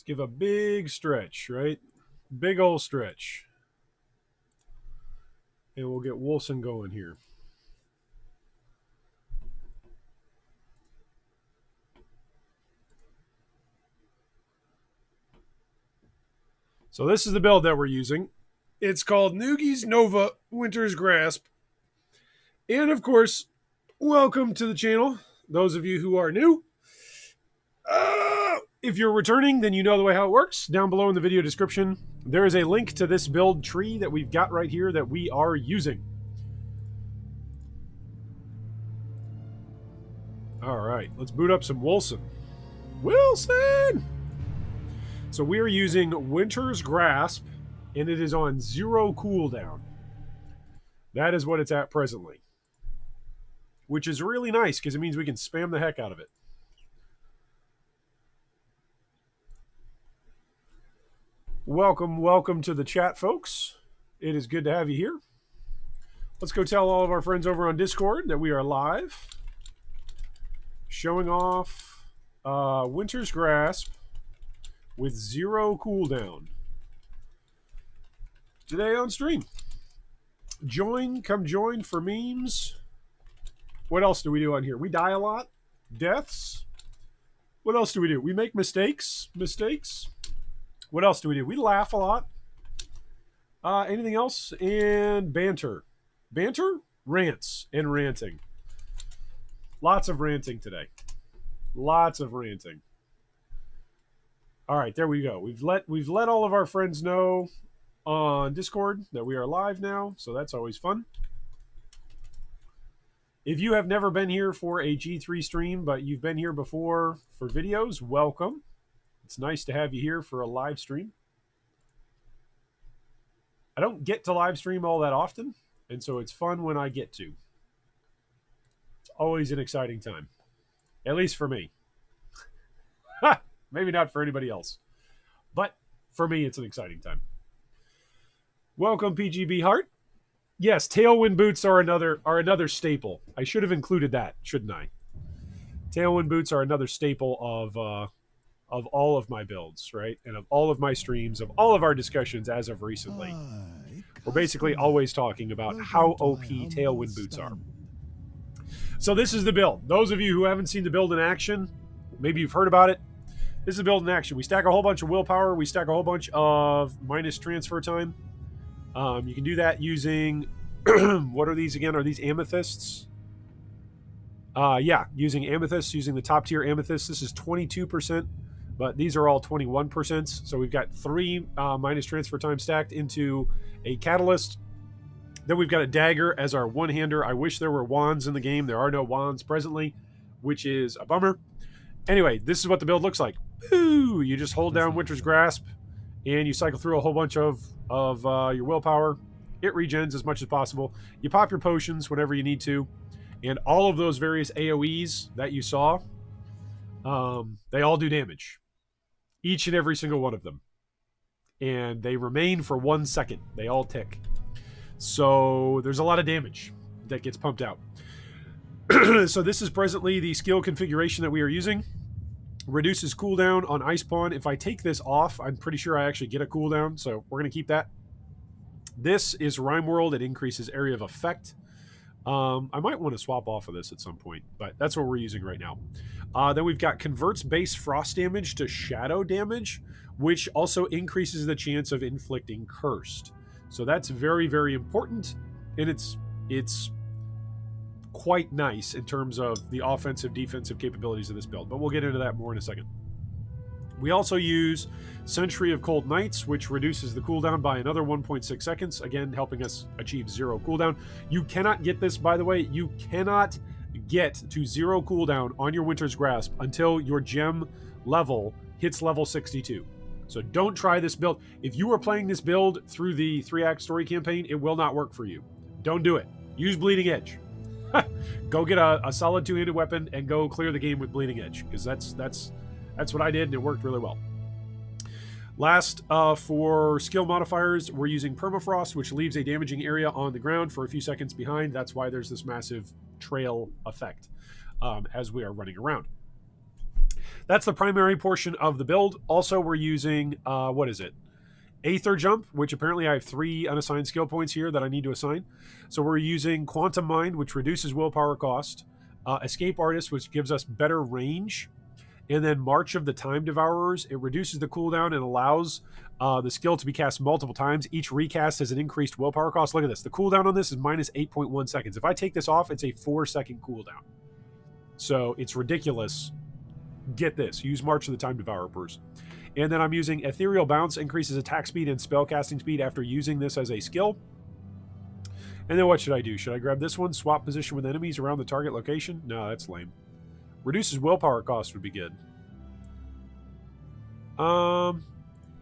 give a big stretch, right? Big old stretch. And we'll get Wolcen going here. So this is the build that we're using. It's called Noogie's Nova Winter's Grasp. And of course, welcome to the channel. Those of you who are new. If you're returning, then you know the way how it works. Down below in the video description, there is a link to this build tree that we've got right here that we are using. All right, let's boot up some Wolcen. Wolcen! So we are using Winter's Grasp, and it is on 0 cooldown. That is what it's at presently. Which is really nice, because it means we can spam the heck out of it. Welcome to the chat, folks. It is good to have you here. Let's go tell all of our friends over on Discord that we are live. Showing off Winter's Grasp with 0 cooldown. Today on stream. Come join for memes. What else do we do on here? We die a lot. Deaths. What else do we do? We make mistakes. What else do we do? We laugh a lot. Anything else? And banter. Banter? Rants and ranting. Lots of ranting today. Lots of ranting. All right, there we go. We've let all of our friends know on Discord that we are live now, so that's always fun. If you have never been here for a G3 stream, but you've been here before for videos, welcome. It's nice to have you here for a live stream. I don't get to live stream all that often, and so it's fun when I get to. It's always an exciting time, at least for me. Maybe not for anybody else, but for me, it's an exciting time. Welcome, PGB Heart. Yes, Tailwind boots are another staple. I should have included that, shouldn't I? Tailwind boots are another staple of all of my builds, right? And of all of my streams, of all of our discussions as of recently. We're basically always talking about how OP Tailwind boots are. So this is the build. Those of you who haven't seen the build in action, maybe you've heard about it. This is the build in action. We stack a whole bunch of willpower. We stack a whole bunch of minus transfer time. You can do that using, what are these again? Are these amethysts? Yeah, using amethysts, using the top tier amethysts. This is 22%, but these are all 21%. So we've got 3 minus transfer time stacked into a catalyst. Then we've got a dagger as our one-hander. I wish there were wands in the game. There are no wands presently, which is a bummer. Anyway, this is what the build looks like. Ooh, you just hold down Winter's Grasp, and you cycle through a whole bunch of your willpower. It regens as much as possible. You pop your potions whenever you need to, and all of those various AoEs that you saw, they all do damage. Each and every single one of them. And they remain for 1 second. They all tick. So there's a lot of damage that gets pumped out. So this is presently the skill configuration that we are using. Reduces cooldown on Ice Pawn. If I take this off, I'm pretty sure I actually get a cooldown, so we're going to keep that. This is Rhyme World. It increases area of effect. I might want to swap off of this at some point, but that's what we're using right now. Then we've got converts base frost damage to shadow damage, which also increases the chance of inflicting cursed. So that's very, very important, and it's quite nice in terms of the offensive, defensive capabilities of this build, but we'll get into that more in a second. We also use Century of Cold Nights, which reduces the cooldown by another 1.6 seconds, again, helping us achieve 0 cooldown. You cannot get this, by the way, you cannot get to 0 cooldown on your Winter's Grasp until your gem level hits level 62. So don't try this build. If you are playing this build through the 3-act story campaign, it will not work for you. Don't do it. Use Bleeding Edge. Go get a solid 2-handed weapon and go clear the game with Bleeding Edge, because that's what I did, and it worked really well. Last, for skill modifiers, we're using Permafrost, which leaves a damaging area on the ground for a few seconds behind. That's why there's this massive trail effect as we are running around. that's the primary portion of the build. Also, we're using, what is it? Aether Jump, which apparently I have 3 unassigned skill points here that I need to assign. So we're using Quantum Mind, which reduces willpower cost. Escape Artist, which gives us better range. And then March of the Time Devourers, it reduces the cooldown and allows the skill to be cast multiple times. Each recast has an increased willpower cost. Look at this. The cooldown on this is minus 8.1 seconds. If I take this off, it's a 4-second cooldown. So it's ridiculous. Get this. Use March of the Time Devourers. And then I'm using Ethereal Bounce, increases attack speed and spellcasting speed after using this as a skill. And then what should I do? Should I grab this one? Swap position with enemies around the target location? No, that's lame. Reduces willpower cost would be good.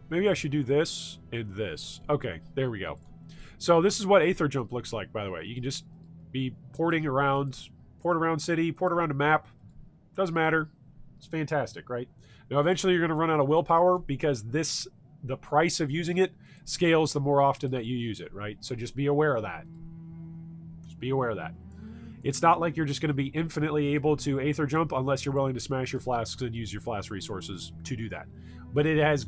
Maybe I should do this and this. Okay, there we go. So this is what Aether Jump looks like, by the way. You can just be porting around, port around city, port around a map. Doesn't matter. It's fantastic, right? Now, eventually you're going to run out of willpower because the price of using it scales the more often that you use it, right? So just be aware of that. Just be aware of that. It's not like you're just going to be infinitely able to Aether Jump unless you're willing to smash your flasks and use your flask resources to do that. But it has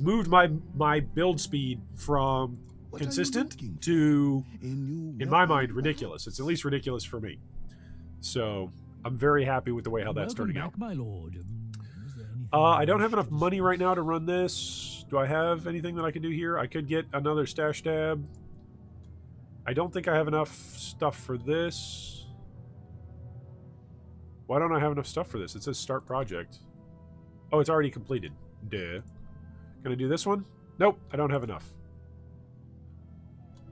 moved my build speed from consistent to, in my mind, ridiculous. It's at least ridiculous for me. So I'm very happy with the way how that's turning out. My lord. I don't have enough money right now to run this. Do I have anything that I can do here? I could get another stash tab. I don't think I have enough stuff for this. Why don't I have enough stuff for this? It says start project. Oh, it's already completed. Duh. Can I do this one? Nope, I don't have enough.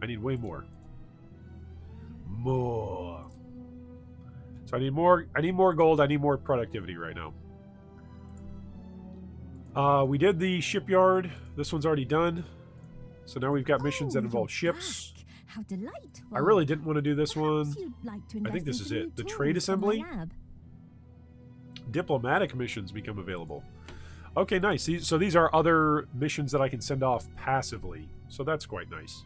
I need way more. More. So I need more gold. I need more productivity right now. We did the shipyard. This one's already done. So now we've got missions that involve ships. How delightful. I really didn't want to do this one. Like I think this is it. The trade assembly. Diplomatic missions become available. Okay, nice. So these are other missions that I can send off passively. So that's quite nice.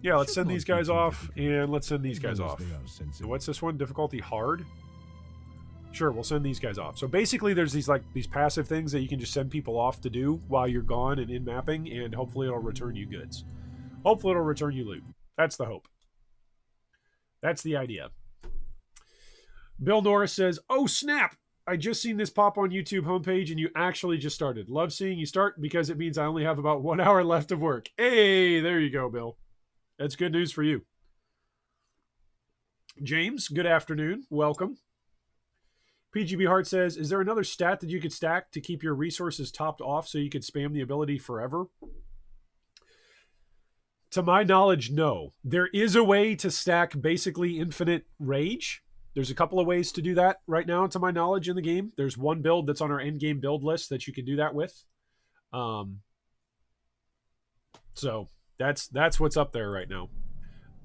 Yeah, let's send these guys off, and let's send these guys off. And what's this one? Difficulty hard? Sure, we'll send these guys off. So basically there's these passive things that you can just send people off to do while you're gone and in mapping, and hopefully it'll return you goods. Hopefully it'll return you loot. That's the hope. That's the idea. Bill Norris says, "Oh snap! I just seen this pop on YouTube homepage and you actually just started. Love seeing you start because it means I only have about 1 hour left of work." Hey, there you go, Bill. That's good news for you. James, good afternoon. Welcome. PGB Hart says, "Is there another stat that you could stack to keep your resources topped off so you could spam the ability forever?" To my knowledge, no. There is a way to stack basically infinite rage. There's a couple of ways to do that right now, to my knowledge, in the game. There's one build that's on our end game build list that you can do that with. So that's what's up there right now.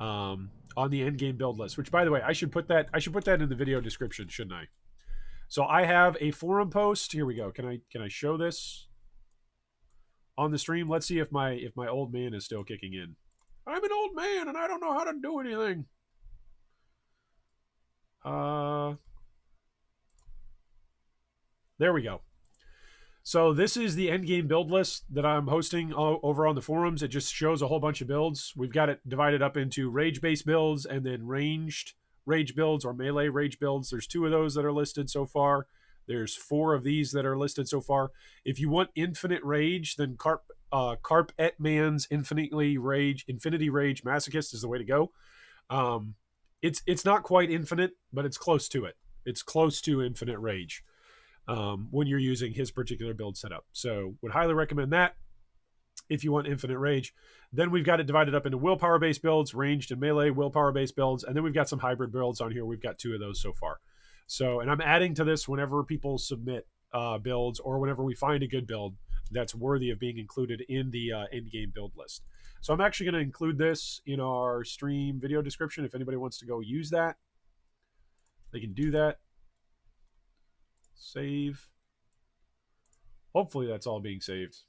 On the end game build list, which, by the way, I should put that in the video description, shouldn't I? So I have a forum post. Here we go. Can I show this on the stream? Let's see if my old man is still kicking in. I'm an old man and I don't know how to do anything. There we go. So this is the endgame build list that I'm hosting over on the forums. It just shows a whole bunch of builds. We've got it divided up into rage-based builds and then ranged rage builds or melee rage builds. There's 2 of those that are listed so far. There's 4 of these that are listed so far. If you want infinite rage, then Carp Etman's Infinity Rage Masochist is the way to go. It's not quite infinite, but it's close to it. It's close to infinite rage when you're using his particular build setup. So would highly recommend that if you want infinite rage. Then we've got it divided up into willpower-based builds, ranged and melee willpower-based builds, and then we've got some hybrid builds on here. We've got 2 of those so far. So, and I'm adding to this whenever people submit builds or whenever we find a good build that's worthy of being included in the end-game build list. So I'm actually going to include this in our stream video description. If anybody wants to go use that, they can do that. Save. Hopefully that's all being saved.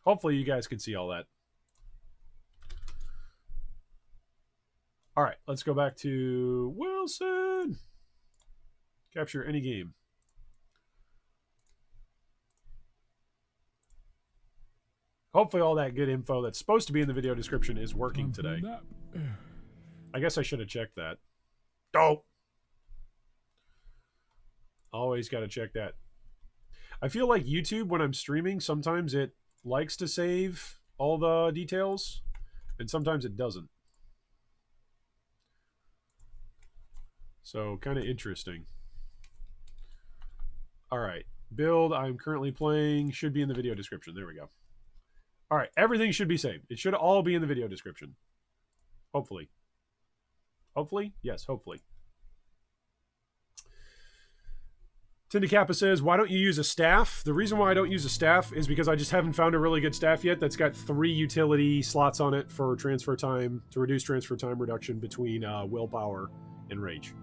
Hopefully you guys can see all that. All right, let's go back to Wolcen. Capture any game. Hopefully all that good info that's supposed to be in the video description is working today. I guess I should have checked that. Oh! Always got to check that. I feel like YouTube, when I'm streaming, sometimes it likes to save all the details, and sometimes it doesn't. So, kind of interesting. All right. Build I'm currently playing should be in the video description. There we go. All right. Everything should be saved. It should all be in the video description. Hopefully. Hopefully? Yes, hopefully. Tindicappa says, why don't you use a staff? The reason why I don't use a staff is because I just haven't found a really good staff yet that's got 3 utility slots on it for transfer time, to reduce transfer time reduction between willpower and rage.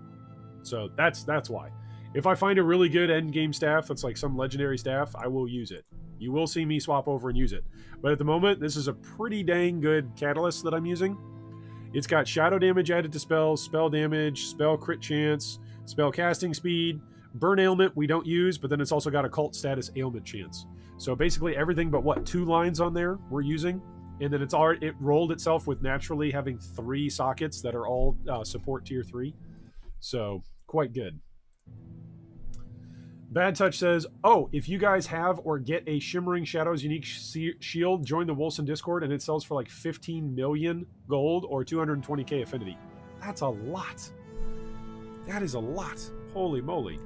So that's why. If I find a really good end game staff that's like some legendary staff, I will use it. You will see me swap over and use it. But at the moment, this is a pretty dang good catalyst that I'm using. It's got shadow damage added to spells, spell damage, spell crit chance, spell casting speed, burn ailment we don't use, but then it's also got occult status ailment chance. So basically everything but what, 2 lines on there we're using, and then it rolled itself with naturally having 3 sockets that are all support tier 3. So quite good. Bad Touch says, oh, if you guys have or get a Shimmering Shadows unique shield, join the Wolcen Discord, and it sells for like 15 million gold or 220k affinity. That's a lot. That is a lot. Holy moly.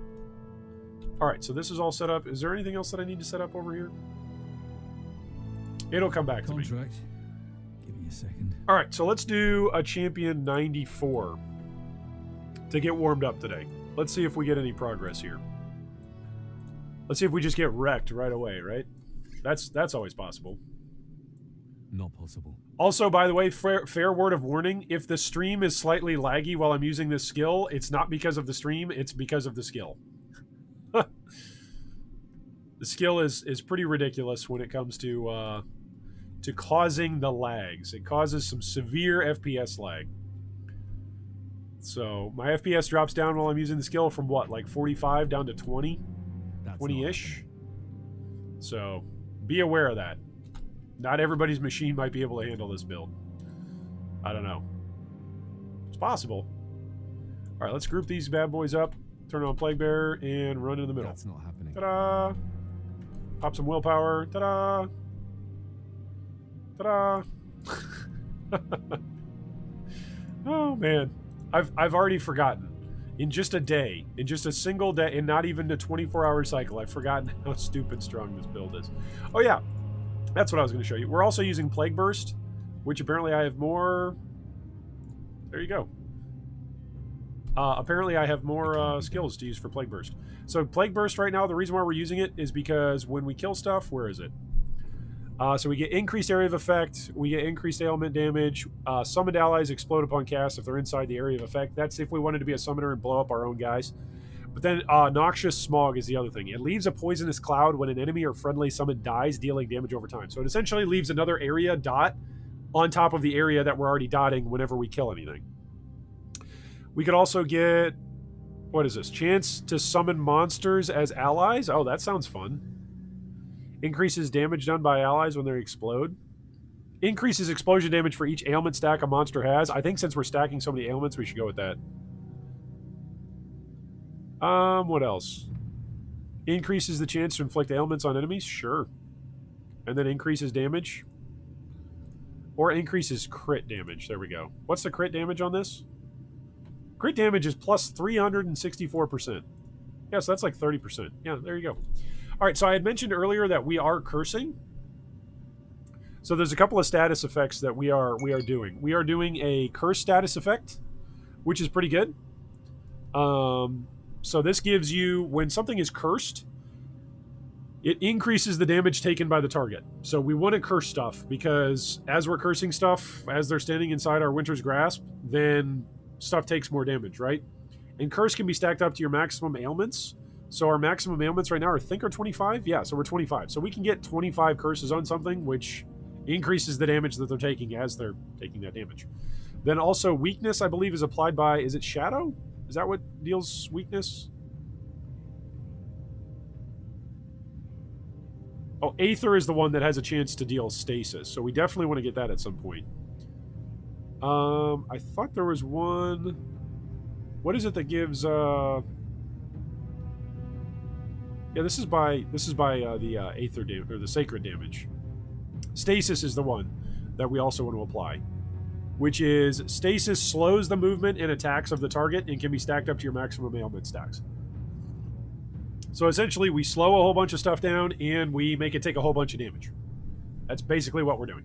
All right, so this is all set up. Is there anything else that I need to set up over here? It'll come back to me. Give me a second. All right, so let's do a champion 94 to get warmed up today. Let's see if we get any progress here. Let's see if we just get wrecked right away, right? That's always possible. Not possible. Also, by the way, fair word of warning, if the stream is slightly laggy while I'm using this skill, it's not because of the stream, it's because of the skill. The skill is pretty ridiculous when it comes to causing the lags. It causes some severe FPS lag. So my FPS drops down while I'm using the skill from what, like 45 down to 20? 20-ish. So be aware of that. Not everybody's machine might be able to handle this build. I don't know. It's possible. All right, let's group these bad boys up. Turn on Plague Bearer and run in the middle. That's not happening. Ta-da! Pop some willpower. Ta-da! Ta-da! Oh man, I've already forgotten. In just a day, in just a single day, and not even a 24-hour cycle, I've forgotten how stupid strong this build is. Oh yeah, that's what I was going to show you. We're also using Plague Burst, which apparently I have more. There you go. Apparently I have more skills to use for Plague Burst. So Plague Burst right now, the reason why we're using it is because when we kill stuff, where is it? So we get increased area of effect, we get increased ailment damage, summoned allies explode upon cast if they're inside the area of effect. That's if we wanted to be a summoner and blow up our own guys. But then Noxious Smog is the other thing. It leaves a poisonous cloud when an enemy or friendly summon dies, dealing damage over time. So it essentially leaves another area dot on top of the area that we're already dotting whenever we kill anything. We could also get, what is this? Chance to summon monsters as allies? Oh, that sounds fun. Increases damage done by allies when they explode. Increases explosion damage for each ailment stack a monster has. I think since we're stacking so many ailments, we should go with that. What else? Increases the chance to inflict ailments on enemies? Sure. And then increases damage. Or increases crit damage. There we go. What's the crit damage on this? Crit damage is plus 364%. Yeah, so that's like 30%. Yeah, there you go. All right, so I had mentioned earlier that we are cursing. So there's a couple of status effects that we are doing. We are doing a curse status effect, which is pretty good. So this gives you, when something is cursed, it increases the damage taken by the target. So we want to curse stuff because as we're cursing stuff, as they're standing inside our Winter's Grasp, then stuff takes more damage, right? And curse can be stacked up to your maximum ailments. So our maximum ailments right now I think are 25. Yeah, so we're 25. So we can get 25 curses on something, which increases the damage that they're taking as they're taking that damage. Then also weakness, I believe, is applied by, is it Shadow? Is that what deals weakness? Oh, Aether is the one that has a chance to deal stasis, so we definitely want to get that at some point. I thought there was one... What is it that gives... Yeah, this is by the Aether damage, or the Sacred damage. Stasis is the one that we also want to apply, which is Stasis slows the movement and attacks of the target and can be stacked up to your maximum ailment stacks. So essentially, we slow a whole bunch of stuff down and we make it take a whole bunch of damage. That's basically what we're doing.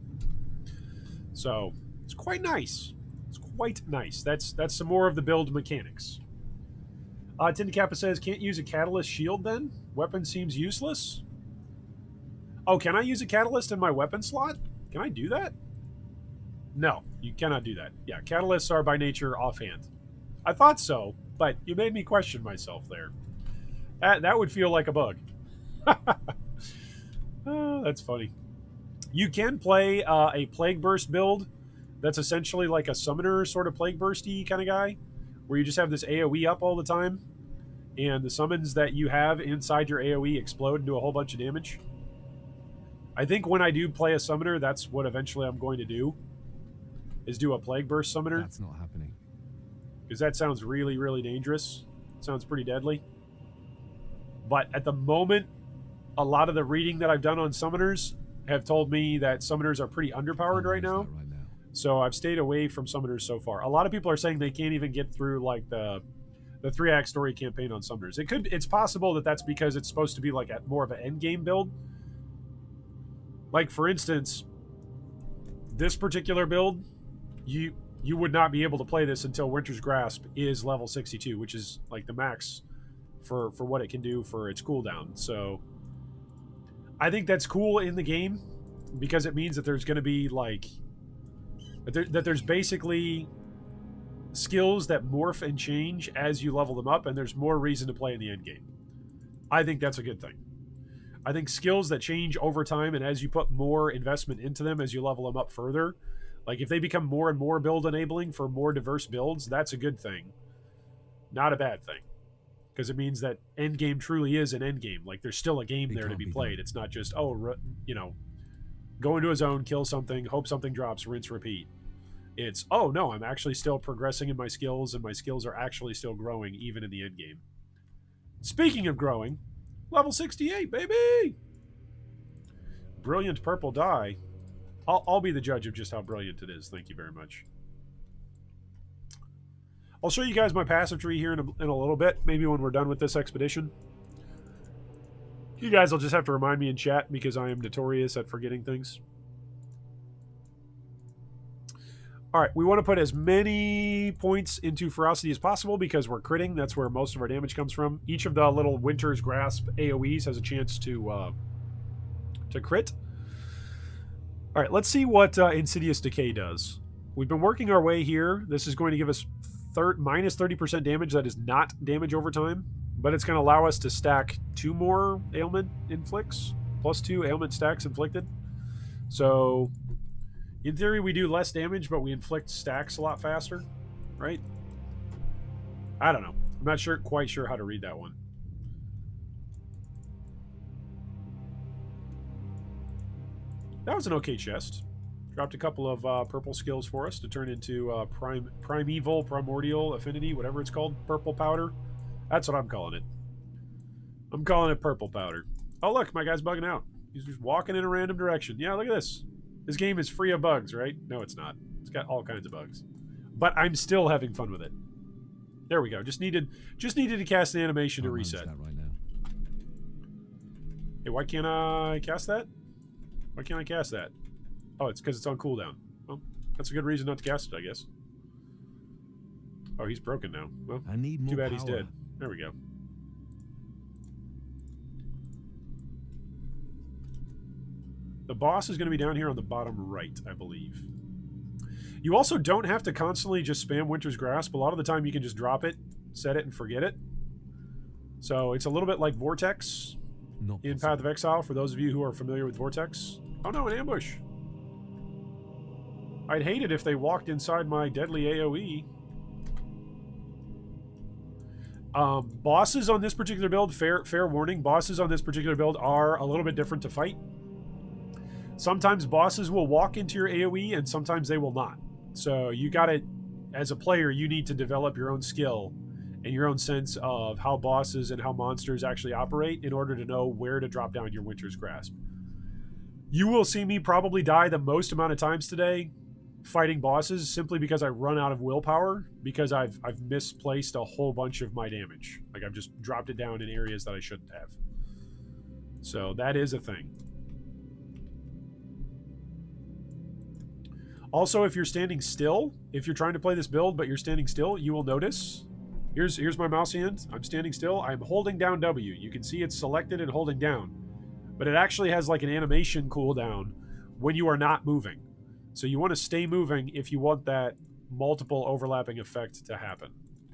So it's quite nice. It's quite nice. That's some more of the build mechanics. Tindakappa says, can't use a catalyst shield then? Weapon seems useless. Oh, can I use a catalyst in my weapon slot? Can I do that? No, you cannot do that. Yeah, catalysts are by nature offhand. I thought so, but you made me question myself there. That would feel like a bug. Oh, that's funny. You can play a Plague Burst build that's essentially like a summoner sort of Plague Bursty kind of guy, where you just have this AoE up all the time, and the summons that you have inside your AoE explode and do a whole bunch of damage. I think when I do play a summoner, that's what eventually I'm going to do, is do a Plague Burst summoner. That's not happening. Because that sounds really, really dangerous. It sounds pretty deadly. But at the moment, a lot of the reading that I've done on summoners have told me that summoners are pretty underpowered right now. So I've stayed away from summoners so far. A lot of people are saying they can't even get through like the 3-act story campaign on summoners. It's possible that that's because it's supposed to be like more of an end game build. Like for instance, this particular build, you would not be able to play this until Winter's Grasp is level 62, which is like the max for what it can do for its cooldown. So I think that's cool in the game because it means that there's going to be like that there's basically skills that morph and change as you level them up, and there's more reason to play in the end game. I think that's a good thing. I think skills that change over time and as you put more investment into them as you level them up further, like if they become more and more build enabling for more diverse builds, that's a good thing, not a bad thing. Because it means that endgame truly is an endgame. Like, there's still a game there to be played. It's not just, go into a zone, kill something, hope something drops, rinse, repeat. It's, oh, no, I'm actually still progressing in my skills, and my skills are actually still growing, even in the endgame. Speaking of growing, level 68, baby! Brilliant purple dye. I'll be the judge of just how brilliant it is. Thank you very much. I'll show you guys my passive tree here in a little bit, maybe when we're done with this expedition. You guys will just have to remind me in chat because I am notorious at forgetting things. Alright, we want to put as many points into Ferocity as possible because we're critting. That's where most of our damage comes from. Each of the little Winter's Grasp AoEs has a chance to crit. Alright, let's see what Insidious Decay does. We've been working our way here. This is going to give us minus 30% damage. That is not damage over time, but it's going to allow us to stack 2 more ailment inflicts, plus 2 ailment stacks inflicted. So, in theory, we do less damage, but we inflict stacks a lot faster, right? I don't know. I'm not quite sure how to read that one. That was an okay chest. Dropped a couple of purple skills for us to turn into Primeval, Primordial, Affinity, whatever it's called. Purple powder. That's what I'm calling it. I'm calling it purple powder. Oh, look, my guy's bugging out. He's just walking in a random direction. Yeah, look at this. This game is free of bugs, right? No, it's not. It's got all kinds of bugs. But I'm still having fun with it. There we go. Just needed to cast an animation to reset. Right now. Hey, why can't I cast that? Why can't I cast that? Oh, it's because it's on cooldown. Well, that's a good reason not to cast it, I guess. Oh, he's broken now. Well, I need more too bad power. He's dead. There we go. The boss is going to be down here on the bottom right, I believe. You also don't have to constantly just spam Winter's Grasp. A lot of the time you can just drop it, set it, and forget it. So it's a little bit like Vortex in Path of Exile, for those of you who are familiar with Vortex. Oh no, an ambush! I'd hate it if they walked inside my deadly AoE. Bosses on this particular build, fair warning, bosses on this particular build are a little bit different to fight. Sometimes bosses will walk into your AoE and sometimes they will not. So you gotta, as a player, you need to develop your own skill and your own sense of how bosses and how monsters actually operate in order to know where to drop down your Winter's Grasp. You will see me probably die the most amount of times today fighting bosses simply because I run out of willpower, because I've misplaced a whole bunch of my damage. Like, I've just dropped it down in areas that I shouldn't have. So that is a thing. Also, if you're standing still, if you're trying to play this build but you're standing still, you will notice, here's my mouse hand. I'm standing still. I'm holding down W. You can see it's selected and holding down. But it actually has like an animation cooldown when you are not moving. So you want to stay moving if you want that multiple overlapping effect to happen.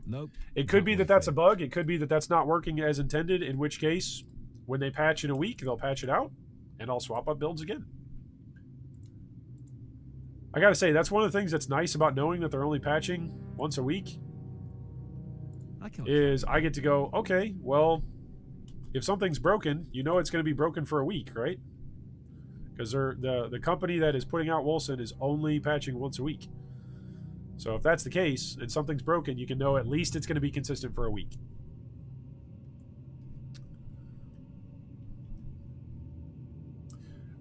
Nope. It could be that that's a bug. It could be that that's not working as intended, in which case, when they patch in a week, they'll patch it out, and I'll swap up builds again. I gotta say, that's one of the things that's nice about knowing that they're only patching once a week, is I get to go, okay, well, if something's broken, you know it's going to be broken for a week, right? Because the company that is putting out Wolcen is only patching once a week. So if that's the case, and something's broken, you can know at least it's going to be consistent for a week.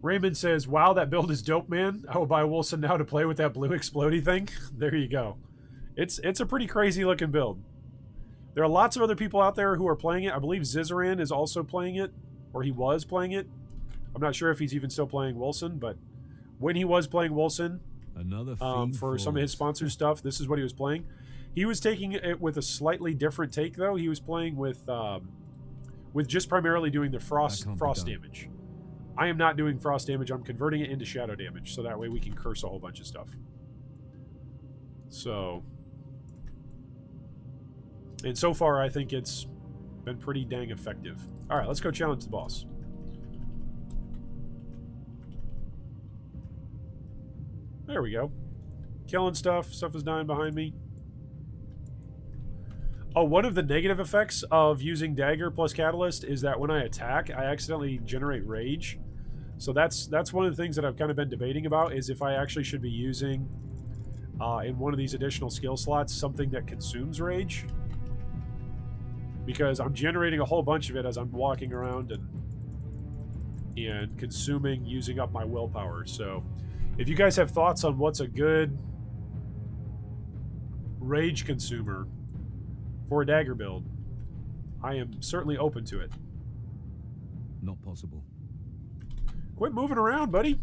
Raymond says, wow, that build is dope, man. I will buy Wolcen now to play with that blue explodey thing. There you go. It's a pretty crazy looking build. There are lots of other people out there who are playing it. I believe Zizaran is also playing it, or he was playing it. I'm not sure if he's even still playing Wolcen, but when he was playing Wolcen, for some of his sponsored stuff, this is what he was playing. He was taking it with a slightly different take, though. He was playing with just primarily doing the frost damage. I am not doing frost damage. I'm converting it into shadow damage, so that way we can curse a whole bunch of stuff. So, and so far, I think it's been pretty dang effective. All right, let's go challenge the boss. There we go. Killing stuff. Stuff is dying behind me. Oh, one of the negative effects of using Dagger plus Catalyst is that when I attack, I accidentally generate Rage. So that's one of the things that I've kind of been debating about, is if I actually should be using, in one of these additional skill slots, something that consumes Rage. Because I'm generating a whole bunch of it as I'm walking around and consuming, using up my willpower. So if you guys have thoughts on what's a good Rage consumer for a Dagger build, I am certainly open to it. Not possible. Quit moving around, buddy.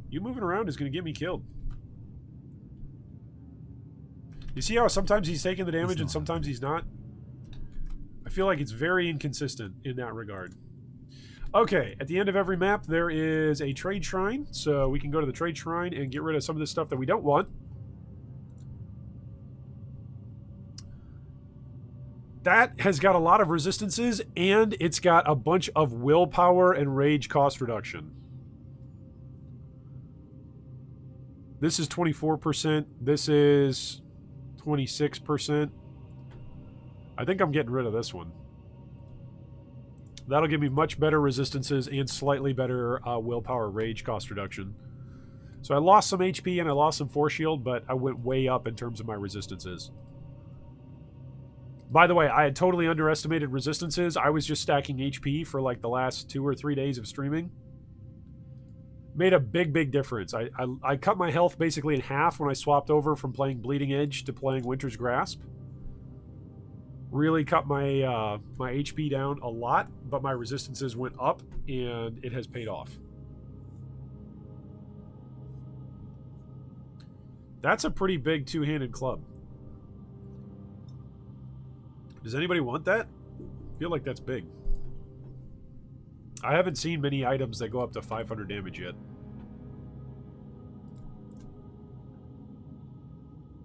You moving around is going to get me killed. You see how sometimes he's taking the damage and sometimes he's not? I feel like it's very inconsistent in that regard. Okay, at the end of every map, there is a trade shrine. So we can go to the trade shrine and get rid of some of the stuff that we don't want. That has got a lot of resistances, and it's got a bunch of willpower and rage cost reduction. This is 24%. This is 26%. I think I'm getting rid of this one. That'll give me much better resistances and slightly better willpower rage cost reduction. So I lost some HP and I lost some force shield, but I went way up in terms of my resistances. By the way, I had totally underestimated resistances. I was just stacking HP for like the last 2 or 3 days of streaming. Made a big difference. I cut my health basically in half when I swapped over from playing Bleeding Edge to playing Winter's Grasp. Really cut my my HP down a lot, but my resistances went up, and it has paid off. That's a pretty big two-handed club. Does anybody want that? I feel like that's big. I haven't seen many items that go up to 500 damage yet.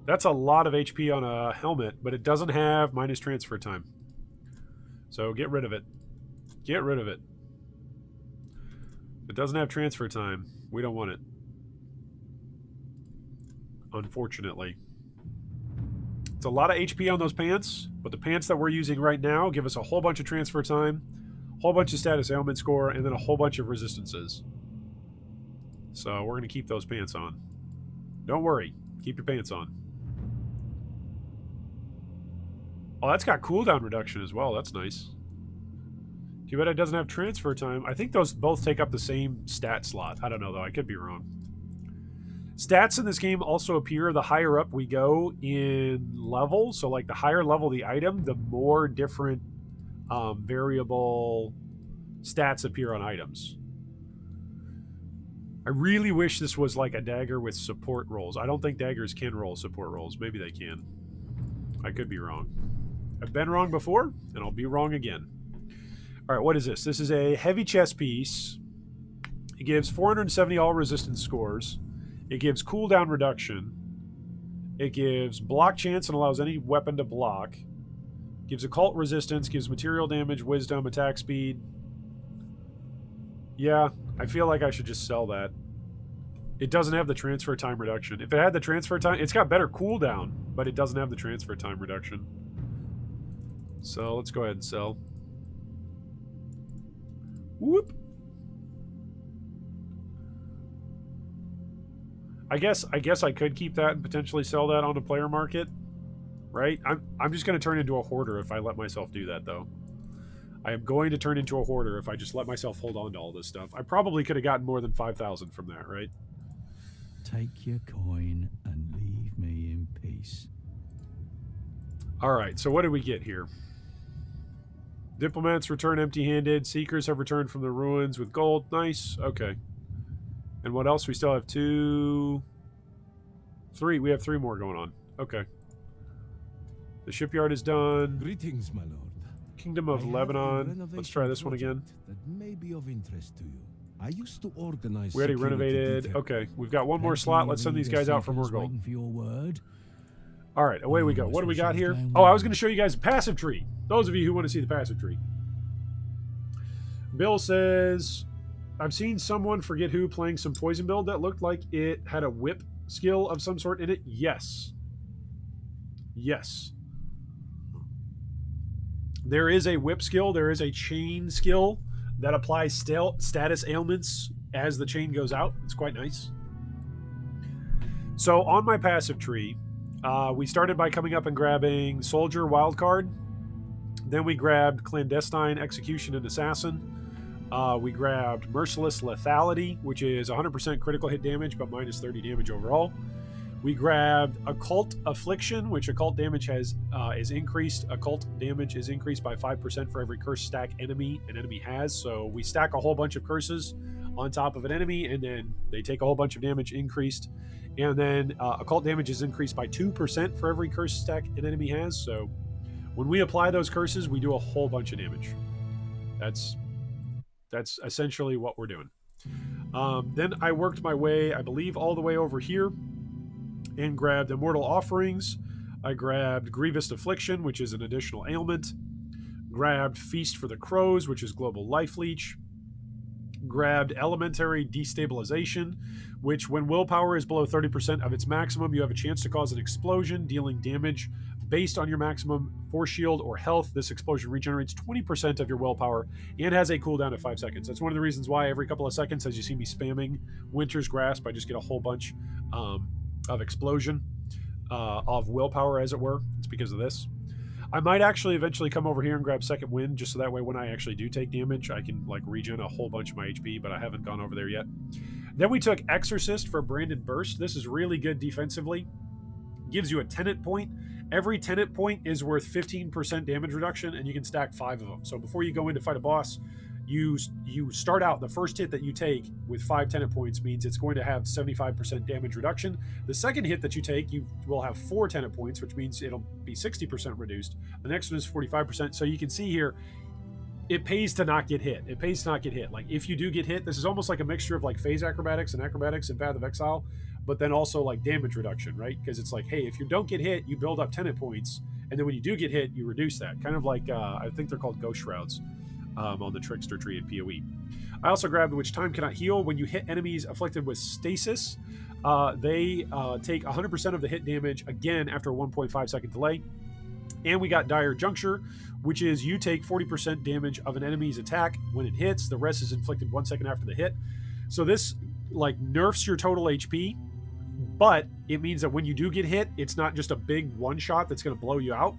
That's a lot of HP on a helmet, but it doesn't have minus transfer time. So get rid of it. Get rid of it. If it doesn't have transfer time, we don't want it. Unfortunately. It's a lot of HP on those pants, but the pants that we're using right now give us a whole bunch of transfer time, a whole bunch of status ailment score, and then a whole bunch of resistances. So we're going to keep those pants on. Don't worry. Keep your pants on. Oh, that's got cooldown reduction as well. That's nice. Too bad it doesn't have transfer time. I think those both take up the same stat slot. I don't know, though. I could be wrong. Stats in this game also appear the higher up we go in level. So, like, the higher level the item, the more different variable stats appear on items. I really wish this was like a dagger with support rolls. I don't think daggers can roll support rolls. Maybe they can. I could be wrong. I've been wrong before, and I'll be wrong again. All right, what is this? This is a heavy chest piece. It gives 470 all resistance scores. It gives cooldown reduction. It gives block chance and allows any weapon to block. Gives occult resistance, gives material damage, wisdom, attack speed. Yeah, I feel like I should just sell that. It doesn't have the transfer time reduction. If it had the transfer time, it's got better cooldown, but it doesn't have the transfer time reduction. So let's go ahead and sell. Whoop. I guess I could keep that and potentially sell that on the player market, right? I'm just going to turn into a hoarder if I let myself do that, though. I am going to turn into a hoarder if I just let myself hold on to all this stuff. I probably could have gotten more than 5,000 from that, right? Take your coin and leave me in peace. All right, so what did we get here? Diplomats return empty-handed. Seekers have returned from the ruins with gold. Nice. Okay. And what else? We still have 2... 3. We have 3 more going on. Okay. The shipyard is done. Greetings, my lord. Kingdom of Lebanon. Let's try this one again. That may be of interest to you. I used to organize. We already renovated. detail. Okay, we've got one more slot. Let's send these guys out for more gold. For your word. All right, away we go. What do we got here? Oh, I was going to show you guys the passive tree. Those of you who want to see the passive tree. Bill says, I've seen someone, forget who, playing some poison build that looked like it had a whip skill of some sort in it. Yes. Yes. There is a whip skill. There is a chain skill that applies status ailments as the chain goes out. It's quite nice. So on my passive tree, we started by coming up and grabbing Soldier Wildcard. Then we grabbed Clandestine, Execution, and Assassin. We grabbed Merciless Lethality, which is 100% critical hit damage, but minus 30 damage overall. We grabbed Occult Affliction, which occult damage is increased. Occult damage is increased by 5% for every curse stack an enemy has. So we stack a whole bunch of curses on top of an enemy, and then they take a whole bunch of damage increased. And then occult damage is increased by 2% for every curse stack an enemy has. So when we apply those curses, we do a whole bunch of damage. That's essentially what we're doing. Then I worked my way, I believe, all the way over here and grabbed Immortal Offerings. I grabbed Grievous Affliction, which is an additional ailment. Grabbed Feast for the Crows, which is Global Life Leech. Grabbed Elementary Destabilization, which when willpower is below 30% of its maximum, you have a chance to cause an explosion, dealing damage based on your maximum force shield or health. This explosion regenerates 20% of your willpower and has a cooldown of 5 seconds. That's one of the reasons why every couple of seconds, as you see me spamming Winter's Grasp, I just get a whole bunch of explosion of willpower, as it were. It's because of this. I might actually eventually come over here and grab Second Wind, just so that way when I actually do take damage, I can like regen a whole bunch of my HP, but I haven't gone over there yet. Then we took Exorcist for Branded Burst. This is really good defensively. Gives you a tenant point. Every tenant point is worth 15% damage reduction, and you can stack 5 of them. So before you go in to fight a boss, you start out, the first hit that you take with 5 tenant points means it's going to have 75% damage reduction. The second hit that you take, you will have 4 tenant points, which means it'll be 60% reduced. The next one is 45%. So you can see here, it pays to not get hit. It pays to not get hit. Like if you do get hit, this is almost like a mixture of like phase acrobatics and acrobatics in Path of Exile, but then also like damage reduction, right? Because it's like, hey, if you don't get hit, you build up tenant points, and then when you do get hit, you reduce that. Kind of like, I think they're called Ghost Shrouds. On the Trickster tree in PoE. I also grabbed Which Time Cannot Heal. When you hit enemies afflicted with stasis, They take 100% of the hit damage again after a 1.5 second delay. And we got Dire Juncture, which is you take 40% damage of an enemy's attack when it hits. The rest is inflicted 1 second after the hit. So this like nerfs your total HP, but it means that when you do get hit, it's not just a big one shot that's going to blow you out.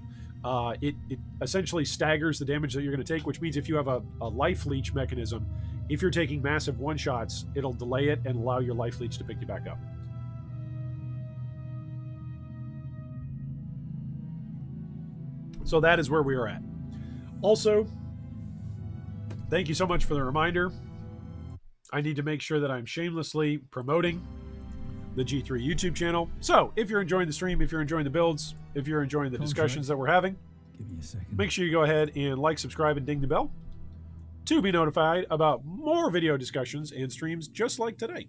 It essentially staggers the damage that you're going to take, which means if you have a life leech mechanism, if you're taking massive one shots, it'll delay it and allow your life leech to pick you back up. So that is where we are at. Also, thank you so much for the reminder. I need to make sure that I'm shamelessly promoting the G3 YouTube channel. So if you're enjoying the stream, if you're enjoying the builds, if you're enjoying the discussions that we're having, Give me a second. make sure you go ahead and like, subscribe, and ding the bell to be notified about more video discussions and streams just like today.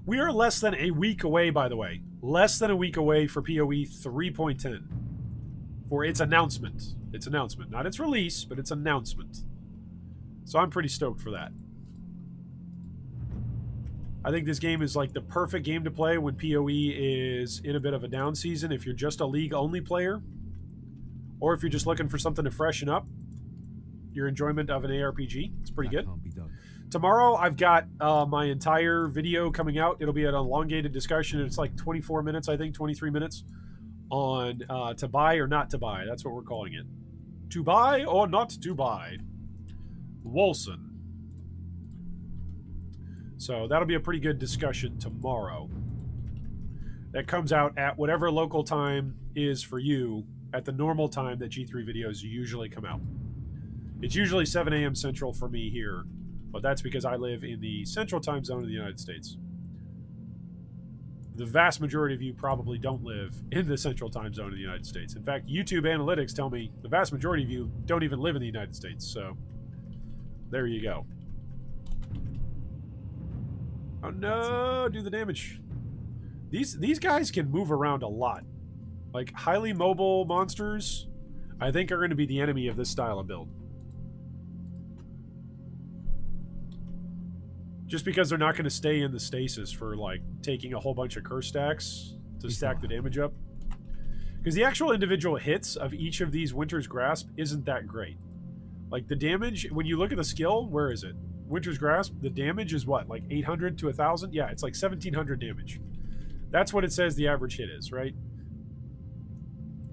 We are less than a week away, by the way. Less than a week away for PoE 3.10. For its announcement. Its announcement. Not its release, but its announcement. So I'm pretty stoked for that. I think this game is like the perfect game to play when PoE is in a bit of a down season. If you're just a League-only player, or if you're just looking for something to freshen up your enjoyment of an ARPG, it's pretty good. Can't be done. Tomorrow, I've got my entire video coming out. It'll be an elongated discussion. It's like 24 minutes, I think, 23 minutes on to buy or not to buy. That's what we're calling it. To buy or not to buy. Wolcen. So that'll be a pretty good discussion tomorrow. That comes out at whatever local time is for you at the normal time that G3 videos usually come out. It's usually 7 a.m. Central for me here, but that's because I live in the Central Time Zone of the United States. The vast majority of you probably don't live in the Central Time Zone of the United States. In fact, YouTube analytics tell me the vast majority of you don't even live in the United States, so there you go. Oh no, do the damage. These guys can move around a lot. Like, highly mobile monsters, I think, are going to be the enemy of this style of build. Just because they're not going to stay in the stasis for, like, taking a whole bunch of curse stacks to stack the damage up. Because the actual individual hits of each of these Winter's Grasp isn't that great. Like, the damage, when you look at the skill, where is it? Winter's Grasp, the damage is what, like 800 to 1,000? Yeah, it's like 1,700 damage. That's what it says the average hit is, right?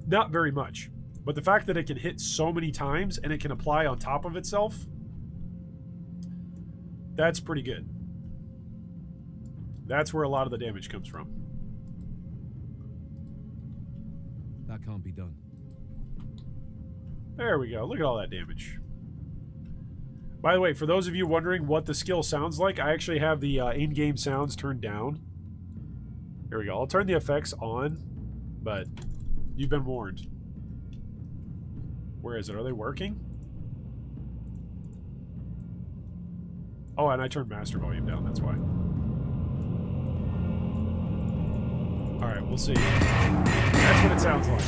Not very much. But the fact that it can hit so many times and it can apply on top of itself, that's pretty good. That's where a lot of the damage comes from. That can't be done. There we go. Look at all that damage. By the way, for those of you wondering what the skill sounds like, I actually have the in-game sounds turned down. Here we go. I'll turn the effects on, but you've been warned. Where is it? Are they working? Oh, and I turned master volume down. That's why. All right, we'll see. That's what it sounds like.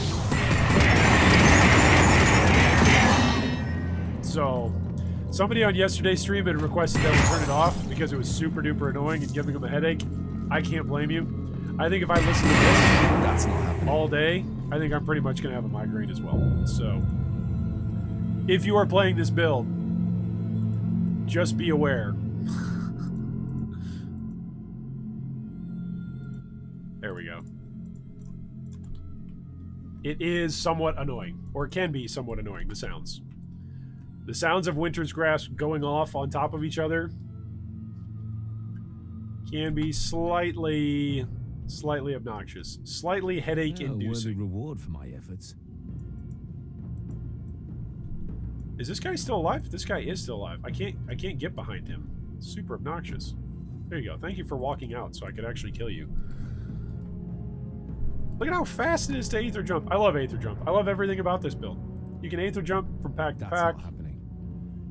So, somebody on yesterday's stream had requested that we turn it off because it was super duper annoying and giving them a headache. I can't blame you. I think if I listen to this all day, I think I'm pretty much going to have a migraine as well. So, if you are playing this build, just be aware. There we go. It is somewhat annoying, or it can be somewhat annoying, the sounds. The sounds of Winter's Grasp going off on top of each other can be slightly obnoxious. Slightly headache-inducing. Worthy reward for my efforts. Is this guy still alive? This guy is still alive. I can't get behind him. Super obnoxious. There you go. Thank you for walking out so I could actually kill you. Look at how fast it is to Aether Jump. I love Aether Jump. I love everything about this build. You can Aether Jump from pack to That's pack. not happening.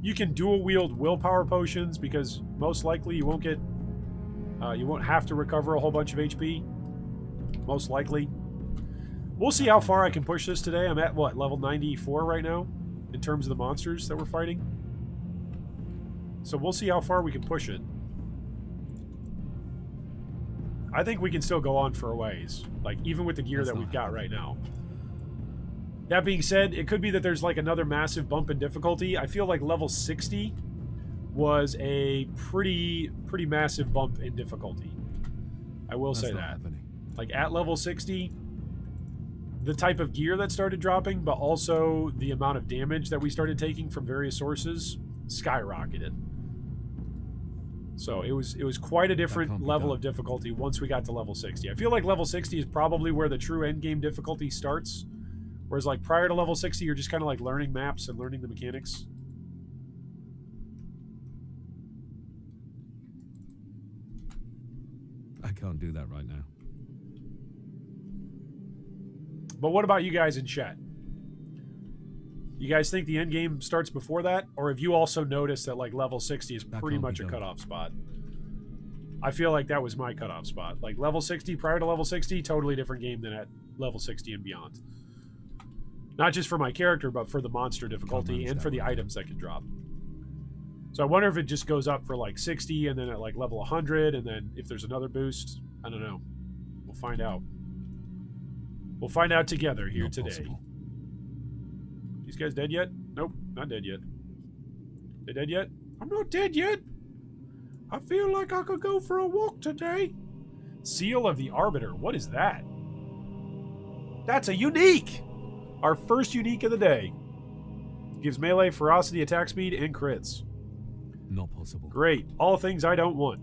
You can dual wield willpower potions because most likely you won't get, you won't have to recover a whole bunch of HP. Most likely. We'll see how far I can push this today. I'm at what, level 94 right now in terms of the monsters that we're fighting. So we'll see how far we can push it. I think we can still go on for a ways. Like, even with the gear That's that not we've got happening. right now. That being said, it could be that there's like another massive bump in difficulty. I feel like level 60 was a pretty massive bump in difficulty. I will That's say not that. happening. Like at level 60, the type of gear that started dropping, but also the amount of damage that we started taking from various sources skyrocketed. So it was quite a different level of difficulty once we got to level 60. I feel like level 60 is probably where the true end game difficulty starts. Whereas like prior to level 60, you're just kind of like learning maps and learning the mechanics. I can't do that right now. But what about you guys in chat? You guys think the end game starts before that? Or have you also noticed that like level 60 is pretty much a cutoff spot? I feel like that was my cutoff spot. Like level 60, prior to level 60, totally different game than at level 60 and beyond. Not just for my character, but for the monster difficulty and for the items that can drop. So I wonder if it just goes up for like 60 and then at like level 100 and then if there's another boost. I don't know. We'll find out. We'll find out together here Not today. possible. These guys dead yet? Nope, not dead yet. They dead yet? I'm not dead yet. I feel like I could go for a walk today. Seal of the Arbiter. What is that? That's a unique! Our first unique of the day. Gives melee, ferocity, attack speed, and crits. Not possible. Great. All things I don't want.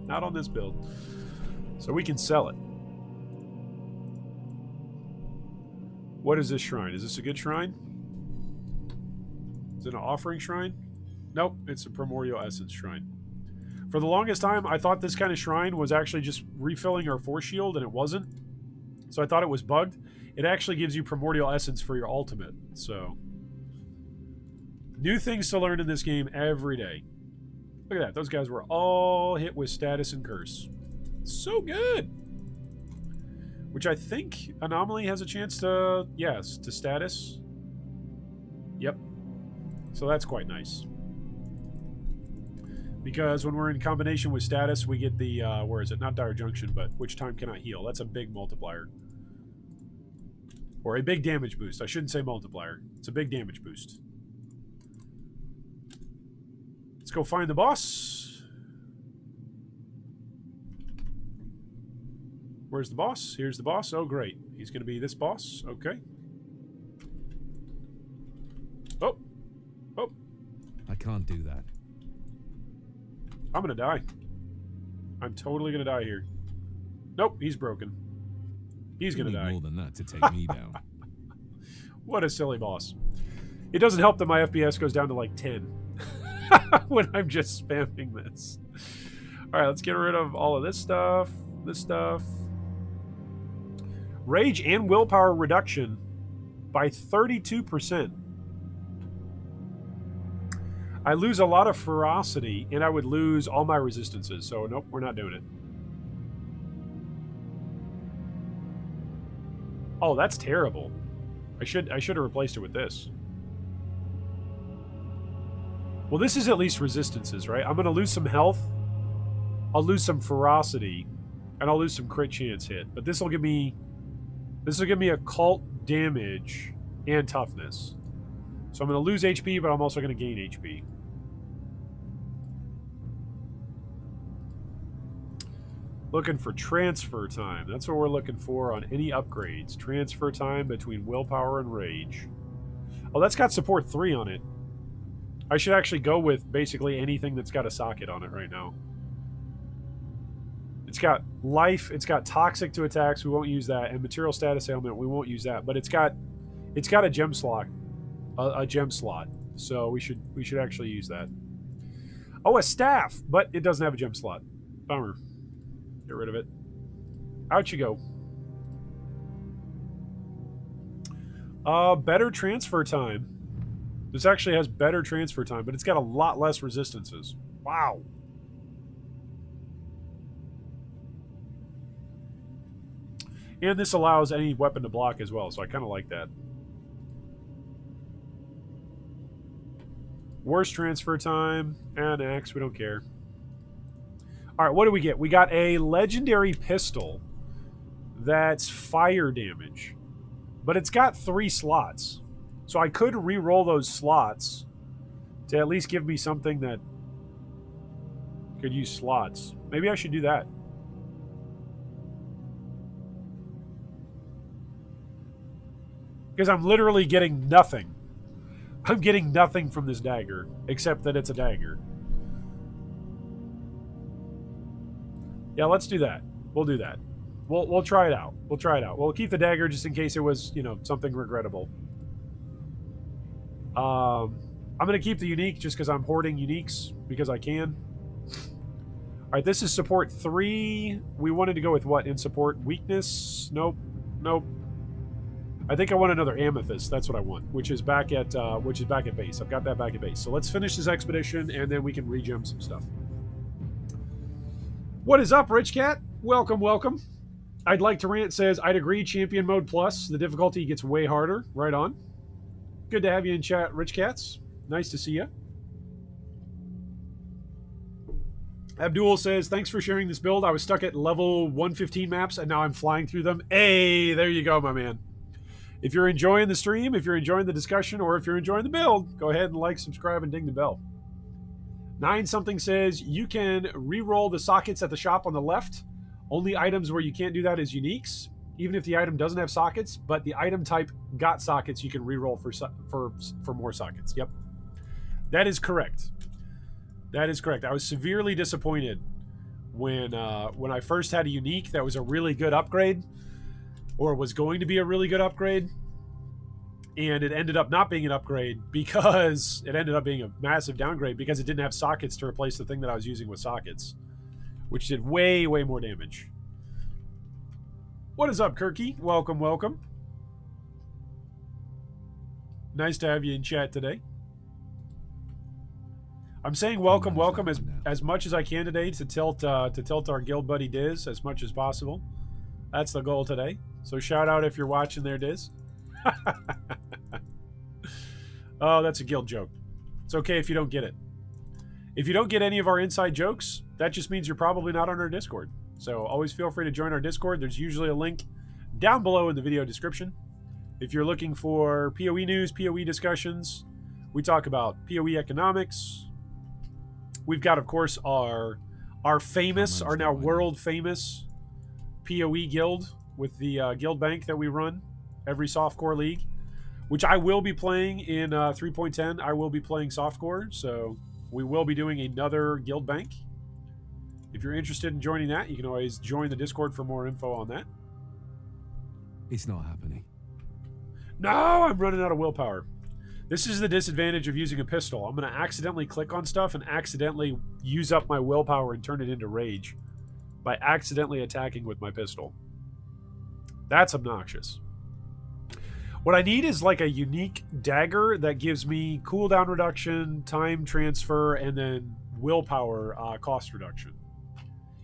Not on this build. So we can sell it. What is this shrine? Is this a good shrine? Is it an offering shrine? Nope, it's a primordial essence shrine. For the longest time, I thought this kind of shrine was actually just refilling our force shield, and it wasn't. So I thought it was bugged. It actually gives you primordial essence for your ultimate. So, new things to learn in this game every day. Look at that. Those guys were all hit with status and curse. So good. Which I think Anomaly has a chance to, yes, to status. Yep. So that's quite nice. Because when we're in combination with status, we get the, where is it? Not Dire Junction, but which time can I heal? That's a big multiplier. Or a big damage boost. I shouldn't say multiplier. It's a big damage boost. Let's go find the boss. Where's the boss? Here's the boss. Oh, great. He's going to be this boss. Okay. Oh. Oh. I can't do that. I'm going to die. I'm totally going to die here. Nope, he's broken. He's going to die. More than that to take me down. What a silly boss. It doesn't help that my FPS goes down to like 10 when I'm just spamming this. All right, let's get rid of all of this stuff. This stuff. Rage and willpower reduction by 32%. I lose a lot of ferocity, and I would lose all my resistances. So, nope, we're not doing it. Oh, that's terrible. I should have replaced it with this. Well, this is at least resistances, right? I'm going to lose some health. I'll lose some ferocity, and I'll lose some crit chance hit. But this will give me occult damage and toughness. So I'm going to lose HP, but I'm also going to gain HP. Looking for transfer time. That's what we're looking for on any upgrades. Transfer time between willpower and rage. Oh, that's got support 3 on it. I should actually go with basically anything that's got a socket on it right now. It's got life, it's got toxic to attacks, we won't use that, and material status ailment, we won't use that, but it's got a gem slot. A gem slot. So we should actually use that. Oh, a staff, but it doesn't have a gem slot. Bummer. Get rid of it. Out you go. Better transfer time. This actually has better transfer time, but it's got a lot less resistances. Wow. And this allows any weapon to block as well, so I kind of like that. Worse transfer time. And axe, we don't care. All right, what do we get? We got a legendary pistol that's fire damage, but it's got 3 slots. So I could re-roll those slots to at least give me something that could use slots. Maybe I should do that. Because I'm literally getting nothing. I'm getting nothing from this dagger, except that it's a dagger. Yeah, let's do that. We'll do that. We'll try it out. We'll try it out. We'll keep the dagger just in case it was, you know, something regrettable. I'm going to keep the unique just because I'm hoarding uniques because I can. All right, this is support 3. We wanted to go with what in support? Weakness? Nope. Nope. I think I want another amethyst. That's what I want, which is back at base. I've got that back at base. So let's finish this expedition and then we can regem some stuff. What is up, Rich Cat? Welcome, welcome. I'd like to rant says, I'd agree, champion mode plus. The difficulty gets way harder. Right on. Good to have you in chat, Rich Cats. Nice to see you. Abdul says, thanks for sharing this build. I was stuck at level 115 maps and now I'm flying through them. Hey, there you go, my man. If you're enjoying the stream, if you're enjoying the discussion, or if you're enjoying the build, go ahead and like, subscribe, and ding the bell. 9 something says, you can re-roll the sockets at the shop on the left. Only items where you can't do that is uniques, even if the item doesn't have sockets, but the item type got sockets, you can re-roll for more sockets. Yep. That is correct. That is correct. I was severely disappointed when I first had a unique that was a really good upgrade, or was going to be a really good upgrade, and it ended up not being an upgrade because it ended up being a massive downgrade because it didn't have sockets to replace the thing that I was using with sockets, which did way, way more damage. What is up, Kirky? Welcome, welcome. Nice to have you in chat today. I'm saying welcome, welcome as much as I can today to tilt our guild buddy Diz as much as possible. That's the goal today. So shout out if you're watching there, Diz. Oh, that's a guild joke. It's okay if you don't get it. If you don't get any of our inside jokes, that just means you're probably not on our Discord. So always feel free to join our Discord. There's usually a link down below in the video description. If you're looking for PoE news, PoE discussions, we talk about PoE economics. We've got, of course, our famous, our now world famous PoE guild with the guild bank that we run every softcore league, which I will be playing in 3.10. I will be playing softcore, so we will be doing another guild bank. If you're interested in joining that, you can always join the Discord for more info on that. It's not happening. No, I'm running out of willpower. This is the disadvantage of using a pistol. I'm going to accidentally click on stuff and accidentally use up my willpower and turn it into rage by accidentally attacking with my pistol. That's obnoxious. What I need is like a unique dagger that gives me cooldown reduction, time transfer, and then willpower cost reduction.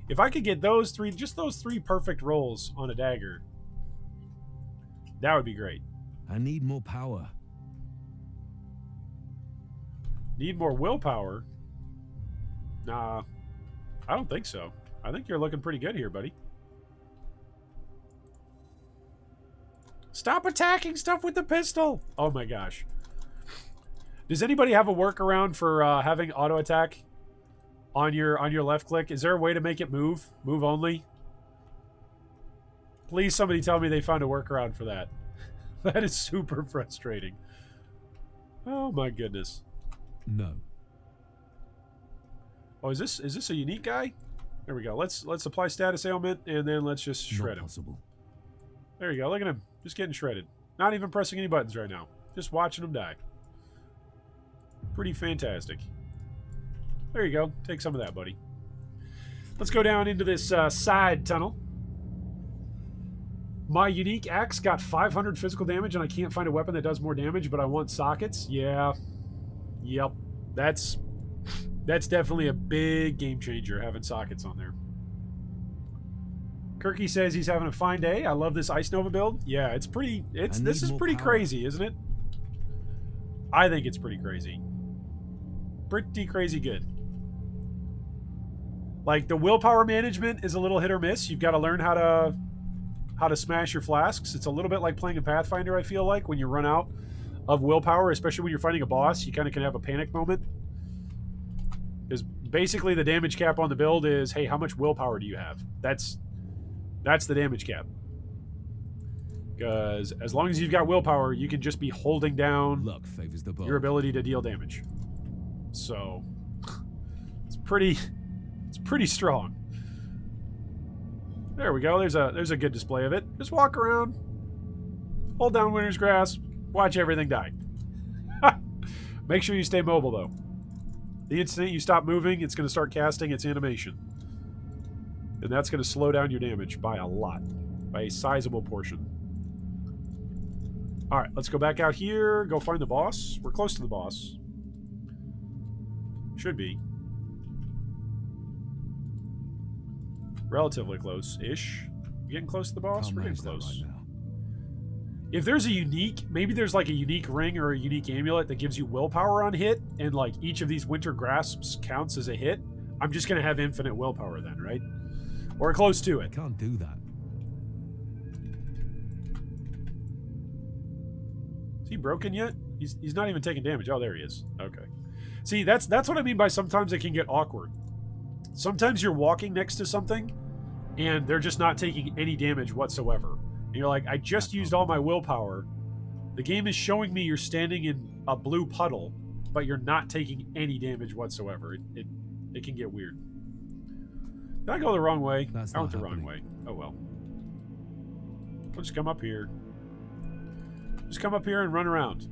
If I could get those 3, just those 3 perfect rolls on a dagger, that would be great. I need more power. Need more willpower? Nah, I don't think so. I think you're looking pretty good here, buddy. Stop attacking stuff with the pistol! Oh my gosh. Does anybody have a workaround for having auto attack on your left click? Is there a way to make it move? Move only? Please somebody tell me they found a workaround for that. That is super frustrating. Oh my goodness. No. Oh, is this a unique guy? There we go. Let's apply status ailment and then let's just shred him. There you go. Look at him. Just getting shredded. Not even pressing any buttons right now. Just watching him die. Pretty fantastic. There you go. Take some of that, buddy. Let's go down into this side tunnel. My unique axe got 500 physical damage and I can't find a weapon that does more damage, but I want sockets. Yeah. Yep. That's definitely a big game changer, having sockets on there. Kirky says he's having a fine day. I love this Ice Nova build. Yeah, this is pretty crazy, isn't it? I think it's pretty crazy. Pretty crazy good. Like, the willpower management is a little hit or miss. You've got to learn how to smash your flasks. It's a little bit like playing a Pathfinder, I feel like, when you run out of willpower, especially when you're fighting a boss. You kind of can have a panic moment. Because basically the damage cap on the build is, hey, how much willpower do you have? That's the damage cap. Because as long as you've got willpower, you can just be holding down Luck favors the bold. your ability to deal damage. So it's pretty strong. There we go. There's a good display of it. Just walk around, hold down Winter's Grasp, watch everything die. Make sure you stay mobile though. The instant you stop moving, it's going to start casting its animation. And that's going to slow down your damage by a lot. By a sizable portion. Alright, let's go back out here. Go find the boss. We're close to the boss. Should be. Relatively close-ish. Getting close to the boss? Can't We're getting manage that close. right now. If there's a unique, maybe there's like a unique ring or a unique amulet that gives you willpower on hit, and like each of these winter grasps counts as a hit, I'm just going to have infinite willpower then, right? Or close to I it. can't do that. Is he broken yet? He's not even taking damage. Oh, there he is. Okay. See, that's what I mean by sometimes it can get awkward. Sometimes you're walking next to something, and they're just not taking any damage whatsoever. And you're like, I just used all my willpower. The game is showing me you're standing in a blue puddle, but you're not taking any damage whatsoever. It can get weird. Did I go the wrong way? That's I went not the wrong way. happening. Oh well. We'll just come up here. Just come up here and run around.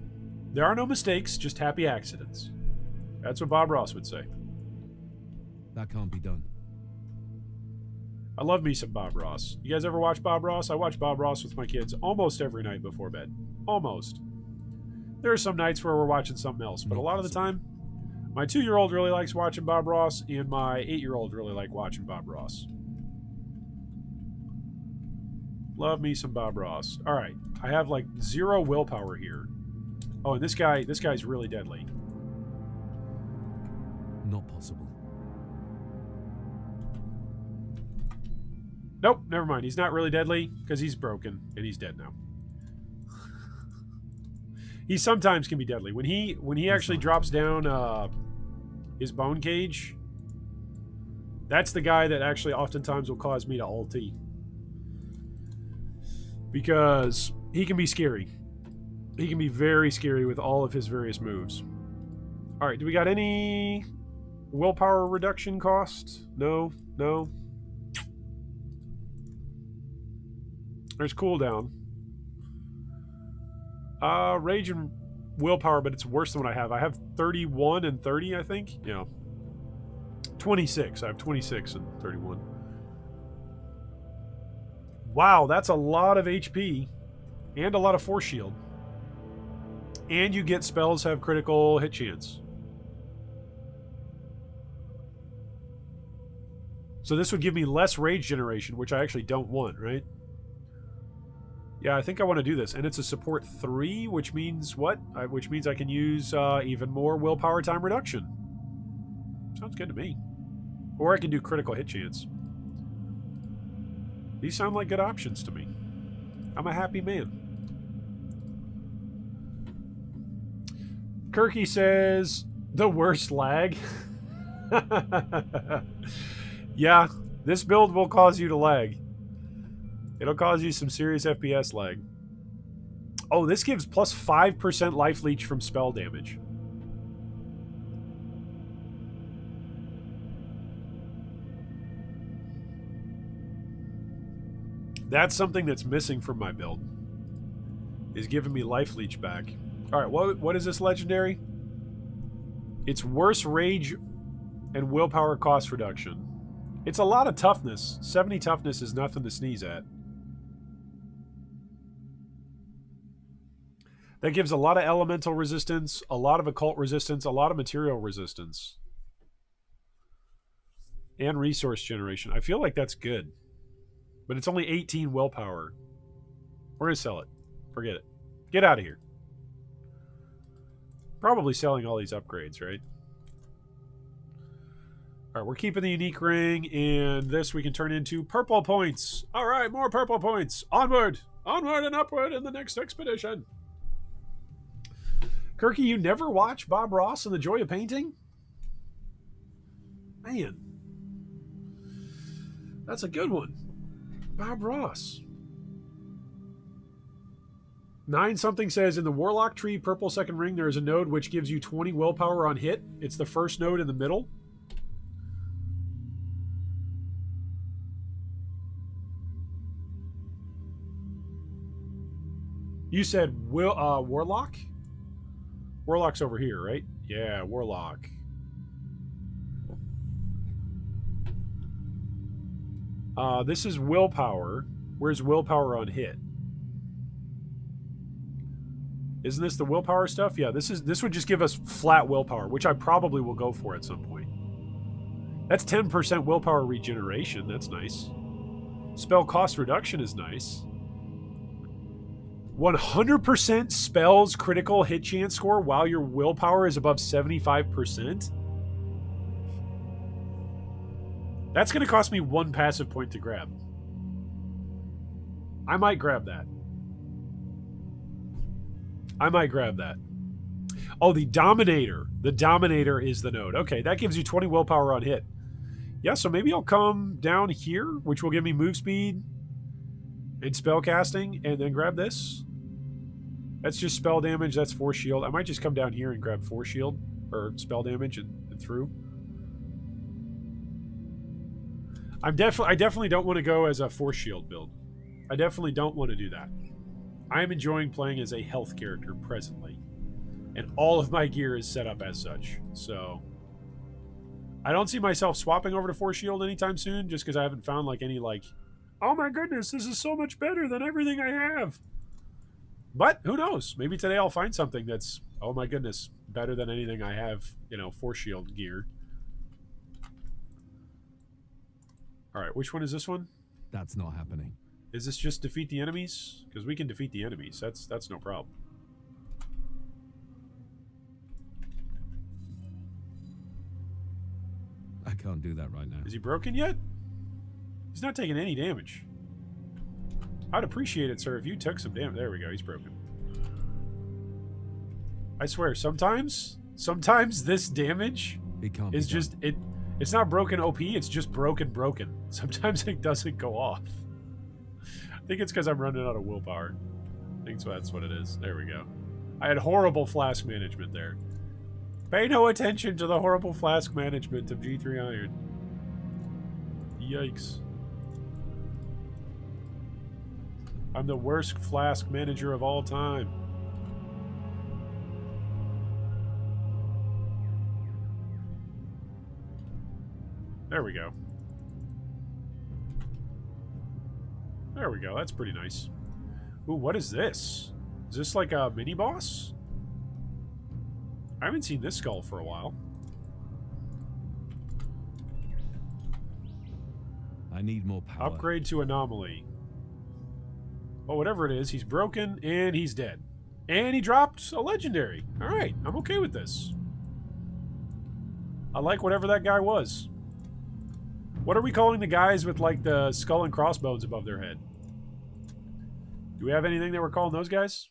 There are no mistakes, just happy accidents. That's what Bob Ross would say. That can't be done. I love me some Bob Ross. You guys ever watch Bob Ross? I watch Bob Ross with my kids almost every night before bed. Almost. There are some nights where we're watching something else, but a lot of the time, my 2-year-old really likes watching Bob Ross, and my 8-year-old really like watching Bob Ross. Love me some Bob Ross. All right, I have like 0 willpower here. Oh, and this guy's really deadly. Not possible. Nope, never mind. He's not really deadly because he's broken and he's dead now. He sometimes can be deadly. When he actually drops down his bone cage, that's the guy that actually oftentimes will cause me to ulti. Because he can be scary. He can be very scary with all of his various moves. Alright, do we got any willpower reduction cost? No? No? There's cooldown. Rage and willpower, but it's worse than what I have. I have 31 and 30, I think. Yeah. 26. I have 26 and 31. Wow, that's a lot of HP. And a lot of force shield. And you get spells have critical hit chance. So this would give me less rage generation, which I actually don't want, right? Yeah, I think I want to do this. And it's a support 3, which means what? Which means I can use even more willpower time reduction. Sounds good to me. Or I can do critical hit chance. These sound like good options to me. I'm a happy man. Kirky says, the worst lag. Yeah, this build will cause you to lag. It'll cause you some serious FPS lag. Oh, this gives plus 5% life leech from spell damage. That's something that's missing from my build. Is giving me life leech back. Alright, what is this legendary? It's worse rage and willpower cost reduction. It's a lot of toughness. 70 toughness is nothing to sneeze at. That gives a lot of elemental resistance, a lot of occult resistance, a lot of material resistance. And resource generation. I feel like that's good. But it's only 18 willpower. We're going to sell it. Forget it. Get out of here. Probably selling all these upgrades, right? All right, we're keeping the unique ring, and this we can turn into purple points. All right, more purple points. Onward, onward and upward in the next expedition. Kirky, you never watch Bob Ross and the Joy of Painting? Man, that's a good one. Bob Ross. 9 something says, in the Warlock tree, purple second ring, there is a node which gives you 20 willpower on hit. It's the first node in the middle. You said Warlock? Warlock's over here, right? Yeah, Warlock. This is willpower. Where's willpower on hit? Isn't this the willpower stuff? Yeah, this would just give us flat willpower, which I probably will go for at some point. That's 10% willpower regeneration. That's nice. Spell cost reduction is nice. 100% spells critical hit chance score while your willpower is above 75%. That's going to cost me 1 passive point to grab. I might grab that. I might grab that. Oh, the Dominator. The Dominator is the node. Okay, that gives you 20 willpower on hit. Yeah, so maybe I'll come down here, which will give me move speed and spell casting, and then grab this. That's just spell damage. That's force shield. I might just come down here and grab force shield or spell damage and through. I definitely don't want to go as a force shield build. I definitely don't want to do that. I am enjoying playing as a health character presently, and all of my gear is set up as such. So I don't see myself swapping over to force shield anytime soon, just because I haven't found like any like, oh my goodness, this is so much better than everything I have. But who knows? Maybe today I'll find something that's, oh my goodness, better than anything I have, you know, force shield gear. All right, which one is this one? That's not happening. Is this just defeat the enemies? Because we can defeat the enemies. That's no problem. I can't do that right now. Is he broken yet? He's not taking any damage. I'd appreciate it, sir, if you took some damage. There we go. He's broken. I swear, sometimes this damage is just it. It's not broken OP. It's just broken. Sometimes it doesn't go off. I think it's because I'm running out of willpower. I think that's what it is. There we go. I had horrible flask management there. Pay no attention to the horrible flask management of G3 Iron. Yikes. I'm the worst flask manager of all time. There we go. There we go. That's pretty nice. Ooh, what is this? Is this like a mini-boss? I haven't seen this skull for a while. I need more power. Upgrade to anomaly. Well, whatever it is, he's broken and he's dead. And he dropped a legendary. Alright, I'm okay with this. I like whatever that guy was. What are we calling the guys with, like, the skull and crossbones above their head? Do we have anything that we're calling those guys?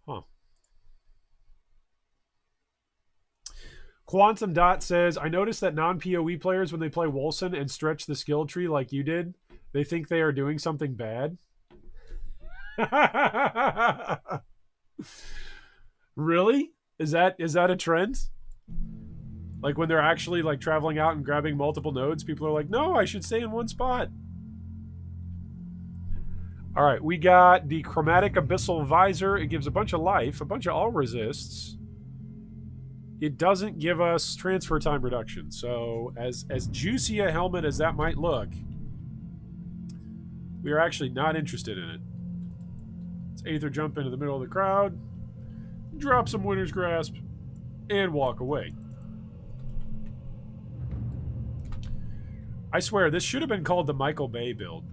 Huh. Quantum Dot says, I noticed that non-PoE players, when they play Wolcen and stretch the skill tree like you did, they think they are doing something bad. Really? Is that a trend? Like when they're actually like traveling out and grabbing multiple nodes, people are like, no, I should stay in one spot. All right, we got the Chromatic Abyssal Visor. It gives a bunch of life, a bunch of all resists. It doesn't give us transfer time reduction. So as juicy a helmet as that might look, we are actually not interested in it. Let's Aether jump into the middle of the crowd, drop some Winter's Grasp, and walk away. I swear, this should have been called the Michael Bay build.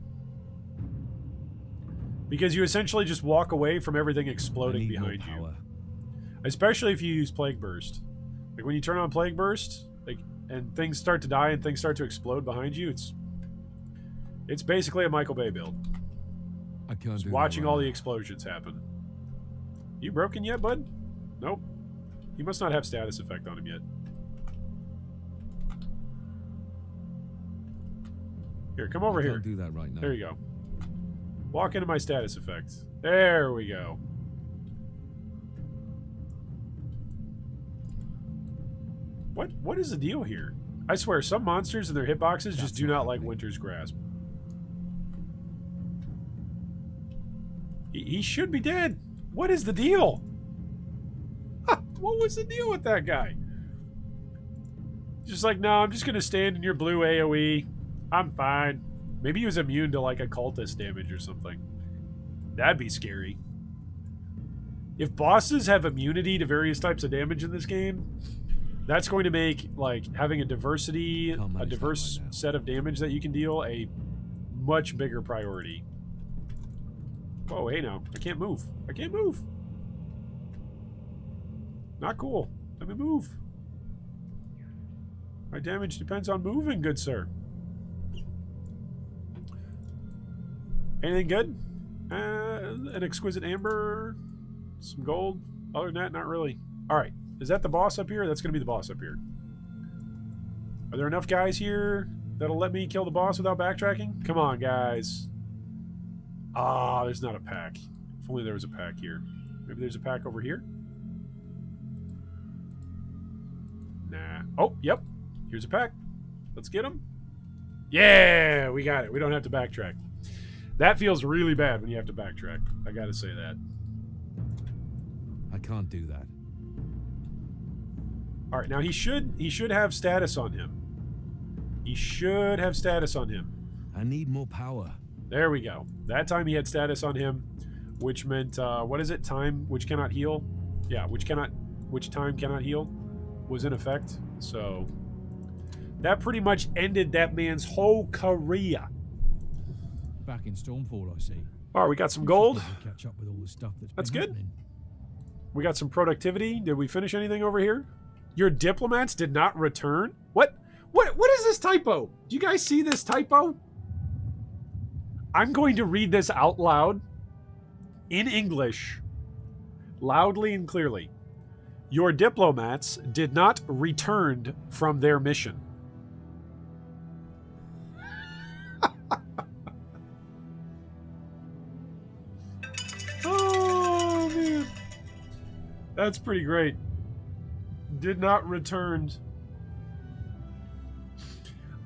Because you essentially just walk away from everything exploding behind you. Especially if you use Plague Burst. Like when you turn on Plague Burst, like, and things start to die and things start to explode behind you, it's basically a Michael Bay build. I can't Just do watching that all right the now. explosions happen. You broken yet, bud? Nope. He must not have status effect on him yet. Here, come over I here. can't do that right now. There you go. Walk into my status effects. There we go. What is the deal here? I swear, some monsters and their hitboxes just do not like Winter's Grasp. He should be dead. What is the deal? What was the deal with that guy? Just like, no, I'm just going to stand in your blue AoE. I'm fine. Maybe he was immune to like occultist damage or something. That'd be scary. If bosses have immunity to various types of damage in this game, that's going to make like having a diverse set of damage that you can deal a much bigger priority. Whoa, hey now. I can't move. I can't move. Not cool. Let me move. My damage depends on moving, good sir. Anything good? An exquisite amber, some gold. Other than that, not really. All right, is that the boss up here? That's going to be the boss up here. Are there enough guys here that'll let me kill the boss without backtracking? Come on, guys. Ah, there's not a pack. If only there was a pack here. Maybe there's a pack over here? Nah. Oh, yep. Here's a pack. Let's get him. Yeah, we got it. We don't have to backtrack. That feels really bad when you have to backtrack. I gotta say that. I can't do that. All right, now he should have status on him. He should have status on him. I need more power. There we go. That time he had status on him, which meant what is it? Time which cannot heal. Yeah, which time cannot heal was in effect. So that pretty much ended that man's whole career. Back in Stormfall, I see. All right, we got some gold. Catch up with all the stuff That's been good. happening. We got some productivity. Did we finish anything over here? Your diplomats did not return? What is this typo? Do you guys see this typo? I'm going to read this out loud in English, loudly and clearly. Your diplomats did not return from their mission. Oh, man. That's pretty great. Did not returned.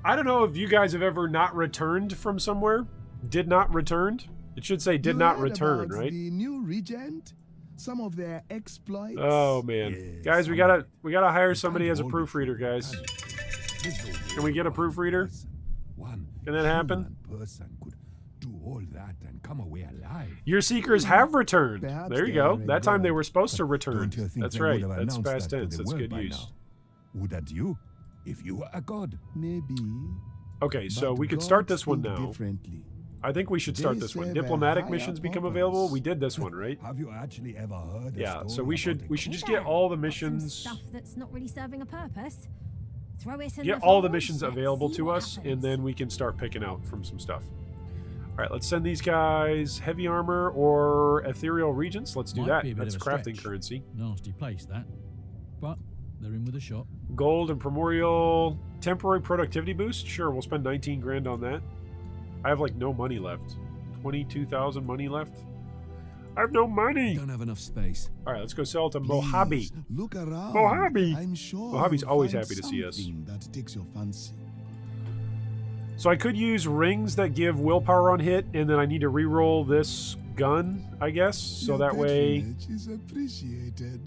I don't know if you guys have ever not returned from somewhere. Did not returned. It should say did not return, about right? The new regent, some of their exploits. Oh man, Yes, guys, we gotta hire somebody as a proofreader, guys. Can we get a proofreader? Can that happen? One person could do all that and come away alive. Your seekers have returned. Perhaps There you they go. are a That time they god. were supposed to return. Don't you think That's they right. would have That's announced past that to tense. the That's world good by use. now? Wouldn't you? If you were a god. Maybe. Okay, so but we could start gods this one think now. differently. I think we should start They this one. serve a Diplomatic higher missions become purpose. available. We did this one, right? Have you actually ever heard a Yeah. story So we should about a just Hey get there, all the got some missions. stuff that's not really serving a purpose. Throw it in Get the all the forge, missions let's available see to what us, and happens. then we can start picking out from some stuff. All right, let's send these guys heavy armor or ethereal regents. Let's do Might that. be a bit That's of a crafting stretch. currency. Nasty place, that. But they're in with a shot. Gold and primordial temporary productivity boost. Sure, we'll spend 19 grand on that. I have like no money left. 22,000 money left. I have no money. Don't have enough space. All right, let's go sell it to Mojave. Please, look around. Mojave. I'm sure Mojave's you'll always find happy to see us. something that takes your fancy. So I could use rings that give willpower on hit, and then I need to re-roll this gun, I guess, so Your that way patronage is appreciated.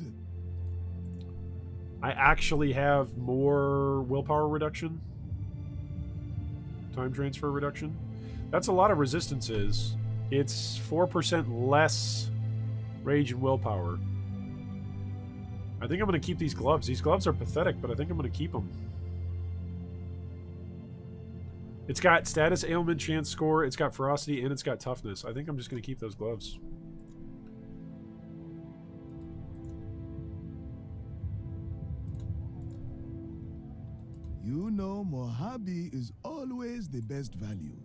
I actually have more willpower reduction. Time transfer reduction. That's a lot of resistances. It's 4% less rage and willpower. I think I'm going to keep these gloves. These gloves are pathetic, but I think I'm going to keep them. It's got status, ailment, chance score, it's got ferocity, and it's got toughness. I think I'm just going to keep those gloves. know Mojave is always the best value.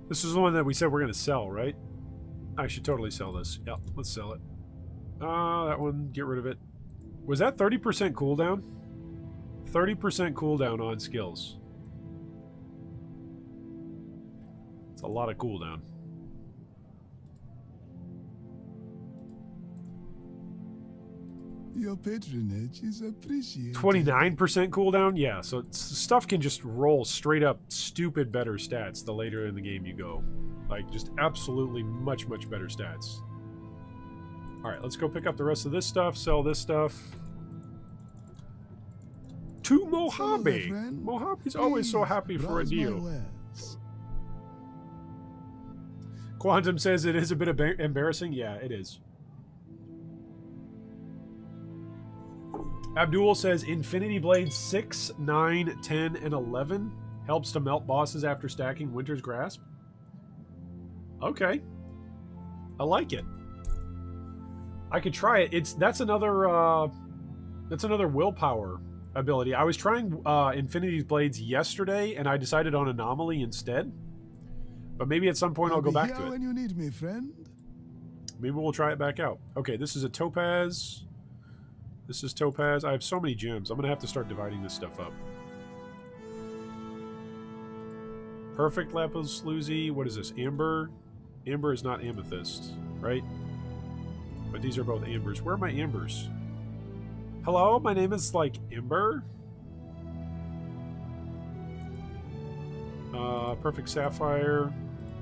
This is the one that we said we're going to sell, right? I should totally sell this. Yep, let's sell it. That one, get rid of it. Was that 30% cooldown? 30% cooldown on skills. It's a lot of cooldown. Your patronage is appreciated. 29% cooldown? Yeah, so stuff can just roll straight up stupid better stats the later in the game you go. Like, just absolutely much, much better stats. Alright, let's go pick up the rest of this stuff, sell this stuff. To Mojave! friend. Mojave's always so Please, happy for a browse my deal. wares. Quantum says it is a bit embarrassing. Yeah, it is. Abdul says Infinity Blades 6, 9, 10, and 11 helps to melt bosses after stacking Winter's Grasp. Okay. I like it. I could try it. That's another willpower ability. I was trying Infinity Blades yesterday, and I decided on Anomaly instead. But maybe at some point I'll go be back here to it. when you need me, friend. Maybe we'll try it back out. Okay, this is a topaz. This is topaz. I have so many gems. I'm going to have to start dividing this stuff up. Perfect lapis lazuli. What is this? Amber? Amber is not amethyst, right? But these are both ambers. Where are my ambers? Hello? My name is, like, Amber? Perfect sapphire.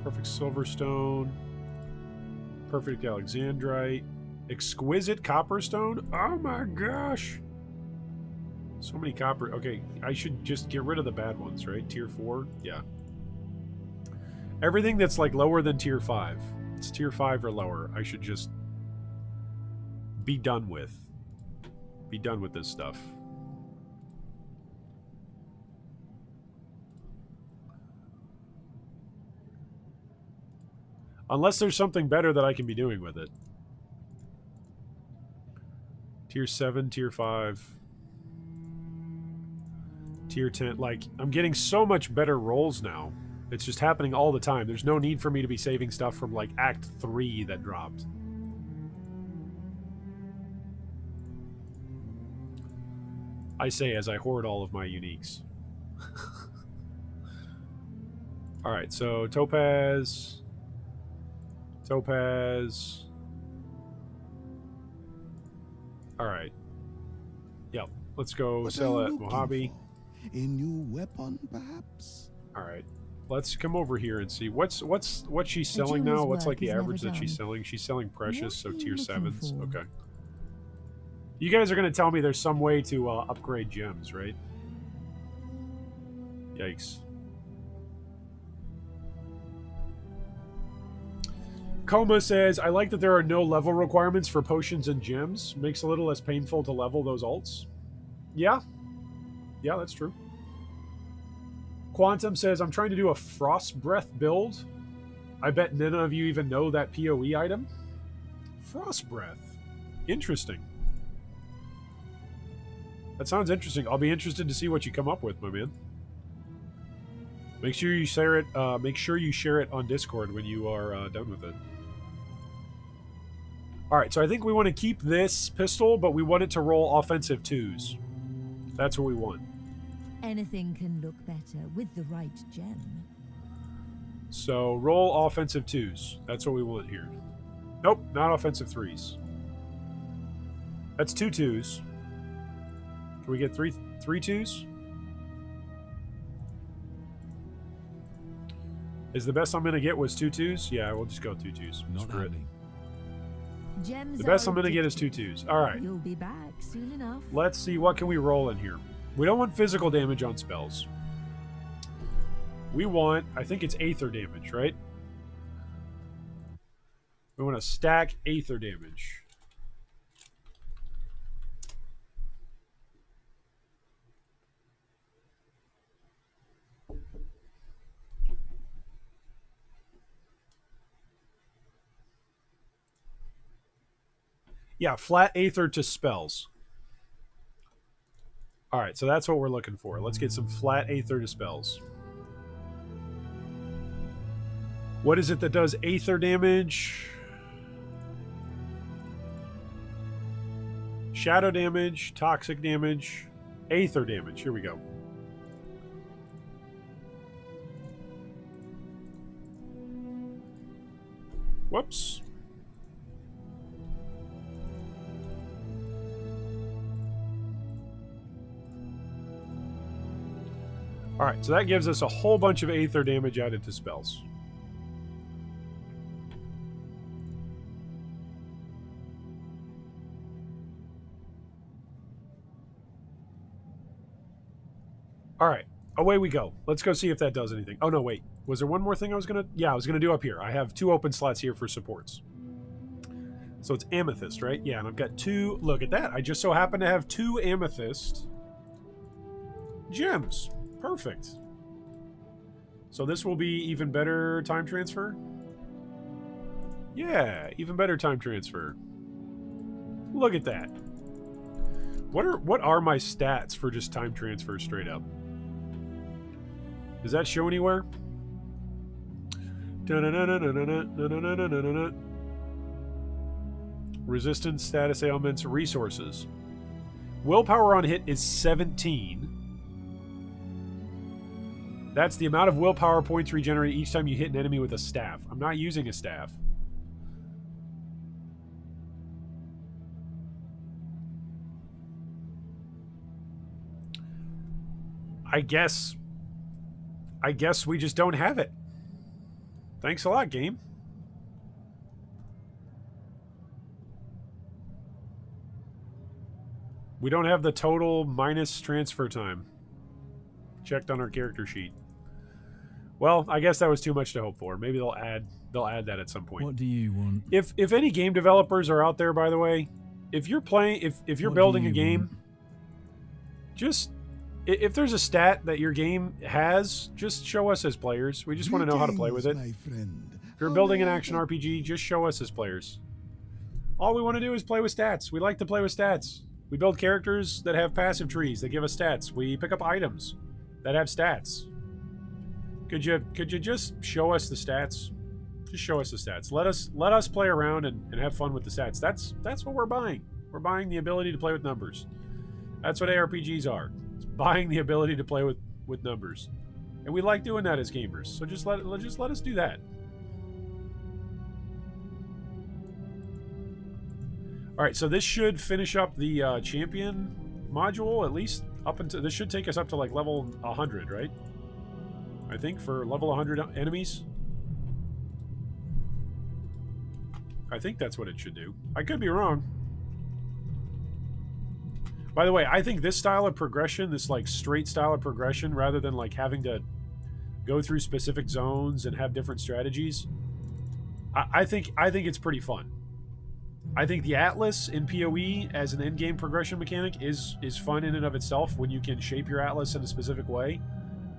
Perfect silverstone. Perfect alexandrite. Exquisite copperstone? Oh my gosh! So many copper. Okay, I should just get rid of the bad ones, right? Tier 4? Yeah. Everything that's like lower than tier 5. It's tier 5 or lower. I should just be done with. Be done with this stuff. Unless there's something better that I can be doing with it. Tier 7, Tier 5. Tier 10. Like, I'm getting so much better rolls now. It's just happening all the time. There's no need for me to be saving stuff from, like, Act 3 that dropped. I say as I hoard all of my uniques. Alright, so topaz. Topaz. Alright. Yep. Let's go What sell are you at looking Mojave. for? A new weapon, perhaps? Alright. Let's come over here and see. What's she's selling jeweler's now? What's work like the is never average that she's done. selling? She's selling precious, so What are you tier looking 7s. for? Okay. You guys are going to tell me there's some way to upgrade gems, right? Yikes. Coma says, I like that there are no level requirements for potions and gems. Makes it a little less painful to level those alts. Yeah. Yeah, that's true. Quantum says, I'm trying to do a Frost Breath build. I bet none of you even know that PoE item. Frost Breath. Interesting. That sounds interesting. I'll be interested to see what you come up with, my man. Make sure you share it. Make sure you share it on Discord when you are done with it. All right, so I think we want to keep this pistol, but we want it to roll offensive 2s. That's what we want. Anything can look better with the right gem. So roll offensive 2s. That's what we want here. Nope, not offensive 3s. That's 2 2s. Can we get three 2s? Is the best I'm going to get was 2 2s? Yeah, we'll just go 2 2s. Not Screw it. happening. Gems The best are I'm going to get is 2 addictive. 2s. All right. You'll be back soon enough. Let's see, what can we roll in here? We don't want physical damage on spells. We want, I think it's Aether damage, right? We want to stack Aether damage. Yeah, flat Aether to spells. All right, so that's what we're looking for. Let's get some flat Aether dispels. What is it that does Aether damage? Shadow damage, toxic damage, Aether damage. Here we go. Whoops. All right, so that gives us a whole bunch of Aether damage added to spells. All right, away we go. Let's go see if that does anything. Oh, no, wait. Was there one more thing I was going to... Yeah, I was going to do up here. I have 2 open slots here for supports. So it's Amethyst, right? Yeah, and I've got 2... Look at that. I just so happen to have 2 Amethyst gems. Perfect. So this will be even better time transfer? Yeah, even better time transfer. Look at that. What are my stats for just time transfer straight up? Does that show anywhere? Resistance, status ailments, resources. Willpower on hit is 17. That's the amount of willpower points regenerated each time you hit an enemy with a staff. I'm not using a staff. I guess we just don't have it. Thanks a lot, game. We don't have the total minus transfer time. Checked on our character sheet. Well, I guess that was too much to hope for. Maybe they'll add that at some point. What do you want? If any game developers are out there, by the way, if you're playing, if you're building a game, just if there's a stat that your game has, just show us as players. We just want to know how to play with it. My friend. If you're building an action RPG, just show us as players. All we want to do is play with stats. We like to play with stats. We build characters that have passive trees that give us stats. We pick up items that have stats. Could you just show us the stats? Just show us the stats. Let us play around and have fun with the stats. That's what we're buying. We're buying the ability to play with numbers. That's what ARPGs are. It's buying the ability to play with numbers. And we like doing that as gamers. So just let us do that. All right, so this should finish up the champion module, at least up until... This should take us up to, like, level 100, right? I think, for level 100 enemies. I think that's what it should do. I could be wrong. By the way, I think this style of progression, this, like, straight style of progression, rather than, like, having to go through specific zones and have different strategies, I think it's pretty fun. I think the Atlas in PoE as an endgame progression mechanic is fun in and of itself when you can shape your Atlas in a specific way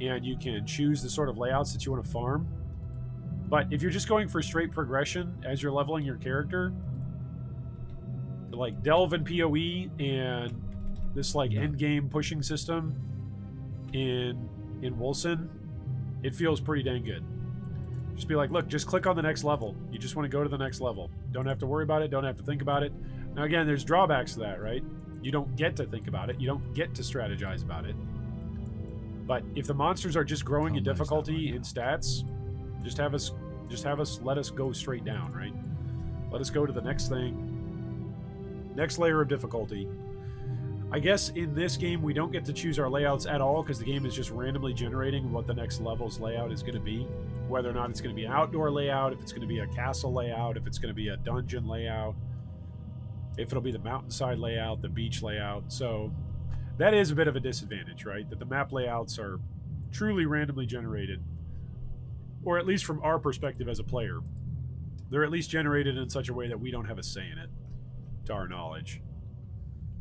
and you can choose the sort of layouts that you want to farm. But if you're just going for straight progression as you're leveling your character, like Delve in PoE and this like endgame pushing system in Wolcen, it feels pretty dang good. Just be like, look, just click on the next level. You just want to go to the next level. Don't have to worry about it. Don't have to think about it. Now, again, there's drawbacks to that, right? You don't get to think about it. You don't get to strategize about it. But if the monsters are just growing in difficulty in stats, let us go straight down, right? Let us go to the next thing. Next layer of difficulty. I guess in this game, we don't get to choose our layouts at all because the game is just randomly generating what the next level's layout is going to be. Whether or not it's going to be an outdoor layout, if it's going to be a castle layout, if it's going to be a dungeon layout, if it'll be the mountainside layout, the beach layout. So that is a bit of a disadvantage, right? That the map layouts are truly randomly generated. Or at least from our perspective as a player. They're at least generated in such a way that we don't have a say in it, to our knowledge.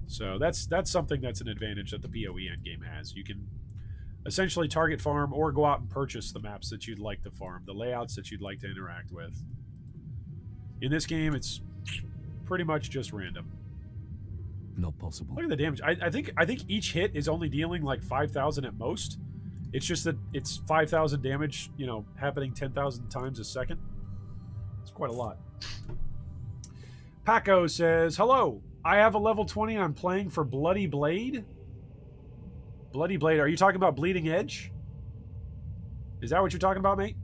So that's something that's an advantage that the PoE endgame has. You can essentially target farm or go out and purchase the maps that you'd like to farm, the layouts that you'd like to interact with. In this game, it's pretty much just random. Not possible. Look at the damage. I think each hit is only dealing like 5,000 at most. It's just that it's 5,000 damage, you know, happening 10,000 times a second. It's quite a lot. Paco says, hello, I have a level 20 and I'm playing for Bloody Blade. Bloody Blade, are you talking about Bleeding Edge? Is that what you're talking about, mate?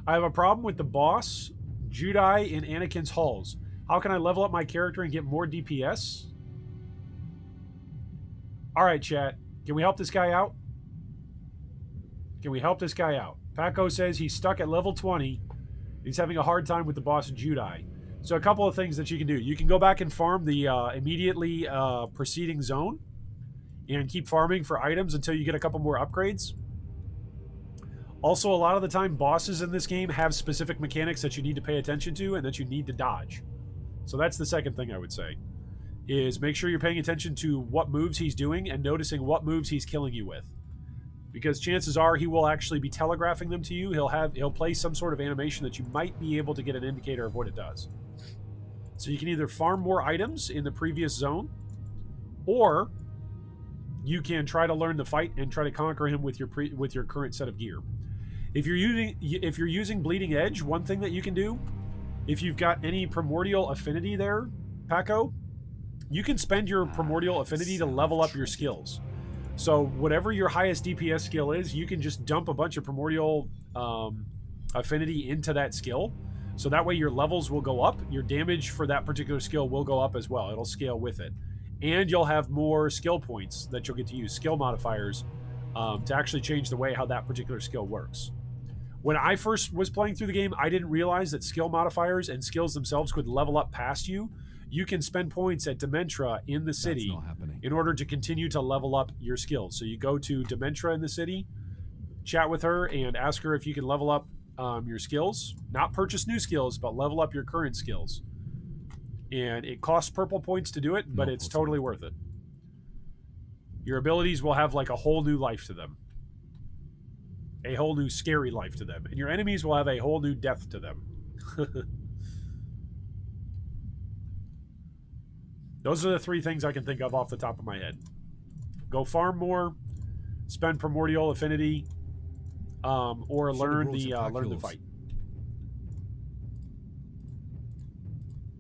I have a problem with the boss, Judai in Anakin's halls. How can I level up my character and get more DPS? All right, chat. Can we help this guy out? Can we help this guy out? Paco says he's stuck at level 20. He's having a hard time with the boss Judai. So a couple of things that you can do. You can go back and farm the immediately preceding zone and keep farming for items until you get a couple more upgrades. Also, a lot of the time, bosses in this game have specific mechanics that you need to pay attention to and that you need to dodge. So that's the second thing I would say, is make sure you're paying attention to what moves he's doing and noticing what moves he's killing you with. Because chances are he will actually be telegraphing them to you. He'll play some sort of animation that you might be able to get an indicator of what it does. So you can either farm more items in the previous zone, or you can try to learn the fight and try to conquer him with your current set of gear. If you're using Bleeding Edge, one thing that you can do, if you've got any primordial affinity there, Paco, you can spend your primordial affinity to level up your skills. So whatever your highest DPS skill is, you can just dump a bunch of primordial affinity into that skill. So that way your levels will go up. Your damage for that particular skill will go up as well. It'll scale with it. And you'll have more skill points that you'll get to use, skill modifiers, to actually change the way how that particular skill works. When I first was playing through the game, I didn't realize that skill modifiers and skills themselves could level up past you. You can spend points at Dementra in the city in order to continue to level up your skills. So you go to Dementra in the city, chat with her, and ask her if you can level up your skills. Not purchase new skills, but level up your current skills. And it costs purple points to do it, but it's totally worth it. Your abilities will have like a whole new life to them. A whole new scary life to them. And your enemies will have a whole new death to them. Those are the three things I can think of off the top of my head. Go farm more, spend primordial affinity, or learn the fight.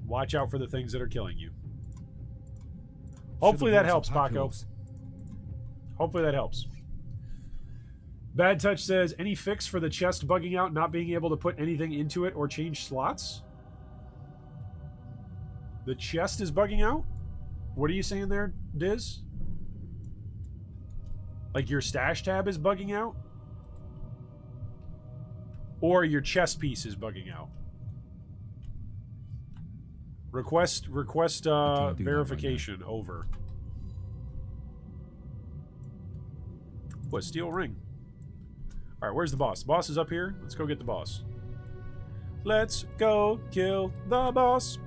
Watch out for the things that are killing you. Hopefully that helps, Paco. Hopefully that helps. Bad Touch says, any fix for the chest bugging out, not being able to put anything into it or change slots? The chest is bugging out? What are you saying there, Diz? Like your stash tab is bugging out? Or your chest piece is bugging out? Request verification over. What, steel ring? Alright, where's the boss? The boss is up here. Let's go get the boss. Let's go kill the boss.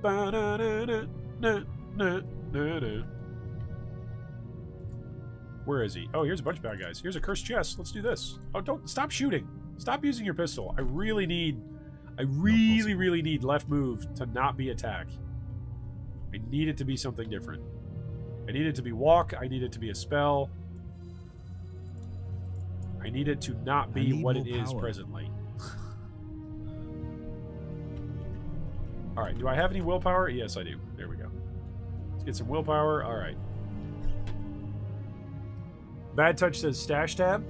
Where is he? Oh, here's a bunch of bad guys. Here's a cursed chest. Let's do this. Oh, don't stop shooting. Stop using your pistol. I really need left move to not be attack. I need it to be something different. I need it to be walk. I need it to be a spell. I need it to not be what it is presently. Alright, do I have any willpower? Yes, I do. There we go. Let's get some willpower. Alright. Bad Touch says stash tab.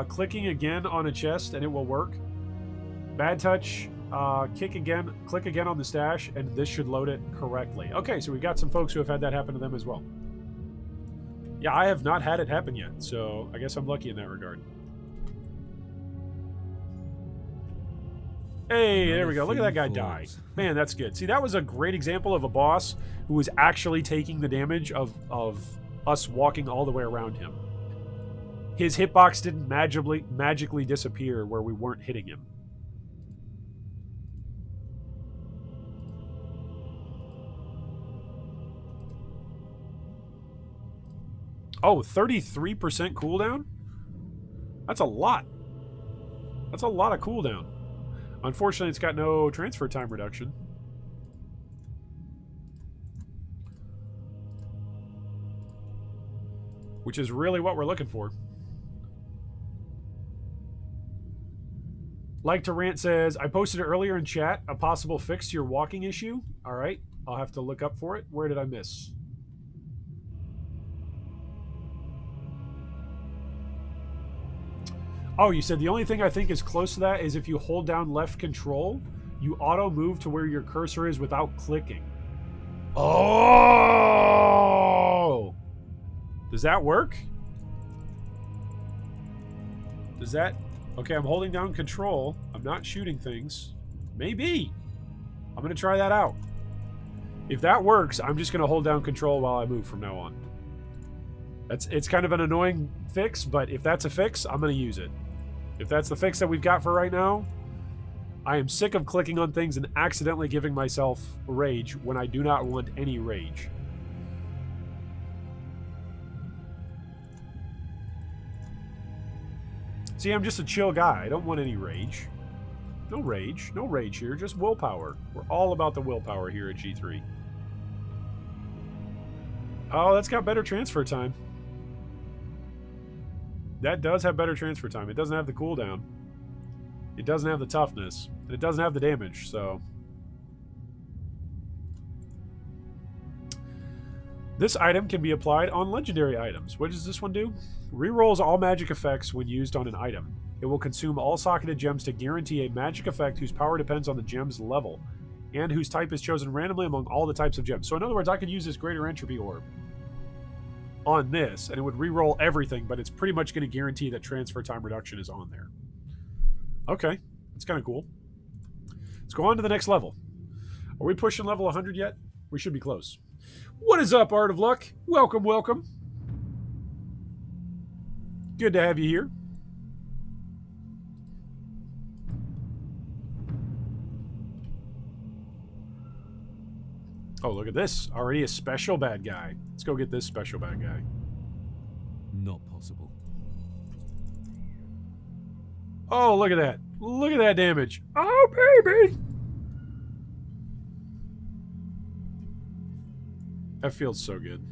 Clicking again on a chest and it will work. Bad Touch, click again on the stash and this should load it correctly. Okay, so we've got some folks who have had that happen to them as well. Yeah, I have not had it happen yet, so I guess I'm lucky in that regard. Hey, there we go. Look at that guy die. Man, that's good. See, that was a great example of a boss who was actually taking the damage of us walking all the way around him. His hitbox didn't magically disappear where we weren't hitting him. Oh, 33% cooldown? That's a lot. That's a lot of cooldown. Unfortunately, it's got no transfer time reduction. which is really what we're looking for. Like to Rant says, I posted it earlier in chat, a possible fix to your walking issue. All right, I'll have to look up for it. Where did I miss? Oh, you said the only thing I think is close to that is if you hold down left control, you auto move to where your cursor is without clicking. Oh! Does that work? Does that... Okay, I'm holding down control. I'm not shooting things. Maybe. I'm going to try that out. If that works, I'm just going to hold down control while I move from now on. It's kind of an annoying fix, but if that's a fix, I'm going to use it. If that's the fix that we've got for right now, I am sick of clicking on things and accidentally giving myself rage when I do not want any rage. See, I'm just a chill guy. I don't want any rage. No rage. No rage here. Just willpower. We're all about the willpower here at G3. Oh, that's got better transfer time. That does have better transfer time. It doesn't have the cooldown. It doesn't have the toughness. And it doesn't have the damage, so... This item can be applied on legendary items. What does this one do? Rerolls all magic effects when used on an item. It will consume all socketed gems to guarantee a magic effect whose power depends on the gem's level, and whose type is chosen randomly among all the types of gems. So in other words, I could use this Greater Entropy Orb on this, and it would reroll everything, but it's pretty much going to guarantee that transfer time reduction is on there. Okay, that's kind of cool. Let's go on to the next level. Are we pushing level 100 yet? We should be close. What is up, Art of Luck? Welcome, welcome. Good to have you here. Oh, look at this. Already a special bad guy. Let's go get this special bad guy. Not possible. Oh, look at that. Look at that damage. Oh, baby. That feels so good.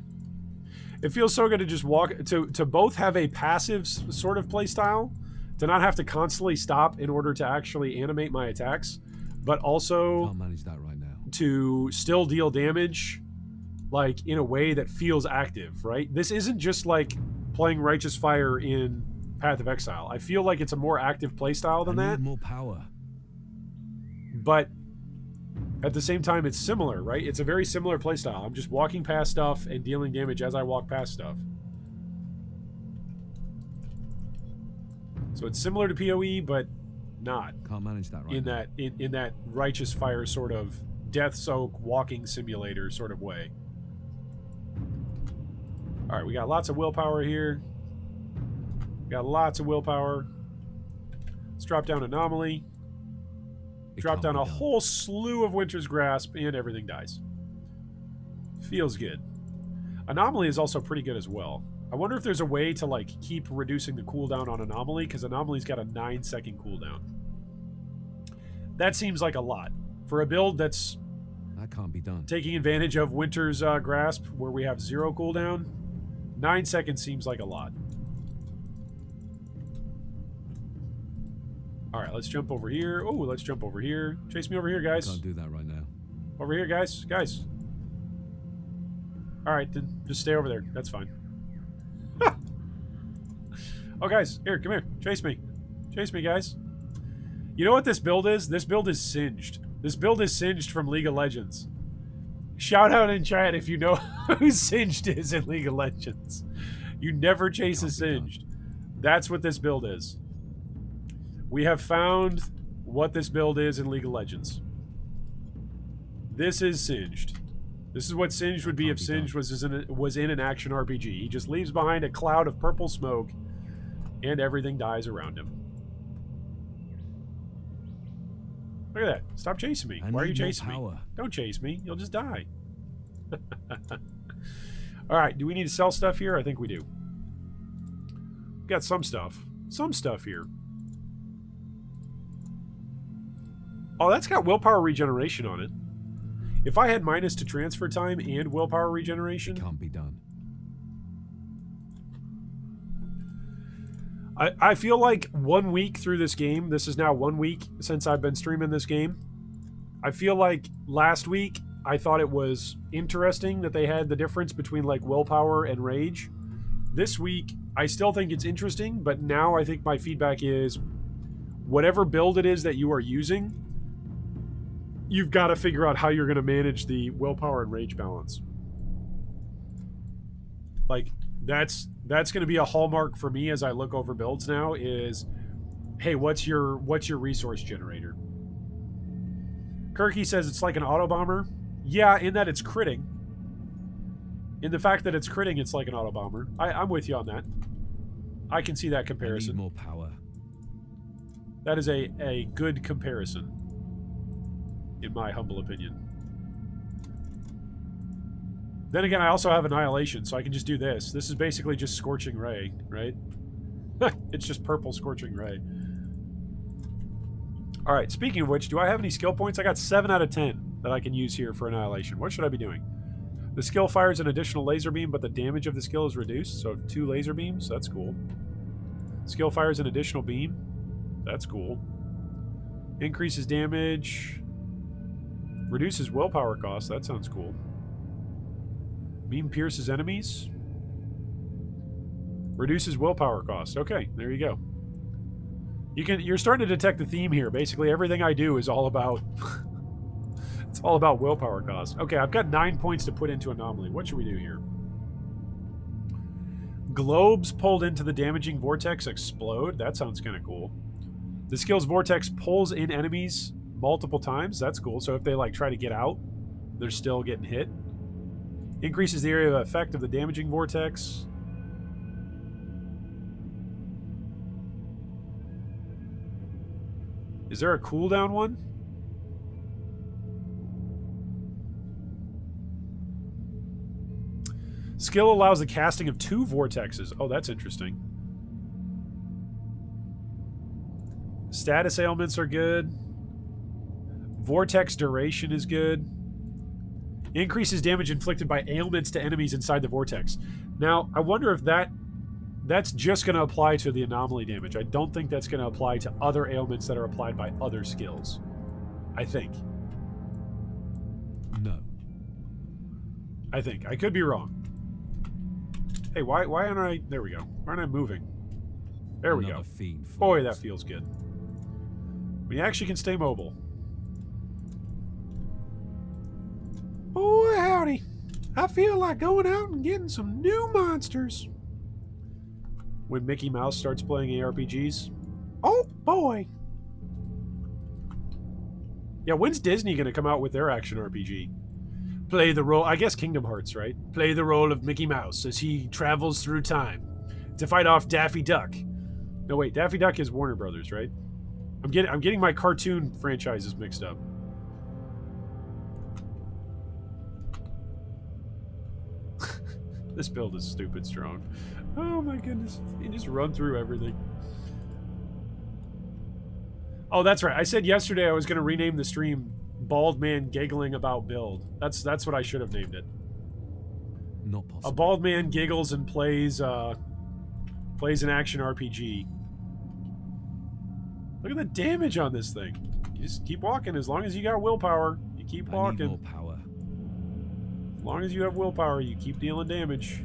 It feels so good to just walk, to both have a passive sort of playstyle, to not have to constantly stop in order to actually animate my attacks, but also Can't manage that right now. to still deal damage, like, in a way that feels active, right? This isn't just like playing Righteous Fire in Path of Exile. I feel like it's a more active playstyle than I that. need more power. But at the same time, it's similar, right? It's a very similar playstyle. I'm just walking past stuff and dealing damage as I walk past stuff. So it's similar to PoE, but not Can't manage that right in now. that in that Righteous Fire sort of Death Soak walking simulator sort of way. All right, we got lots of willpower here. Got lots of willpower. Let's drop down Anomaly. It Drop can't down be a done. whole slew of Winter's Grasp, and everything dies. Feels good. Anomaly is also pretty good as well. I wonder if there's a way to, like, keep reducing the cooldown on Anomaly, because Anomaly's got a 9-second cooldown. That seems like a lot. For a build that's That can't be done. taking advantage of Winter's Grasp, where we have 0 cooldown, 9 seconds seems like a lot. Alright, let's jump over here. Oh, let's jump over here. Chase me over here, guys. Can't do that right now. Over here, guys. Guys. Alright, then just stay over there. That's fine. Oh, guys. Here, come here. Chase me. Chase me, guys. You know what this build is? This build is Singed. This build is Singed from League of Legends. Shout out in chat if you know who Singed is in League of Legends. You never chase a Singed. That's what this build is. We have found what this build is in League of Legends. This is Singed. This is what Singed would be if Singed was in an action RPG. He just leaves behind a cloud of purple smoke, and everything dies around him. Look at that. Stop chasing me. I Why are you need more chasing me? power. Don't chase me. You'll just die. Alright, do we need to sell stuff here? I think we do. We've got some stuff. Some stuff here. Oh, that's got willpower regeneration on it. If I had minus to transfer time and willpower It regeneration, can't be done. I feel like 1 week through this game, this is now 1 week since I've been streaming this game. I feel like last week I thought it was interesting that they had the difference between like willpower and rage. This week, I still think it's interesting, but now I think my feedback is whatever build it is that you are using, you've got to figure out how you're going to manage the willpower and rage balance. Like, that's going to be a hallmark for me as I look over builds now is, hey, what's your resource generator? Kirky says it's like an auto bomber. Yeah, in that it's critting. In the fact that it's critting, it's like an auto bomber. I'm with you on that. I can see that comparison. I need more power. That is a good comparison, in my humble opinion. Then again, I also have Annihilation, so I can just do this. This is basically just Scorching Ray, right? It's just purple Scorching Ray. Alright, speaking of which, do I have any skill points? I got 7 out of 10 that I can use here for Annihilation. What should I be doing? The skill fires an additional laser beam, but the damage of the skill is reduced, so 2 laser beams, that's cool. Skill fires an additional beam, that's cool. Increases damage, reduces willpower cost, that sounds cool. Beam pierces enemies. Reduces willpower cost. Okay, there you go. You're starting to detect the theme here. Basically, everything I do is all about it's all about willpower cost. Okay, I've got 9 points to put into Anomaly. What should we do here? Globes pulled into the damaging vortex explode. That sounds kind of cool. The skill's vortex pulls in enemies multiple times. That's cool. So if they like try to get out, they're still getting hit. Increases the area of effect of the damaging vortex. Is there a cooldown one? Skill allows the casting of 2 vortexes. Oh, that's interesting. Status ailments are good. Vortex duration is good. Increases damage inflicted by ailments to enemies inside the vortex. Now, I wonder if that's just going to apply to the anomaly damage. I don't think that's going to apply to other ailments that are applied by other skills. I think. No. I think. I could be wrong. Hey, why aren't I... There we go. Why aren't I moving? There we go. Boy, that feels good. We actually can stay mobile. Boy, howdy. I feel like going out and getting some new monsters. When Mickey Mouse starts playing ARPGs. Oh, boy. Yeah, when's Disney going to come out with their action RPG? Play the role... I guess Kingdom Hearts, right? Play the role of Mickey Mouse as he travels through time to fight off Daffy Duck. No, wait. Daffy Duck is Warner Brothers, right? I'm getting my cartoon franchises mixed up. This build is stupid strong. Oh my goodness. You just run through everything. Oh, that's right. I said yesterday I was going to rename the stream Bald Man Giggling About Build. That's what I should have named it. Not possible. A bald man giggles and plays an action RPG. Look at the damage on this thing. You just keep walking. As long as you got willpower, you keep walking. I need more power. As long as you have willpower, you keep dealing damage.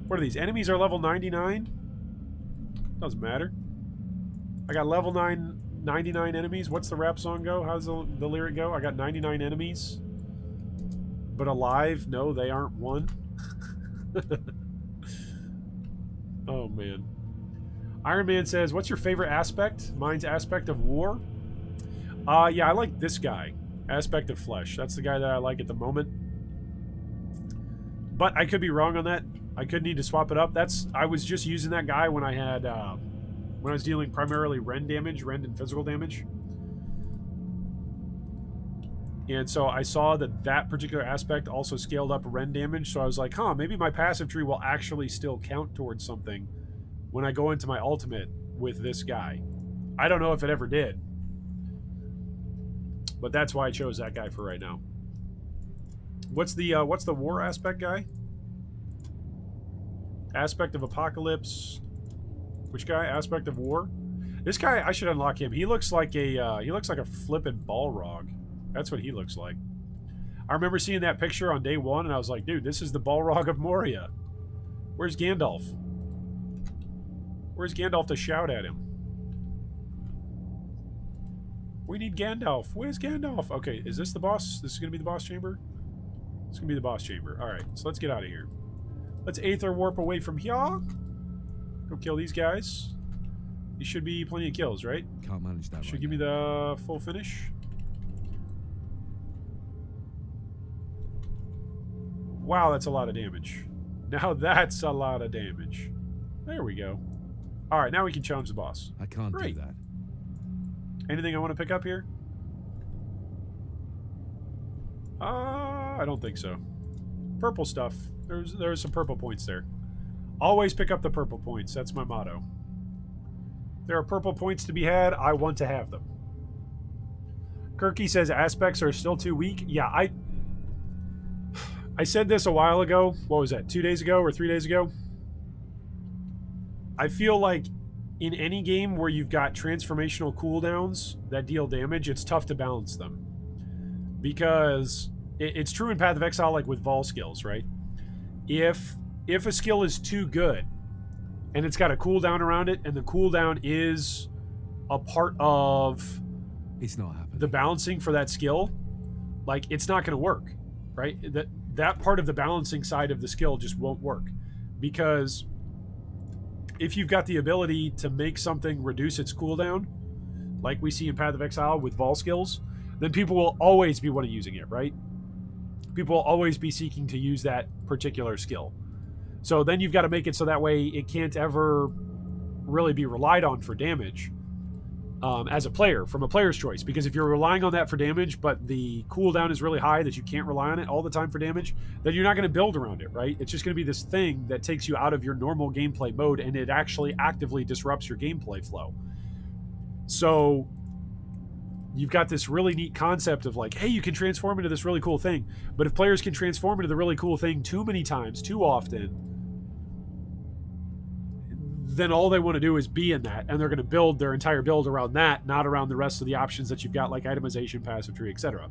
What are these? Enemies are level 99? Doesn't matter. I got level 99 enemies. What's the rap song go? How's the lyric go? I got 99 enemies. But alive? No, they aren't one. Oh, man. Iron Man says, what's your favorite aspect? Mine's aspect of war. Yeah, I like this guy. Aspect of flesh. That's the guy that I like at the moment. But I could be wrong on that. I could need to swap it up. I was just using that guy when I had when I was dealing primarily rend and physical damage. And so I saw that particular aspect also scaled up rend damage, so I was like, huh, maybe my passive tree will actually still count towards something when I go into my ultimate with this guy. I don't know if it ever did. But that's why I chose that guy for right now. What's the war aspect guy? Aspect of Apocalypse. Which guy? Aspect of War. This guy, I should unlock him. He looks like a flippin' Balrog. That's what he looks like. I remember seeing that picture on day one, and I was like, dude, this is the Balrog of Moria. Where's Gandalf? Where's Gandalf to shout at him? We need Gandalf. Where's Gandalf? Okay, is this the boss? This is going to be the boss chamber? It's going to be the boss chamber. All right, so let's get out of here. Let's Aether Warp away from here. Go kill these guys. These should be plenty of kills, right? Can't manage that. Should right give me now. the full finish. Wow, that's a lot of damage. Now that's a lot of damage. There we go. All right, now we can challenge the boss. I can't Great. do that. Anything I want to pick up here? I don't think so. Purple stuff. There's some purple points there. Always pick up the purple points. That's my motto. There are purple points to be had. I want to have them. Kirky says aspects are still too weak. Yeah, I said this a while ago. What was that? 2 days ago or 3 days ago? I feel like in any game where you've got transformational cooldowns that deal damage, it's tough to balance them. Because it's true in Path of Exile, like with Vol skills, right? If a skill is too good and it's got a cooldown around it, and the cooldown is a part of It's not happening. the balancing for that skill, like, it's not going to work, right? That part of the balancing side of the skill just won't work. Because if you've got the ability to make something reduce its cooldown, like we see in Path of Exile with Vol skills, then people will always be wanting using it, right? People will always be seeking to use that particular skill. So then you've got to make it so that way it can't ever really be relied on for damage as a player, from a player's choice. Because if you're relying on that for damage, but the cooldown is really high that you can't rely on it all the time for damage, then you're not going to build around it, right? It's just going to be this thing that takes you out of your normal gameplay mode, and it actually actively disrupts your gameplay flow. So you've got this really neat concept of like, hey, you can transform into this really cool thing. But if players can transform into the really cool thing too many times, too often, then all they want to do is be in that, and they're going to build their entire build around that, not around the rest of the options that you've got, like itemization, passive tree, etc.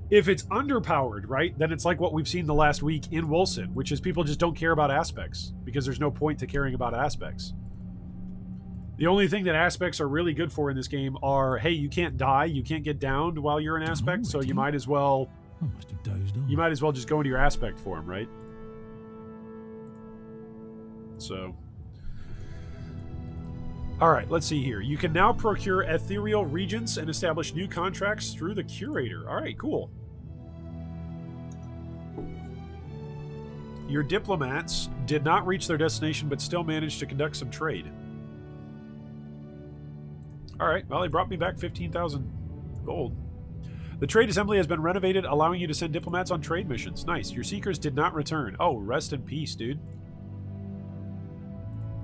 If it's underpowered, right, then it's like what we've seen the last week in Wolcen, which is people just don't care about aspects because there's no point to caring about aspects. The only thing that aspects are really good for in this game are, hey, you can't die, you can't get downed while you're an aspect, so you might as well I must have dozed off. you might as well just go into your aspect form, right? So, all right, let's see here. You can now procure ethereal regents and establish new contracts through the curator. All right, cool. Your diplomats did not reach their destination, but still managed to conduct some trade. All right, well, they brought me back 15,000 gold. The trade assembly has been renovated, allowing you to send diplomats on trade missions. Nice. Your seekers did not return. Oh, rest in peace, dude.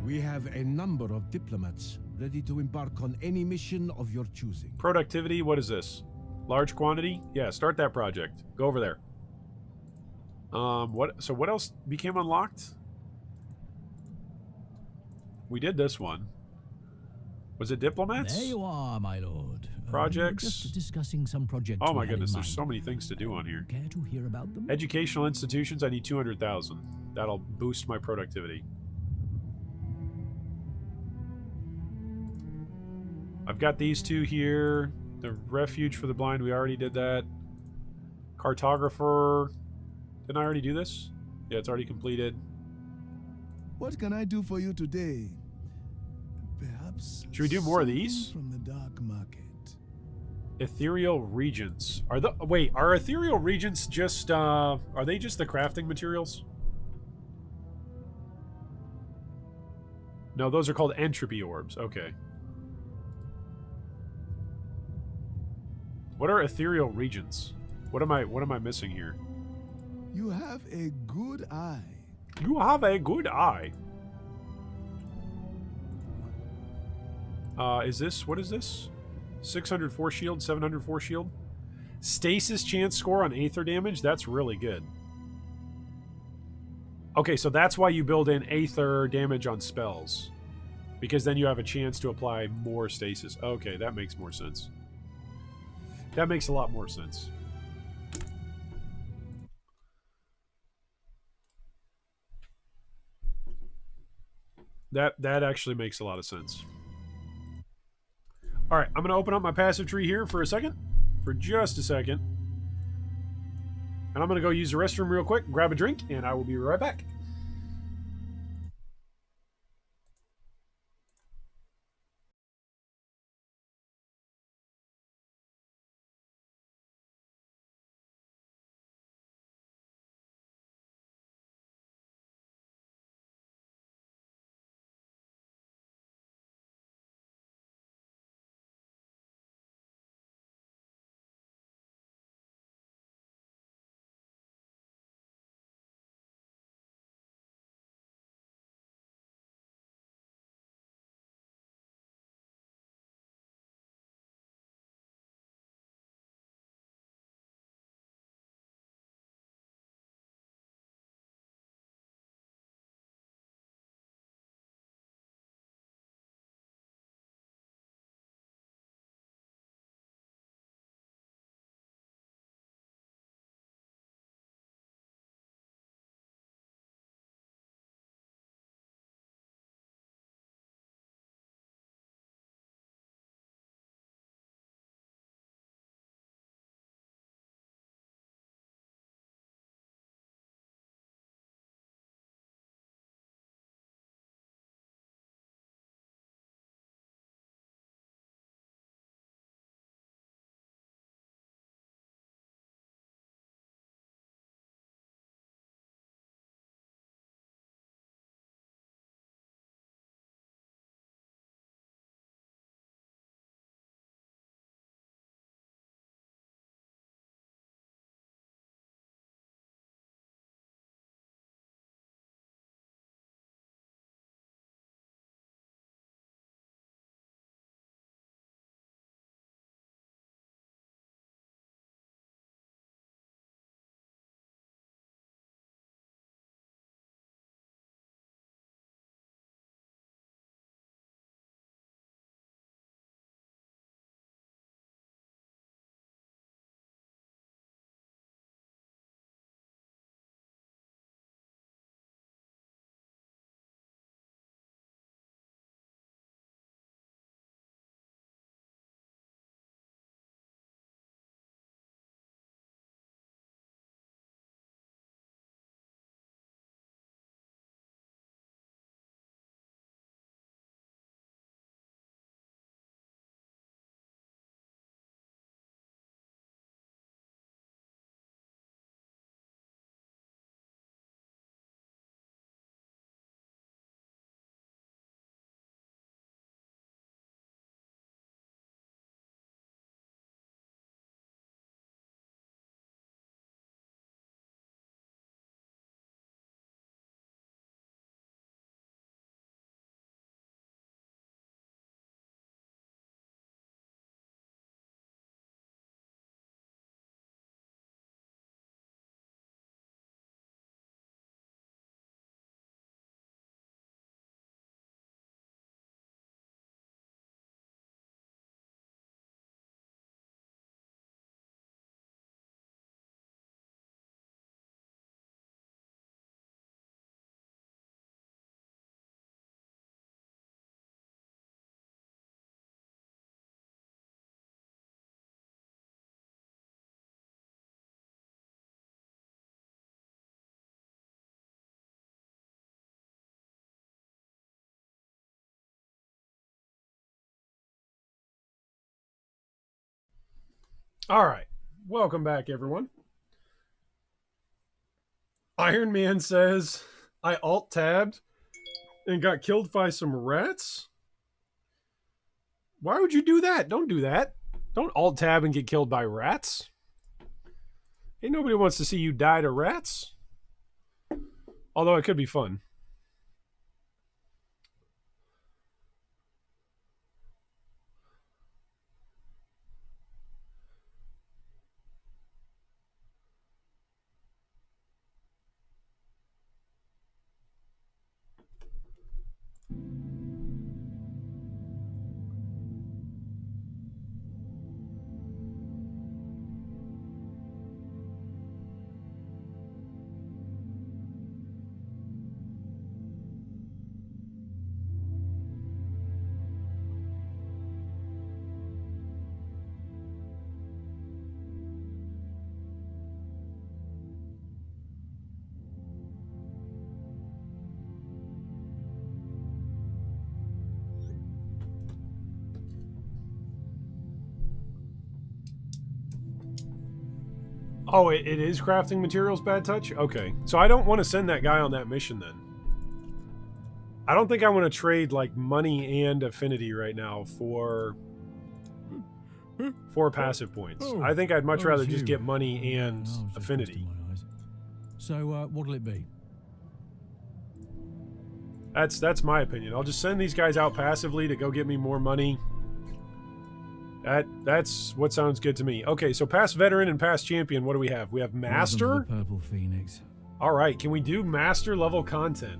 We have a number of diplomats ready to embark on any mission of your choosing. Productivity, what is this? Large quantity? Yeah, start that project. Go over there. What else became unlocked? We did this one. Was it diplomats? There you are, my lord. Projects. Just discussing some project. Oh we my had in goodness, there's mind. so many things to do on here. Care to hear about them? Educational institutions, I need 200,000. That'll boost my productivity. I've got these two here. The refuge for the blind, we already did that. Cartographer. Didn't I already do this? Yeah, it's already completed. What can I do for you today? Perhaps. Should we do more of something these? from the dark market. Ethereal regents. Are ethereal regents just are they just the crafting materials? No, those are called entropy orbs. Okay. What are ethereal regents? What am I missing here? You have a good eye. You have a good eye. What is this? 604 shield, 704 shield. Stasis chance score on Aether damage, that's really good. Okay, so that's why you build in Aether damage on spells. Because then you have a chance to apply more stasis. Okay, that makes more sense. That makes a lot more sense. That actually makes a lot of sense. All right, I'm going to open up my passive tree here for a second. For just a second. And I'm going to go use the restroom real quick, grab a drink, and I will be right back. All right. Welcome back, everyone. Iron Man says, I alt-tabbed and got killed by some rats? Why would you do that? Don't do that. Don't alt-tab and get killed by rats. Ain't nobody wants to see you die to rats. Although it could be fun. Oh, it is crafting materials bad touch? Okay. So I don't want to send that guy on that mission then. I don't think I want to trade like money and affinity right now for passive points. I think I'd much rather just get money and affinity. So what'll it be? That's my opinion. I'll just send these guys out passively to go get me more money. That's what sounds good to me. Okay, so past veteran and past champion, what do we have? We have master. Purple Phoenix. All right, can we do master level content?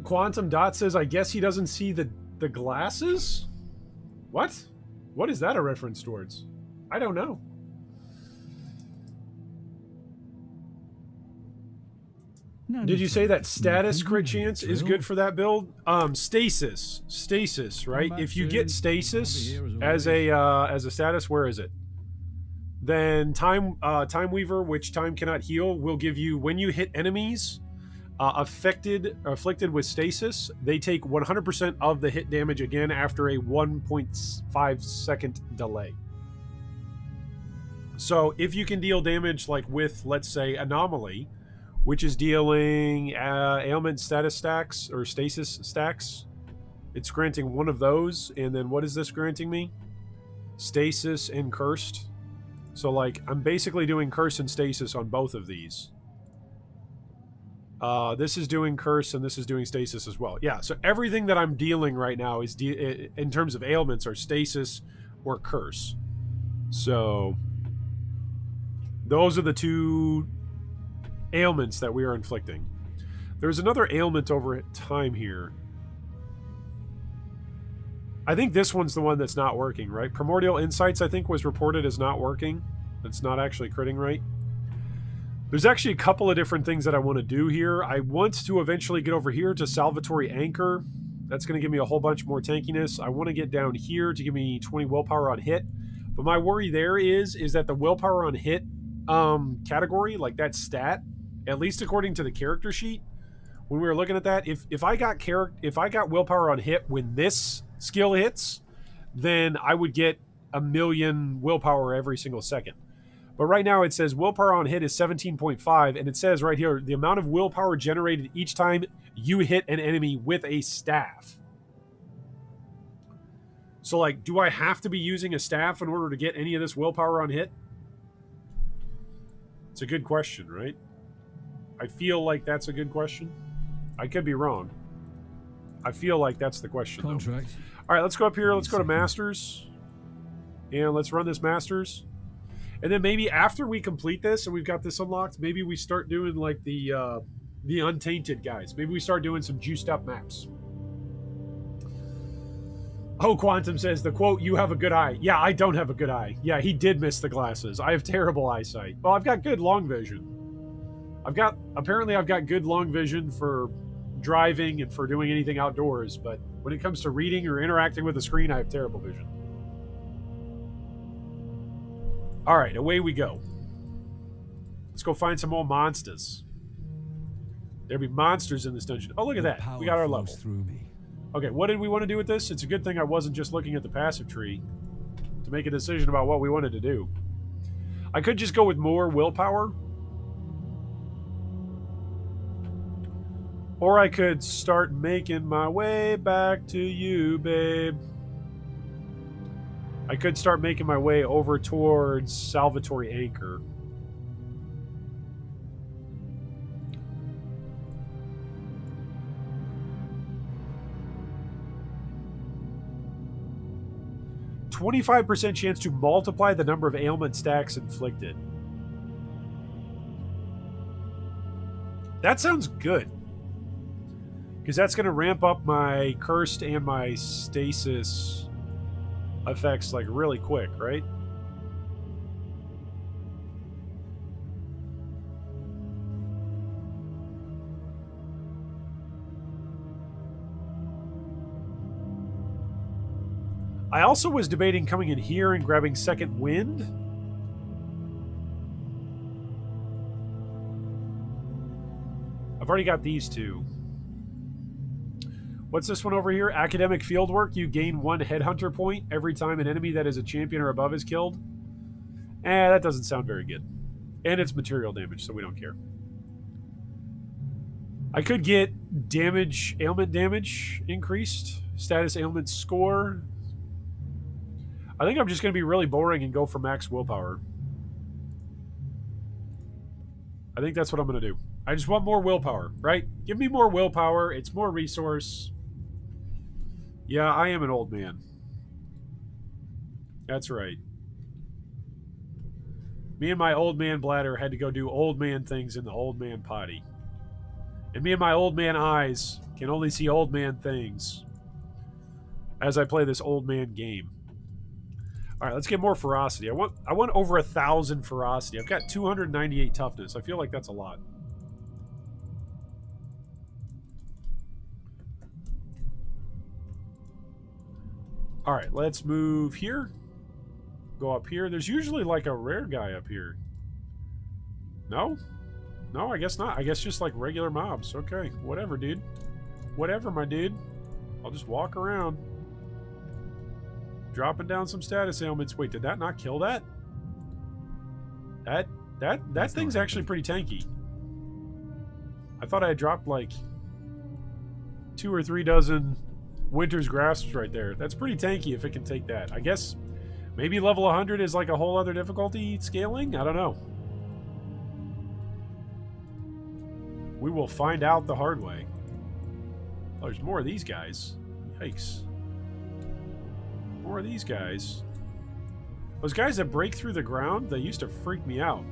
Quantum Dot says, I guess he doesn't see the glasses? What? What is that a reference towards? I don't know. No, Did you say that status crit chance is good for that build? Stasis, right? If you get stasis as a status, where is it? Then Time Weaver, which time cannot heal, will give you, when you hit enemies afflicted with stasis, they take 100% of the hit damage again after a 1.5 second delay. So if you can deal damage like with, let's say, Anomaly, which is dealing ailment status stacks or stasis stacks, it's granting one of those. And then what is this granting me? Stasis and cursed. So like I'm basically doing curse and stasis on both of these. This is doing curse and this is doing stasis as well. Yeah, so everything that I'm dealing right now is in terms of ailments are stasis or curse. So those are the two ailments that we are inflicting. There's another ailment over at time here. I think this one's the one that's not working, right? Primordial Insights, I think, was reported as not working. It's not actually critting right. There's actually a couple of different things that I want to do here. I want to eventually get over here to Salvatory Anchor. That's going to give me a whole bunch more tankiness. I want to get down here to give me 20 willpower on hit. But my worry there is that the willpower on hit category, like that stat, at least according to the character sheet, when we were looking at that, if I got willpower on hit when this skill hits, then I would get 1,000,000 willpower every single second. But right now it says willpower on hit is 17.5, and it says right here the amount of willpower generated each time you hit an enemy with a staff. So like, do I have to be using a staff in order to get any of this willpower on hit? It's a good question, right? I feel like that's a good question. I could be wrong. I feel like that's the question. Contract. All right, let's go up here. Let's go to Masters. And let's run this Masters. And then maybe after we complete this and we've got this unlocked, maybe we start doing like the Untainted guys. Maybe we start doing some juiced up maps. Oh, Quantum says, the quote, "You have a good eye." Yeah, I don't have a good eye. Yeah, he did miss the glasses. I have terrible eyesight. Well, I've got good long vision. Apparently I've got good long vision for driving and for doing anything outdoors, but when it comes to reading or interacting with the screen, I have terrible vision. All right, away we go. Let's go find some more monsters. There'll be monsters in this dungeon. Oh, look at that. We got our level. Through me. Okay, what did we want to do with this? It's a good thing I wasn't just looking at the passive tree to make a decision about what we wanted to do. I could just go with more willpower. Or I could start making my way back to you, babe. I could start making my way over towards Salvatory Anchor. %25 chance to multiply the number of ailment stacks inflicted. That sounds good. Because that's going to ramp up my cursed and my stasis effects like really quick, right? I also was debating coming in here and grabbing Second Wind. I've already got these two. What's this one over here? Academic Fieldwork. You gain 1 Headhunter point every time an enemy that is a champion or above is killed. That doesn't sound very good. And it's material damage, so we don't care. I could get damage, ailment damage increased. Status ailment score. I think I'm just going to be really boring and go for max willpower. I think that's what I'm going to do. I just want more willpower, right? Give me more willpower. It's more resource. Yeah, I am an old man. That's right. Me and my old man bladder had to go do old man things in the old man potty. And me and my old man eyes can only see old man things as I play this old man game. All right, let's get more ferocity. I want over 1,000 ferocity. I've got 298 toughness. I feel like that's a lot. All right, let's move here. Go up here. There's usually like a rare guy up here. No? No, I guess not. I guess just like regular mobs. Okay, whatever, dude. Whatever, my dude. I'll just walk around. Dropping down some status ailments. Wait, did that not kill that? That thing's actually pretty tanky. I thought I had dropped like 2 or 3 dozen Winter's Grasps right there. That's pretty tanky if it can take that. I guess maybe level 100 is like a whole other difficulty scaling? I don't know. We will find out the hard way. Oh, there's more of these guys. Yikes. More of these guys. Those guys that break through the ground, they used to freak me out.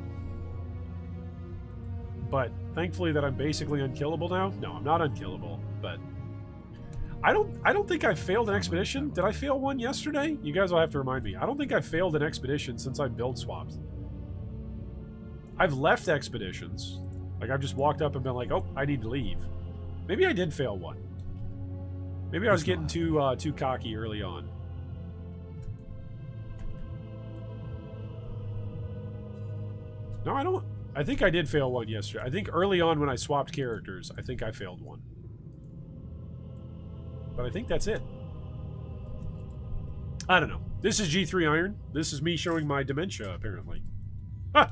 But thankfully that I'm basically unkillable now. No, I'm not unkillable, but I don't think I failed an expedition. Did I fail one yesterday? You guys will have to remind me. I don't think I failed an expedition since I build swapped. I've left expeditions. Like I've just walked up and been like, oh, I need to leave. Maybe I did fail one. Maybe I was getting too cocky early on. No, I don't. I think I did fail one yesterday. I think early on when I swapped characters, I think I failed one. But I think that's it. I don't know. This is G3 Iron. This is me showing my dementia, apparently. Ha!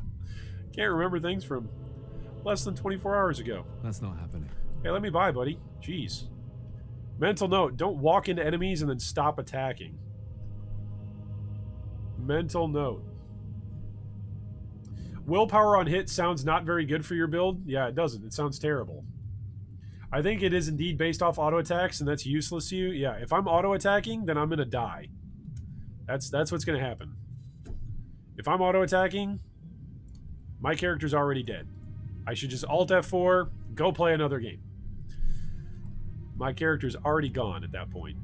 Can't remember things from less than 24 hours ago. That's not happening. Hey, let me by, buddy. Jeez. Mental note, don't walk into enemies and then stop attacking. Mental note. Willpower on hit sounds not very good for your build. Yeah, it doesn't. It sounds terrible. I think it is indeed based off auto attacks, and that's useless to you. Yeah, if I'm auto attacking, then I'm going to die. That's what's going to happen. If I'm auto attacking, my character's already dead. I should just Alt F4, go play another game. My character's already gone at that point.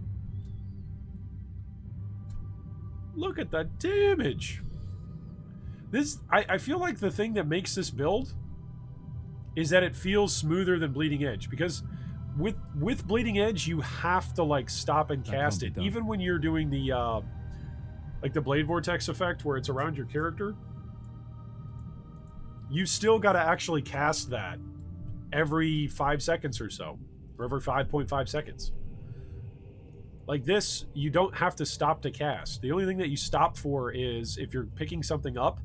Look at the damage. This, I feel like the thing that makes this build is that it feels smoother than Bleeding Edge, because with Bleeding Edge you have to like stop and cast it, even when you're doing the like the Blade Vortex effect where it's around your character. You still got to actually cast that every 5 seconds or so, or every 5.5 seconds. Like this, you don't have to stop to cast. The only thing that you stop for is if you're picking something up,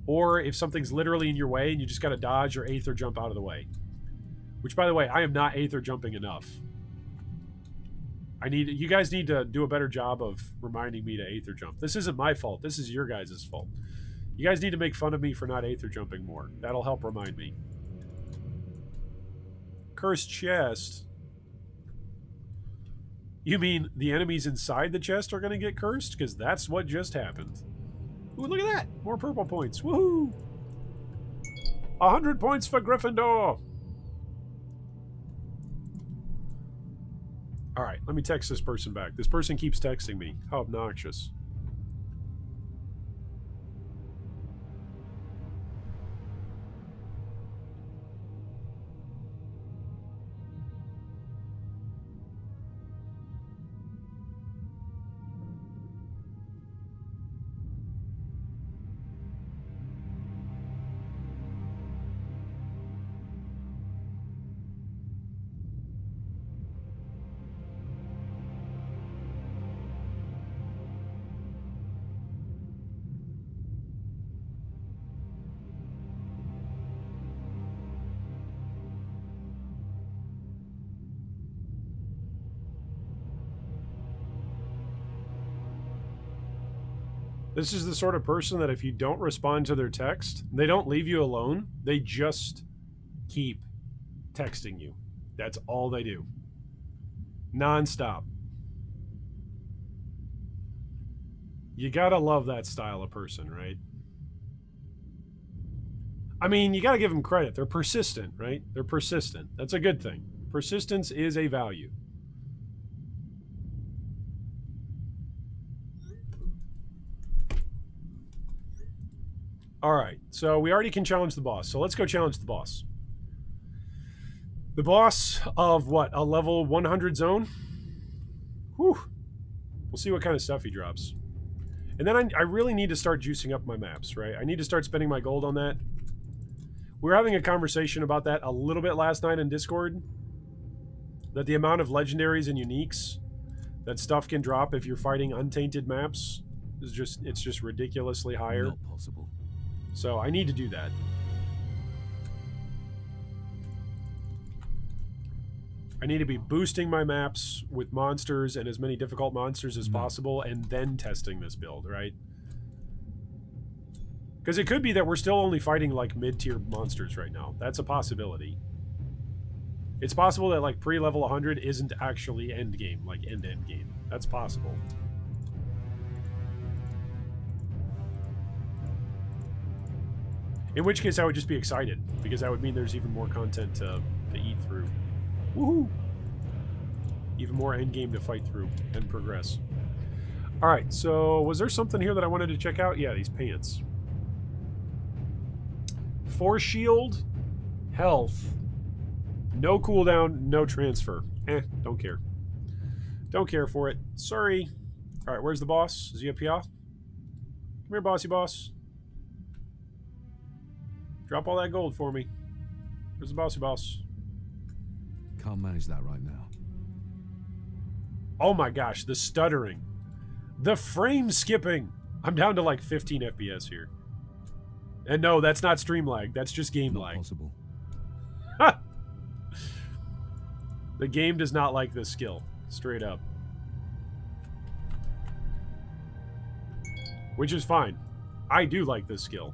or if something's literally in your way and you just got to dodge or Aether jump out of the way. Which, by the way, I am not Aether jumping enough. You guys need to do a better job of reminding me to Aether jump. This isn't my fault. This is your guys' fault. You guys need to make fun of me for not Aether jumping more. That'll help remind me. Cursed chest. You mean the enemies inside the chest are going to get cursed? Because that's what just happened. Ooh, look at that. More purple points. Woohoo! 100 points for Gryffindor. All right, let me text this person back. This person keeps texting me. How obnoxious. This is the sort of person that if you don't respond to their text, they don't leave you alone. They just keep texting you. That's all they do. Non-stop. You gotta love that style of person, right? I mean, you gotta give them credit. They're persistent, right? They're persistent. That's a good thing. Persistence is a value. Alright, so we already can challenge the boss. So let's go challenge the boss. The boss of what? A level 100 zone? Whew. We'll see what kind of stuff he drops. And then I really need to start juicing up my maps, right? I need to start spending my gold on that. We were having a conversation about that a little bit last night in Discord. That the amount of legendaries and uniques that stuff can drop if you're fighting untainted maps is just ridiculously higher. Not possible. So I need to do that. I need to be boosting my maps with monsters and as many difficult monsters as possible and then testing this build, right? Because it could be that we're still only fighting like mid-tier monsters right now. That's a possibility. It's possible that like pre-level 100 isn't actually endgame, like end game. That's possible. In which case I would just be excited, because that would mean there's even more content to eat through. Woohoo! Even more endgame to fight through and progress. Alright, so was there something here that I wanted to check out? Yeah, these pants. Force shield, health, no cooldown, no transfer. Don't care. Don't care for it. Sorry. Alright, where's the boss? Is he up here? Come here, bossy boss. Drop all that gold for me. Where's the bossy boss? Can't manage that right now. Oh my gosh, the stuttering. The frame skipping. I'm down to like 15 FPS here. And no, that's not stream lag. That's just game lag. Possible. The game does not like this skill. Straight up. Which is fine. I do like this skill.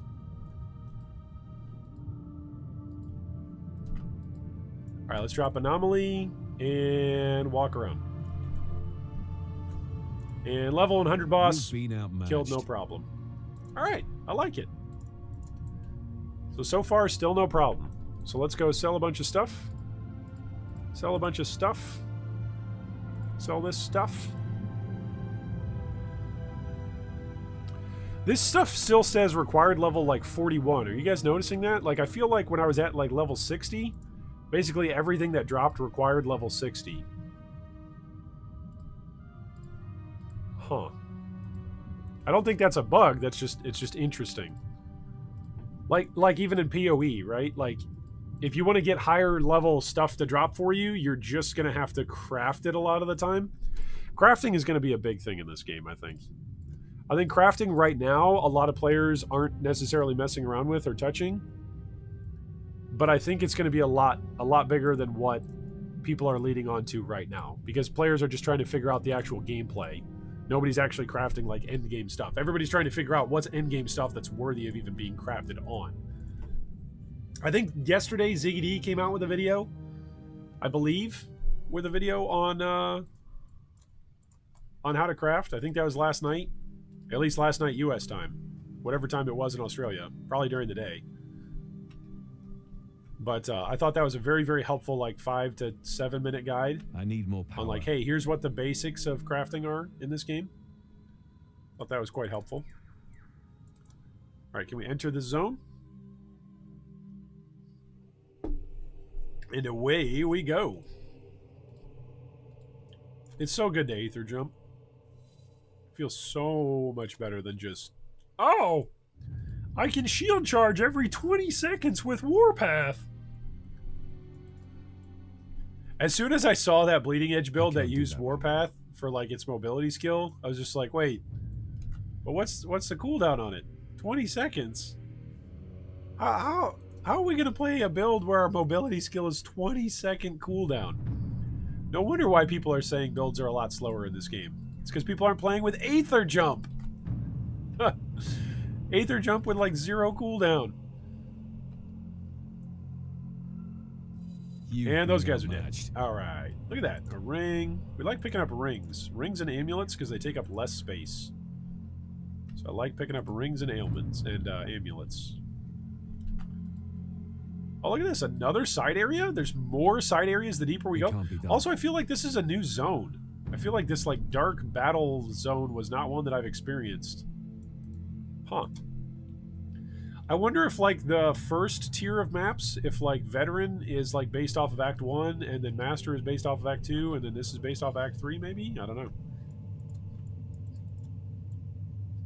Alright, let's drop Anomaly and walk around. And level 100 boss, killed no problem. Alright, I like it. So far, still no problem. So let's go sell a bunch of stuff. Sell a bunch of stuff. Sell this stuff. This stuff still says required level like 41. Are you guys noticing that? Like, I feel like when I was at like level 60... basically, everything that dropped required level 60. Huh. I don't think that's a bug. It's just interesting. Like even in PoE, right? Like, if you want to get higher level stuff to drop for you, you're just going to have to craft it a lot of the time. Crafting is going to be a big thing in this game, I think. I think crafting right now, a lot of players aren't necessarily messing around with or touching. But I think it's going to be a lot bigger than what people are leading on to right now. Because players are just trying to figure out the actual gameplay. Nobody's actually crafting like endgame stuff. Everybody's trying to figure out what's endgame stuff that's worthy of even being crafted on. I think yesterday Ziggy D came out with a video, I believe, with a video on how to craft. I think that was last night. At least last night US time. Whatever time it was in Australia. Probably during the day. But I thought that was a very, very helpful, like 5 to 7 minute guide. I need more power. On like, hey, here's what the basics of crafting are in this game. Thought that was quite helpful. All right, can we enter the zone? And away we go. It's so good to Aether Jump. Feels so much better than just, oh, I can shield charge every 20 seconds with Warpath. As soon as I saw that Bleeding Edge build that used Warpath for like its mobility skill, I was just like, wait, but what's the cooldown on it? 20 seconds? How are we going to play a build where our mobility skill is 20-second cooldown? No wonder why people are saying builds are a lot slower in this game. It's because people aren't playing with Aether Jump. Aether jump with like 0 cooldown. And those guys are dead. Alright. Look at that. A ring. We like picking up rings. Rings and amulets because they take up less space. So I like picking up rings and ailments and amulets. Oh, look at this. Another side area? There's more side areas the deeper we go. Also, I feel like this is a new zone. I feel like this like dark battle zone was not one that I've experienced. Huh. I wonder if like the first tier of maps, if like Veteran is like based off of Act 1 and then Master is based off of Act 2 and then this is based off Act 3 maybe? I don't know.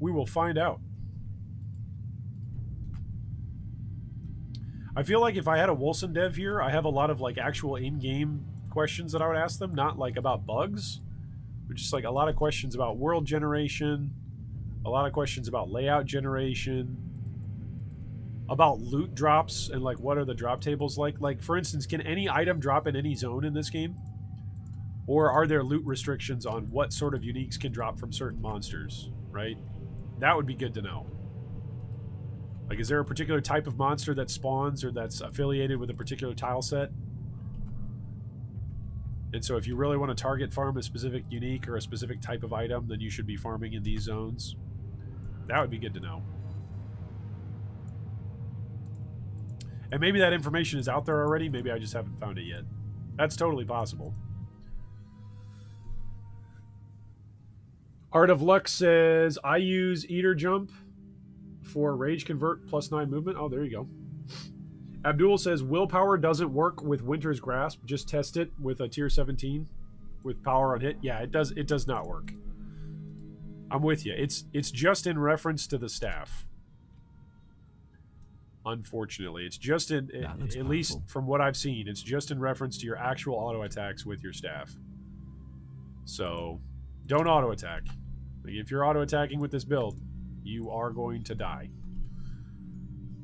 We will find out. I feel like if I had a Wolcen dev here, I have a lot of like actual in-game questions that I would ask them, not like about bugs, but just like a lot of questions about world generation, a lot of questions about layout generation, about loot drops and like what are the drop tables like. Like for instance, can any item drop in any zone in this game? Or are there loot restrictions on what sort of uniques can drop from certain monsters, right? That would be good to know. Like, is there a particular type of monster that spawns or that's affiliated with a particular tile set? And so if you really want to target farm a specific unique or a specific type of item, then you should be farming in these zones. That would be good to know. And maybe that information is out there already. Maybe I just haven't found it yet. That's totally possible. Art of Luck says, I use Eater Jump for Rage Convert +9 movement. Oh, there you go. Abdul says, willpower doesn't work with Winter's Grasp. Just test it with a tier 17 with power on hit. Yeah, it does not work. I'm with you. It's just in reference to the staff. Unfortunately, it's just in, at least from what I've seen, it's just in reference to your actual auto attacks with your staff. So, don't auto attack. Like, if you're auto attacking with this build, you are going to die.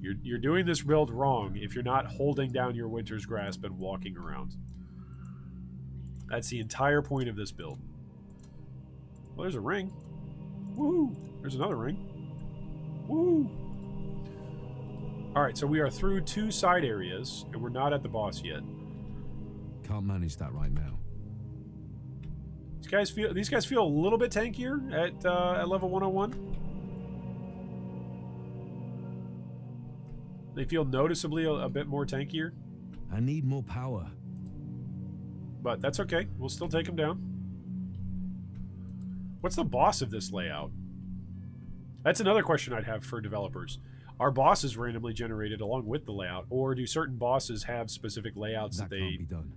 You're doing this build wrong if you're not holding down your Winter's Grasp and walking around. That's the entire point of this build. Well, there's a ring. Woo! There's another ring. Woo! Alright, so we are through 2 side areas, and we're not at the boss yet. Can't manage that right now. These guys feel a little bit tankier at level 101. They feel noticeably a bit more tankier. I need more power. But that's okay. We'll still take them down. What's the boss of this layout? That's another question I'd have for developers. Are bosses randomly generated along with the layout, or do certain bosses have specific layouts that they can't be done.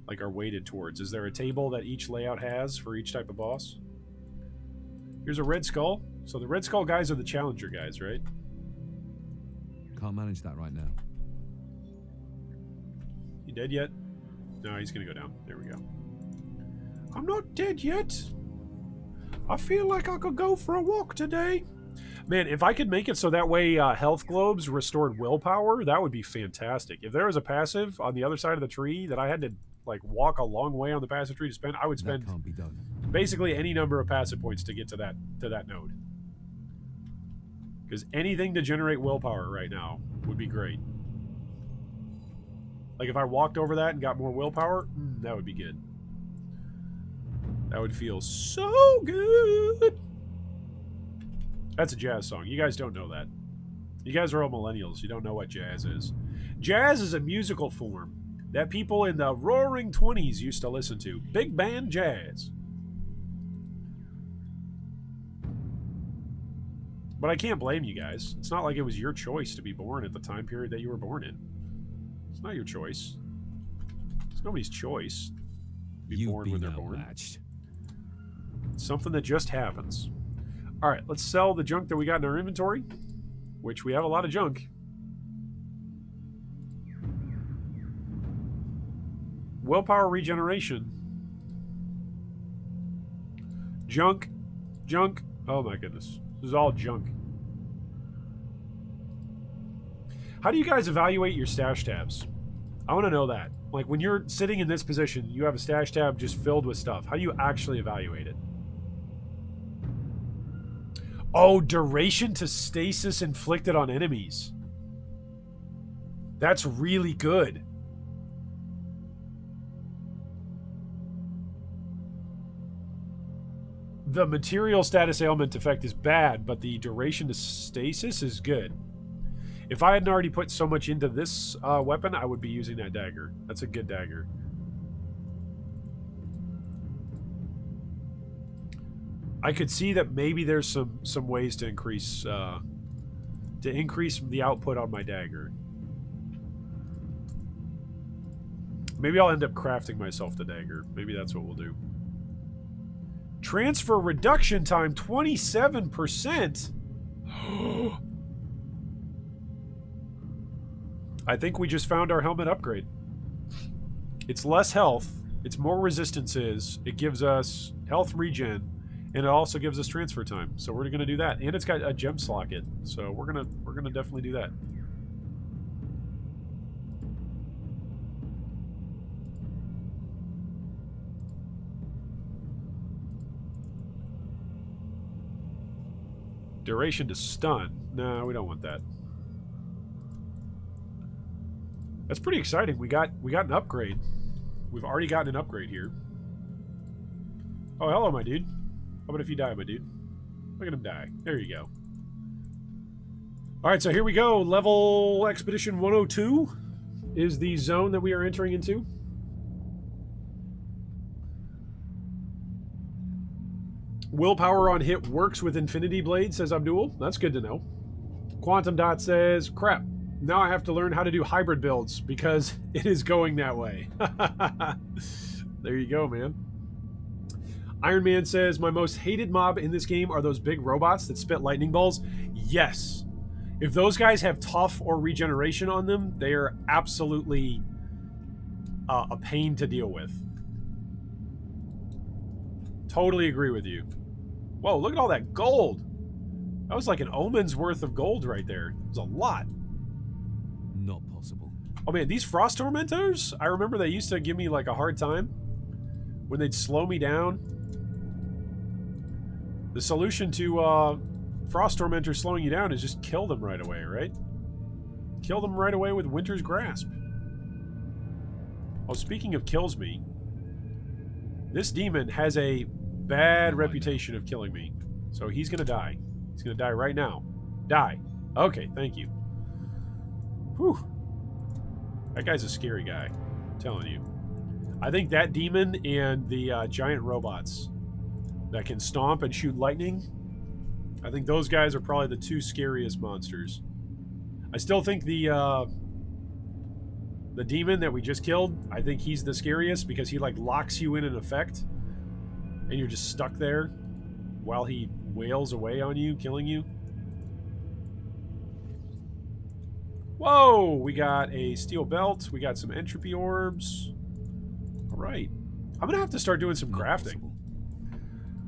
Like are weighted towards? Is there a table that each layout has for each type of boss? Here's a Red Skull. So the Red Skull guys are the challenger guys, right? Can't manage that right now. You dead yet? No, he's gonna go down. There we go. I'm not dead yet. I feel like I could go for a walk today. Man, if I could make it so that way health globes restored willpower, that would be fantastic. If there was a passive on the other side of the tree that I had to like walk a long way on the passive tree to spend, I would spend That can't be done. basically any number of passive points to get to that node. Because anything to generate willpower right now would be great. Like if I walked over that and got more willpower, that would be good. That would feel so good. That's a jazz song. You guys don't know that. You guys are all millennials. You don't know what jazz is. Jazz is a musical form that people in the roaring 20s used to listen to. Big band jazz. But I can't blame you guys. It's not like it was your choice to be born at the time period that you were born in. It's not your choice. It's nobody's choice to be born when they're born. It's something that just happens. All right, let's sell the junk that we got in our inventory, which we have a lot of junk. Willpower regeneration. Junk. Junk. Oh my goodness. This is all junk. How do you guys evaluate your stash tabs? I want to know that. Like when you're sitting in this position, you have a stash tab just filled with stuff. How do you actually evaluate it? Oh, duration to stasis inflicted on enemies. That's really good. The material status ailment effect is bad, but the duration to stasis is good. If I hadn't already put so much into this weapon, I would be using that dagger. That's a good dagger. I could see that maybe there's some ways to increase the output on my dagger. Maybe I'll end up crafting myself the dagger. Maybe that's what we'll do. Transfer reduction time 27%. I think we just found our helmet upgrade. It's less health, it's more resistances, it gives us health regen, and it also gives us transfer time. So we're gonna do that. And it's got a gem socket. So we're gonna definitely do that. Duration to stun. No, we don't want that. That's pretty exciting. We got an upgrade. We've already gotten an upgrade here. Oh, hello, my dude. How about if you die, my dude? Look at him die. There you go. Alright, so here we go. Level Expedition 102 is the zone that we are entering into. Willpower on hit works with Infinity Blade, says Abdul. That's good to know. Quantum Dot says, crap, now I have to learn how to do hybrid builds because it is going that way. There you go, man. Iron Man says, my most hated mob in this game are those big robots that spit lightning bolts. Yes. If those guys have tough or regeneration on them, they are absolutely a pain to deal with. Totally agree with you. Whoa, look at all that gold. That was like an omen's worth of gold right there. It was a lot. Not possible. Oh man, these frost tormentors, I remember they used to give me like a hard time when they'd slow me down. The solution to frost tormentors slowing you down is just kill them right away, right? Kill them right away with Winter's Grasp. Oh, speaking of kills me, this demon has a bad reputation of killing me. So he's gonna die. He's gonna die right now. Die. Okay, thank you. Whew. That guy's a scary guy. I'm telling you. I think that demon and the giant robots that can stomp and shoot lightning, I think those guys are probably the two scariest monsters. I still think the demon that we just killed, I think he's the scariest because he like locks you in an effect and you're just stuck there while he wails away on you, killing you. Whoa! We got a steel belt. We got some entropy orbs. All right. I'm going to have to start doing some crafting.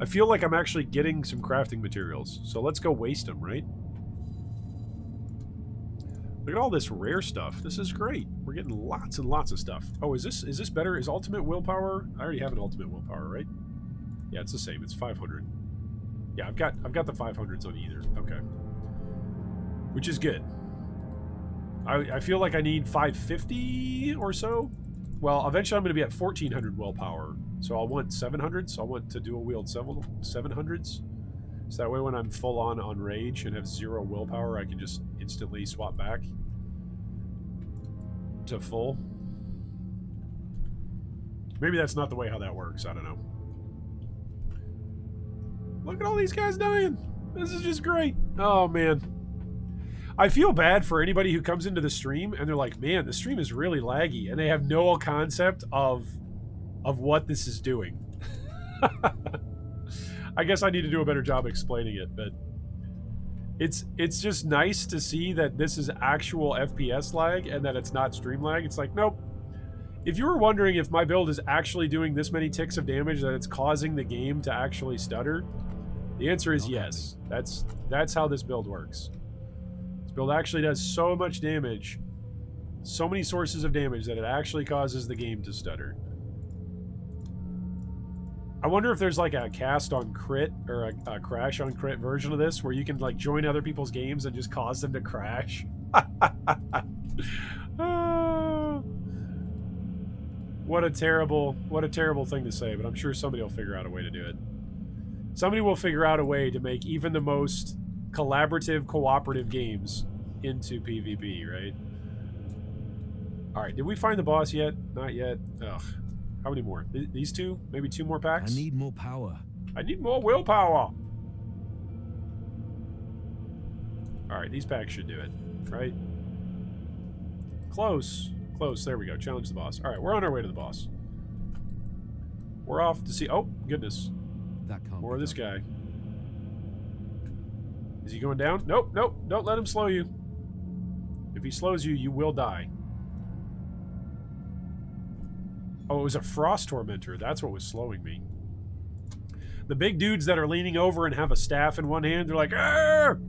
I feel like I'm actually getting some crafting materials. So let's go waste them, right? Look at all this rare stuff. This is great. We're getting lots and lots of stuff. Oh, is this better? Is ultimate willpower? I already have an ultimate willpower, right? Yeah, it's the same. It's 500. Yeah, I've got the 500s on either. Okay. Which is good. I feel like I need 550 or so. Well, eventually I'm going to be at 1400 willpower. So I'll want 700s. So I'll want to dual wield 700s. So that way when I'm full on rage and have 0 willpower, I can just instantly swap back to full. Maybe that's not the way how that works. I don't know. Look at all these guys dying. This is just great. Oh, man. I feel bad for anybody who comes into the stream and they're like, man, the stream is really laggy. And they have no concept of what this is doing. I guess I need to do a better job explaining it, but it's just nice to see that this is actual FPS lag and that it's not stream lag. It's like, nope. If you were wondering if my build is actually doing this many ticks of damage that it's causing the game to actually stutter, the answer is yes. That's how this build works. This build actually does so much damage, so many sources of damage that it actually causes the game to stutter. I wonder if there's like a cast on crit or a crash on crit version of this where you can like join other people's games and just cause them to crash. What a terrible thing to say, but I'm sure somebody will figure out a way to do it. Somebody will figure out a way to make even the most collaborative, cooperative games into PvP, right? Alright, did we find the boss yet? Not yet. Ugh. How many more? These two? Maybe 2 more packs? I need more power. I need more willpower! Alright, these packs should do it, right? Close. Close. There we go. Challenge the boss. Alright, we're on our way to the boss. We're off to see... Oh, goodness. That can't More of be this done. guy. Is he going down? Nope, nope. Don't let him slow you. If he slows you, you will die. Oh, it was a frost tormentor. That's what was slowing me. The big dudes that are leaning over and have a staff in one hand, they're like, "Arr!"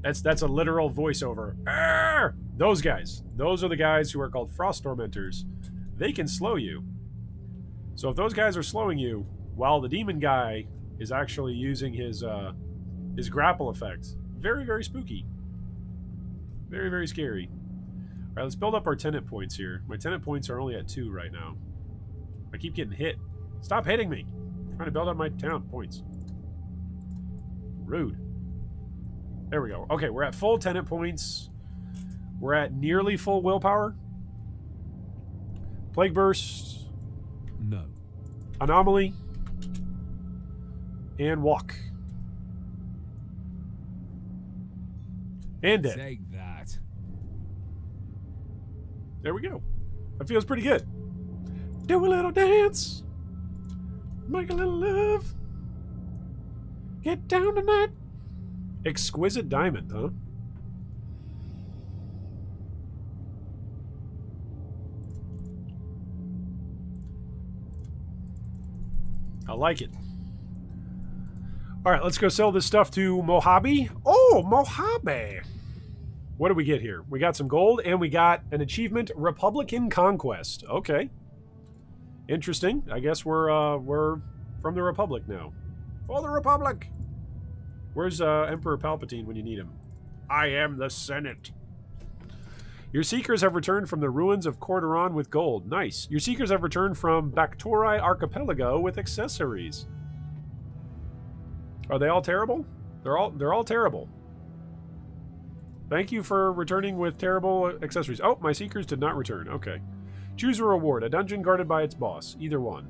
That's a literal voiceover. Arr! Those guys. Those are the guys who are called frost tormentors. They can slow you. So if those guys are slowing you, while the demon guy is actually using his grapple effect, very, very spooky. Very, very scary. Alright, let's build up our tenant points here. My tenant points are only at 2 right now. I keep getting hit. Stop hitting me! I'm trying to build up my tenant points. Rude. There we go. Okay, we're at full tenant points. We're at nearly full willpower. Plague Burst. No. Anomaly. And Walk. And Dead. Take that. There we go. That feels pretty good. Do a little dance. Make a little love. Get down tonight. Exquisite Diamond, huh? I like it. Alright, let's go sell this stuff to Mojave. Oh, Mojave! What do we get here? We got some gold, and we got an achievement, Republican Conquest. Okay. Interesting. I guess we're from the Republic now. For the Republic! Where's Emperor Palpatine when you need him? I am the Senate. Your seekers have returned from the ruins of Cordoron with gold. Nice. Your seekers have returned from Bactori Archipelago with accessories. Are they all terrible? They're all terrible. Thank you for returning with terrible accessories. Oh, my seekers did not return. Okay. Choose a reward. A dungeon guarded by its boss. Either one.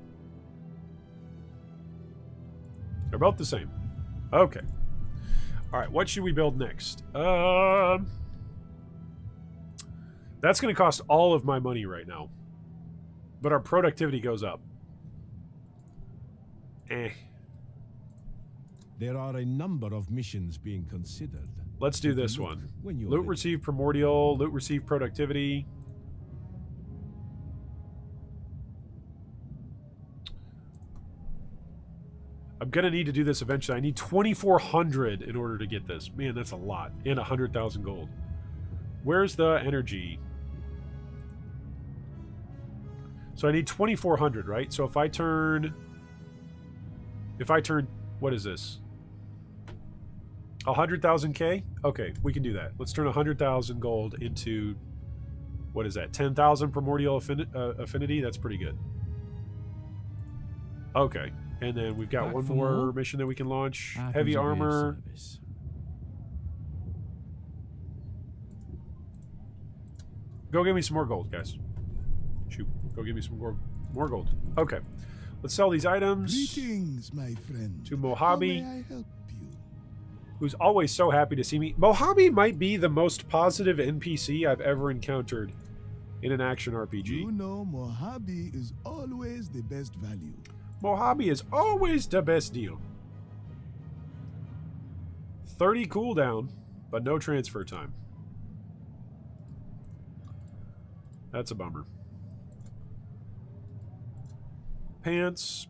They're both the same. Okay. Alright, what should we build next? That's going to cost all of my money right now. But our productivity goes up. Eh. There are a number of missions being considered. Let's do Take a this look one. when you're Loot ready. receive primordial. Loot receive productivity. I'm going to need to do this eventually. I need 2,400 in order to get this. Man, that's a lot. And 100,000 gold. Where's the energy? So I need 2,400, right? So if I turn... What is this? 100,000 K? Okay, we can do that. Let's turn 100,000 gold into... What is that? 10,000 primordial affinity? That's pretty good. Okay. And then we've got Back one for more more? mission that we can launch. Happens Heavy to be of armor. service. Go give me some more gold, guys. Shoot. Go give me some more gold. Okay. Let's sell these items. Greetings, my friend. To How Mojave. may I help you? Who's always so happy to see me. Mojave might be the most positive NPC I've ever encountered in an action RPG. You know Mojave is always the best value. Mojave is always the best deal. 30 cooldown, but no transfer time. That's a bummer. Pants,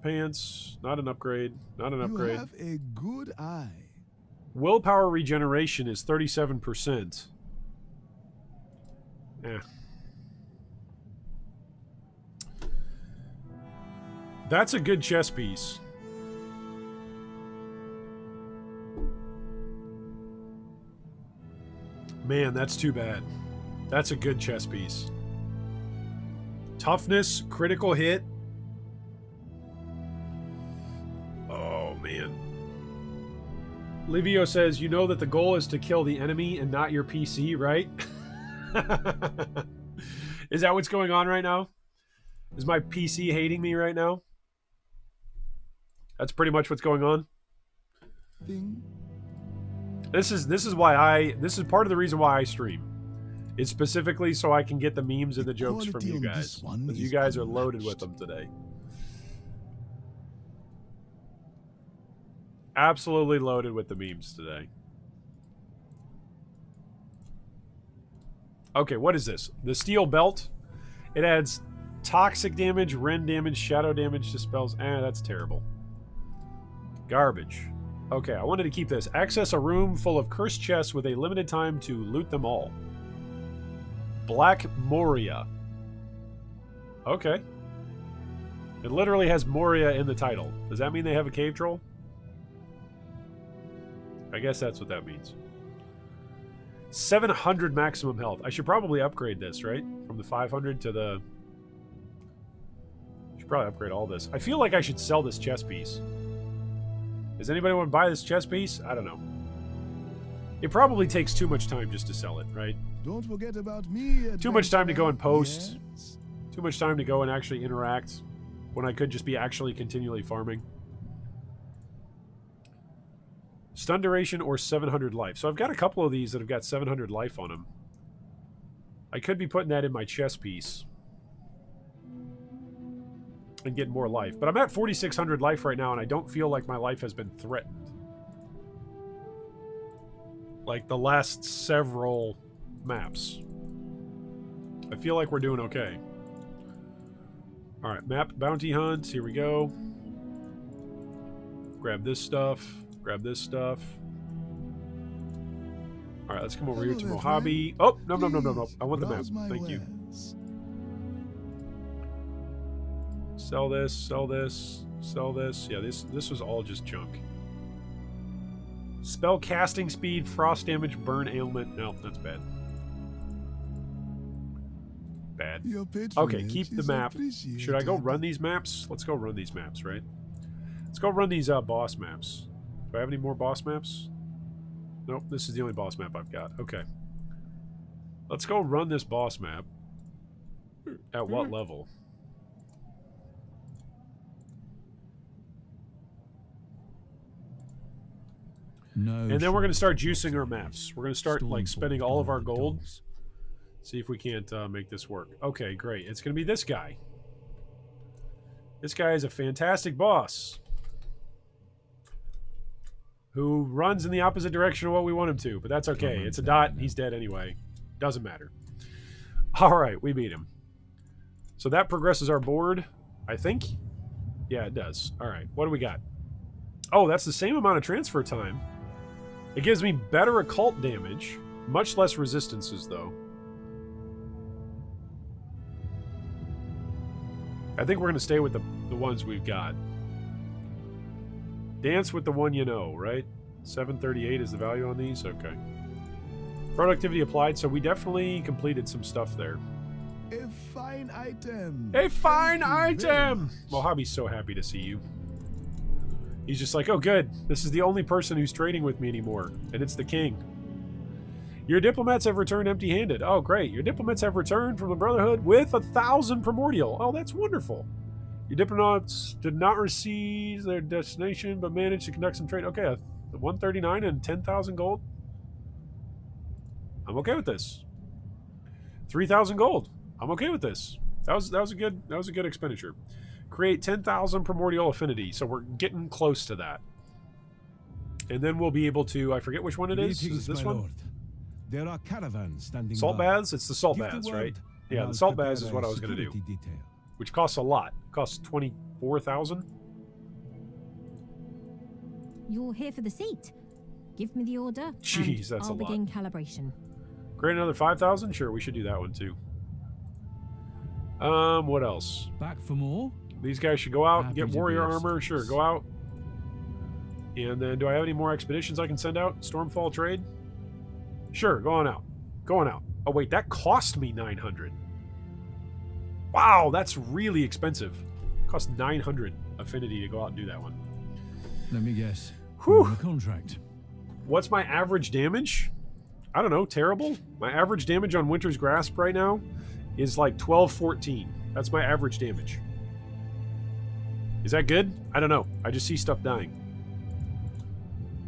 not an upgrade, not an upgrade. You have a good eye. Willpower regeneration is 37%. That's a good chess piece. Man, that's too bad. That's a good chess piece. Toughness, critical hit. Oh, man. Livio says, you know that the goal is to kill the enemy and not your PC, right? Is that what's going on right now? Is my PC hating me right now? That's pretty much what's going on. Thing. This is part of the reason why I stream. It's specifically so I can get the memes and the jokes from you guys. Because you guys are loaded with them today. Absolutely loaded with the memes today. Okay, what is this? The steel belt. It adds toxic damage, rend damage, shadow damage, dispels. That's terrible. Garbage. Okay, I wanted to keep this. Access a room full of cursed chests with a limited time to loot them all. Black Moria. Okay. It literally has Moria in the title. Does that mean they have a cave troll? I guess that's what that means. 700 maximum health. I should probably upgrade this, right? From the 500 to the... I should probably upgrade all this. I feel like I should sell this chess piece. Does anybody want to buy this chess piece? I don't know. It probably takes too much time just to sell it, right? Don't forget about me. Too much time to go and post. Yes. Too much time to go and actually interact when I could just be actually continually farming. Stun duration or 700 life. So I've got a couple of these that have got 700 life on them. I could be putting that in my chess piece and getting more life. But I'm at 4,600 life right now, and I don't feel like my life has been threatened. Like the last several maps. I feel like we're doing okay. Alright, map bounty hunt. Here we go. Grab this stuff. Grab this stuff. Alright, let's come over here to there, Mojave. friend. Oh, no. I want the map. Browse my Thank you. wares. Sell this, sell this, sell this. Yeah, this was all just junk. Spell casting speed, frost damage, burn ailment. No, that's bad. Bad. Your Okay, patronage keep the is map. Should I go appreciated. run these maps? Let's go run these maps, right? Let's go run these boss maps. Do I have any more boss maps? Nope, this is the only boss map I've got. Okay. Let's go run this boss map. At what level? No. And then we're going to start juicing our maps. We're going to start like spending all of our gold. Dogs. See if we can't make this work. Okay, great. It's going to be this guy. This guy is a fantastic boss. Who runs in the opposite direction of what we want him to. But that's okay. It's a dot. He's dead anyway. Doesn't matter. Alright, we beat him. So that progresses our board, I think. Yeah, it does. Alright, what do we got? Oh, that's the same amount of transfer time. It gives me better occult damage. Much less resistances, though. I think we're going to stay with the ones we've got. Dance with the one you know, right? 738 is the value on these? Okay. Productivity applied, so we definitely completed some stuff there. A fine item. A fine Thank you very item! much. Mojabe's so happy to see you. He's just like, oh good, this is the only person who's trading with me anymore, and it's the king. Your diplomats have returned empty-handed. Oh great, your diplomats have returned from the Brotherhood with 1,000 primordial. Oh, that's wonderful. Your diplomats did not receive their destination, but managed to conduct some trade. Okay, 139 and 10,000 gold. I'm okay with this. 3,000 gold. I'm okay with this. That was a good expenditure. Create 10,000 primordial affinity, so we're getting close to that. And then we'll be able to, I forget which one it is. Greetings, Is this my one? lord. There are caravans standing Salt by. baths? It's the salt Give the baths, word, right? and Yeah, I'll the salt prepare baths is a what I was going to do. security detail. Which costs a lot. It costs 24,000. You're here for the seat. Give me the order. Jeez, and that's I'll a lot. begin calibration. Create another 5,000? Sure, we should do that one too. What else? Back for more? These guys should go out and Happy get to be warrior of armor. Sure, service. go out. And then, do I have any more expeditions I can send out? Stormfall trade? Sure, go on out. Going out. Oh, wait, that cost me 900. Wow, that's really expensive. Cost 900 affinity to go out and do that one. Let me guess. Whew. You're on a contract. What's my average damage? I don't know, terrible. My average damage on Winter's Grasp right now is like 1214. That's my average damage. Is that good? I don't know. I just see stuff dying.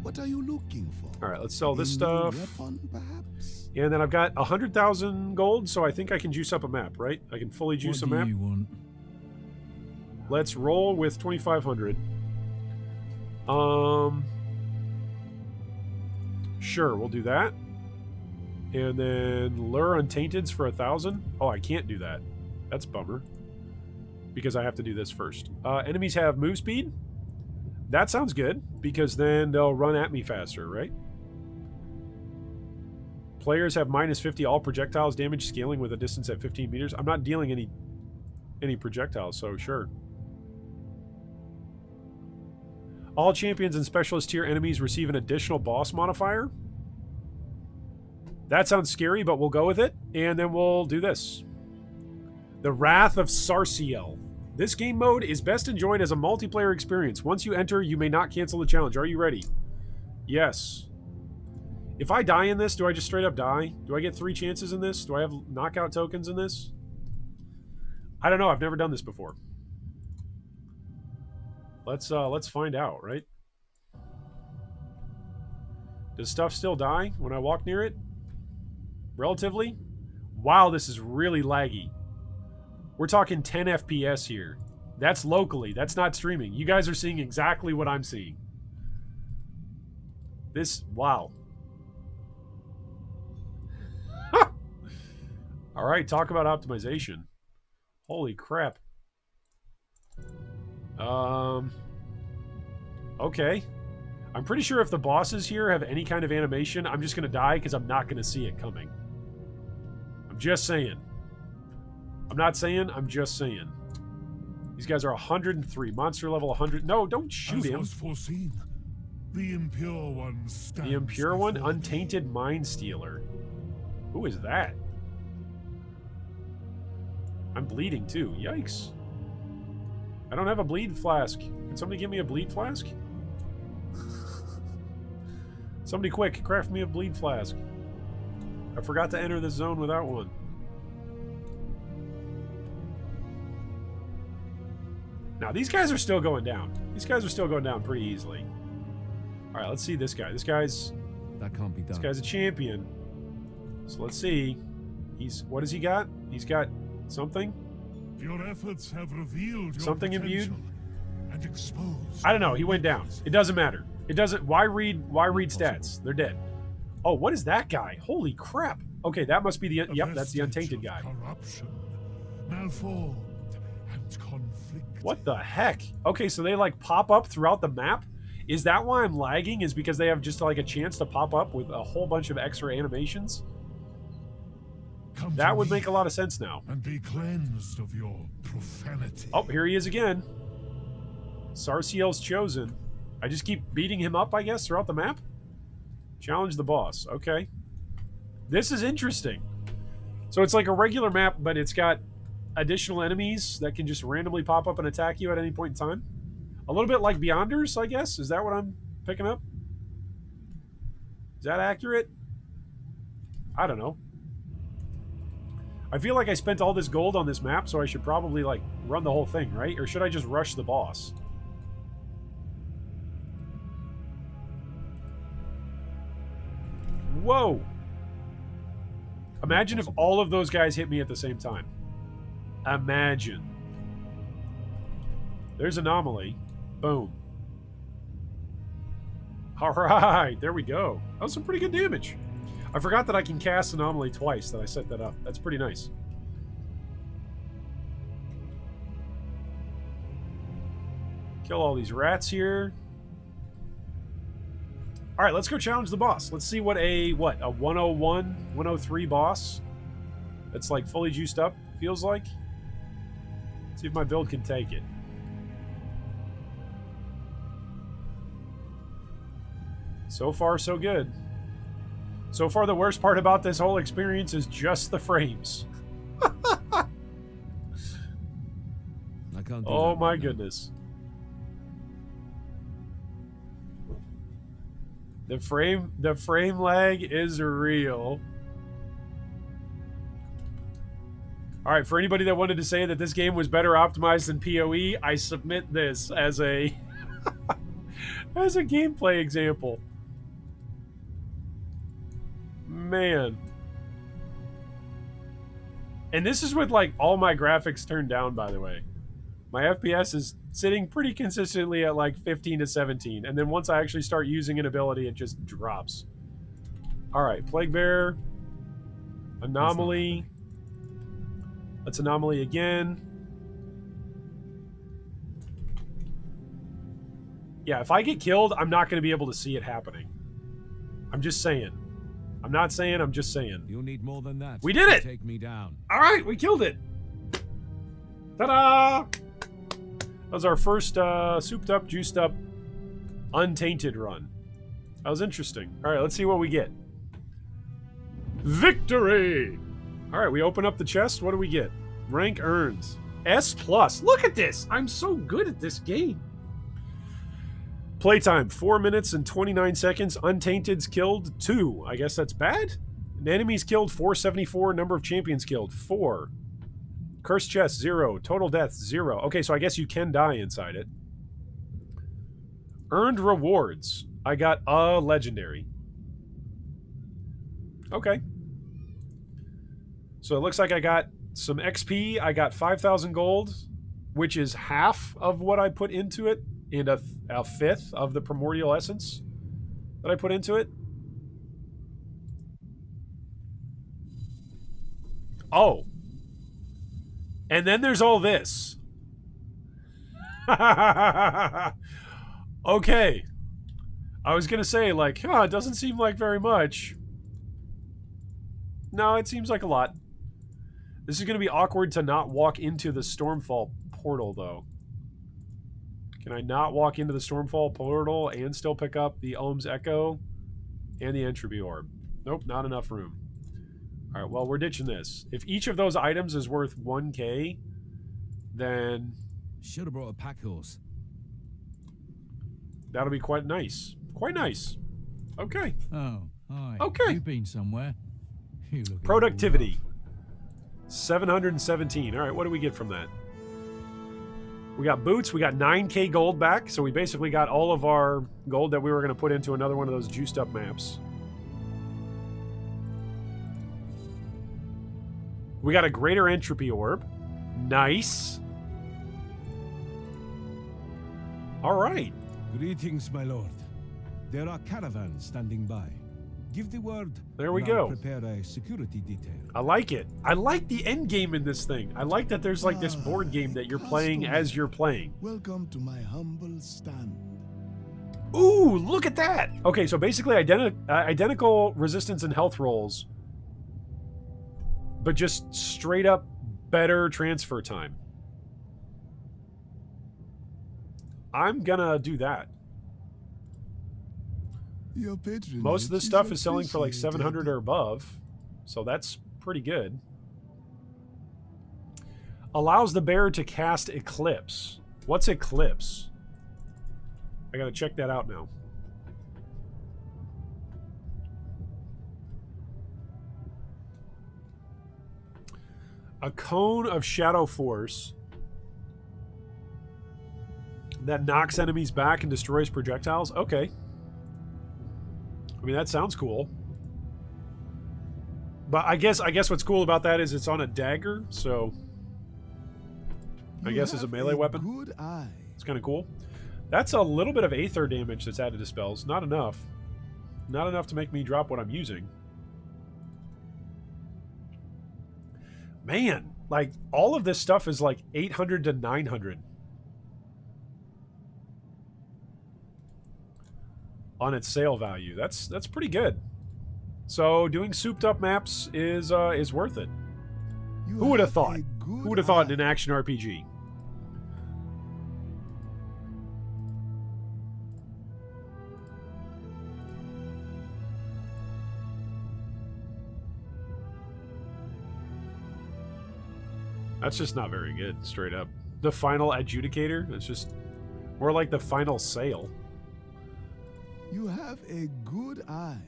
What are you looking for? All right, let's sell this A new stuff. weapon, perhaps? And then I've got 100,000 gold, so I think I can juice up a map, right? I can fully juice a What do map. you want? Let's roll with 2,500. Sure, we'll do that. And then lure Untainteds for 1,000. Oh, I can't do that. That's a bummer. Because I have to do this first. Enemies have move speed. That sounds good, because then they'll run at me faster, right? Players have minus 50 all projectiles damage scaling with a distance at 15 meters. I'm not dealing any projectiles, so sure. All champions and specialist tier enemies receive an additional boss modifier. That sounds scary, but we'll go with it. And then we'll do this. The Wrath of Sarciel. This game mode is best enjoyed as a multiplayer experience. Once you enter, you may not cancel the challenge. Are you ready? Yes. If I die in this, do I just straight up die? Do I get 3 chances in this? Do I have knockout tokens in this? I don't know. I've never done this before. Let's find out, right? Does stuff still die when I walk near it? Relatively? Wow, this is really laggy. We're talking 10 FPS here. That's locally. That's not streaming. You guys are seeing exactly what I'm seeing. This, wow. All right, talk about optimization. Holy crap. Okay. I'm pretty sure if the bosses here have any kind of animation, I'm just going to die because I'm not going to see it coming. I'm just saying. I'm not saying, I'm just saying. These guys are 103. Monster level 100. No, don't shoot him. Was foreseen, the impure one stands The impure one? before thee. Untainted Mind Stealer. Who is that? I'm bleeding too. Yikes. I don't have a bleed flask. Can somebody give me a bleed flask? Somebody quick, craft me a bleed flask. I forgot to enter this zone without one. Now, these guys are still going down. These guys are still going down pretty easily. All right, let's see this guy. This guy's a champion. So let's see. What has he got? He's got something. Your efforts have revealed your Something imbued? potential and exposed. I don't know. He went down. It doesn't matter. It doesn't. Why read stats? They're dead. Oh, what is that guy? Holy crap. Okay, that must be the. A Yep, that's the vestige Untainted of guy. Corruption, malformed, and conflict. What the heck? Okay, so they like pop up throughout the map? Is that why I'm lagging? Is because they have just like a chance to pop up with a whole bunch of extra animations? Come That to would me make a lot of sense now. and be cleansed of your profanity. Oh, here he is again. Sarciel's chosen. I just keep beating him up, I guess, throughout the map? Challenge the boss. Okay. This is interesting. So it's like a regular map, but it's got additional enemies that can just randomly pop up and attack you at any point in time. A little bit like Beyonders, I guess. Is that what I'm picking up? Is that accurate? I don't know. I feel like I spent all this gold on this map, so I should probably, like, run the whole thing, right? Or should I just rush the boss? Whoa! Imagine if all of those guys hit me at the same time. Imagine. There's Anomaly. Boom. Alright, there we go. That was some pretty good damage. I forgot that I can cast Anomaly twice, that I set that up. That's pretty nice. Kill all these rats here. Alright, let's go challenge the boss. Let's see what a 101, 103 boss that's like fully juiced up feels like. See if my build can take it. So far, so good. So far, the worst part about this whole experience is just the frames. I can't do Oh that my right now. goodness. The frame lag is real. All right, for anybody that wanted to say that this game was better optimized than PoE, I submit this as a as a gameplay example. Man. And this is with like all my graphics turned down, by the way. My FPS is sitting pretty consistently at like 15 to 17. And then once I actually start using an ability, it just drops. All right, Plague Bear. Anomaly. Let's Anomaly again. Yeah, if I get killed, I'm not going to be able to see it happening. I'm just saying. I'm not saying, I'm just saying. You'll need more than that. We did to it! Take me down. All right, we killed it. Ta-da! That was our first souped up, juiced up, untainted run. That was interesting. All right, let's see what we get. Victory! All right, we open up the chest. What do we get? Rank earns. S+. Look at this. I'm so good at this game. Playtime, 4 minutes and 29 seconds. Untainted's killed, 2. I guess that's bad? Enemies killed, 474. Number of champions killed, 4. Cursed chest, 0. Total deaths, 0. Okay, so I guess you can die inside it. Earned rewards. I got a legendary. Okay. So it looks like I got some XP. I got 5,000 gold, which is half of what I put into it, and a fifth of the primordial essence that I put into it. Oh. And then there's all this. Okay. I was going to say, like, it doesn't seem like very much. No, it seems like a lot. This is going to be awkward to not walk into the Stormfall portal, though. Can I not walk into the Stormfall portal and still pick up the Ohm's Echo and the Entropy Orb? Nope, not enough room. All right, well, we're ditching this. If each of those items is worth 1k, then Should have brought a pack horse. that'll be quite nice. Quite nice. Okay. Oh, hi. Okay. You've been somewhere. You look Productivity. 717. All right, what do we get from that? We got boots. We got 9k gold back, so we basically got all of our gold that we were going to put into another one of those juiced up maps. We got a greater entropy orb. Nice. All right. Greetings, my lord. There are caravans standing by. Give the word. There we and I'll go. Prepare a security detail. I like it. I like the end game in this thing. I like that there's like this board game that you're playing as you're playing. Welcome to my humble stand. Ooh, look at that. Okay, so basically identical resistance and health rolls, but just straight up better transfer time. I'm gonna do that. Your patronage Most of this stuff is selling for like appreciated. 700 or above, so that's pretty good. Allows the bearer to cast Eclipse. What's Eclipse? I gotta check that out now. A cone of shadow force that knocks enemies back and destroys projectiles? Okay. I mean, that sounds cool. But I guess what's cool about that is it's on a dagger, so I You guess it's a have melee weapon. Good eye. It's kind of cool. That's a little bit of Aether damage that's added to spells. Not enough. Not enough to make me drop what I'm using. Man, like, all of this stuff is like 800 to 900. On its sale value. That's pretty good. So doing souped up maps is worth it. You Who would have a thought? good Who would have thought in eye. an action RPG? That's just not very good, straight up. The final adjudicator? It's just more like the final sale. You have a good eye.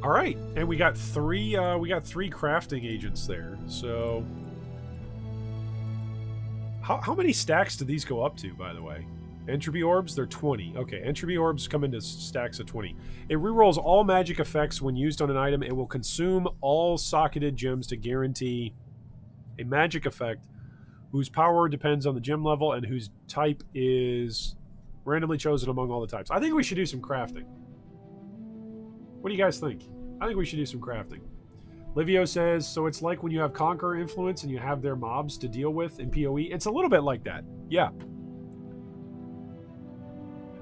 All right, and we got three crafting agents there. So how many stacks do these go up to, by the way? Entropy orbs, they're 20. Okay, entropy orbs come into stacks of 20. It rerolls all magic effects when used on an item. It will consume all socketed gems to guarantee a magic effect whose power depends on the gem level and whose type is randomly chosen among all the types. I think we should do some crafting. What do you guys think? I think we should do some crafting. Livio says, so it's like when you have Conqueror influence and you have their mobs to deal with in PoE. It's a little bit like that. Yeah.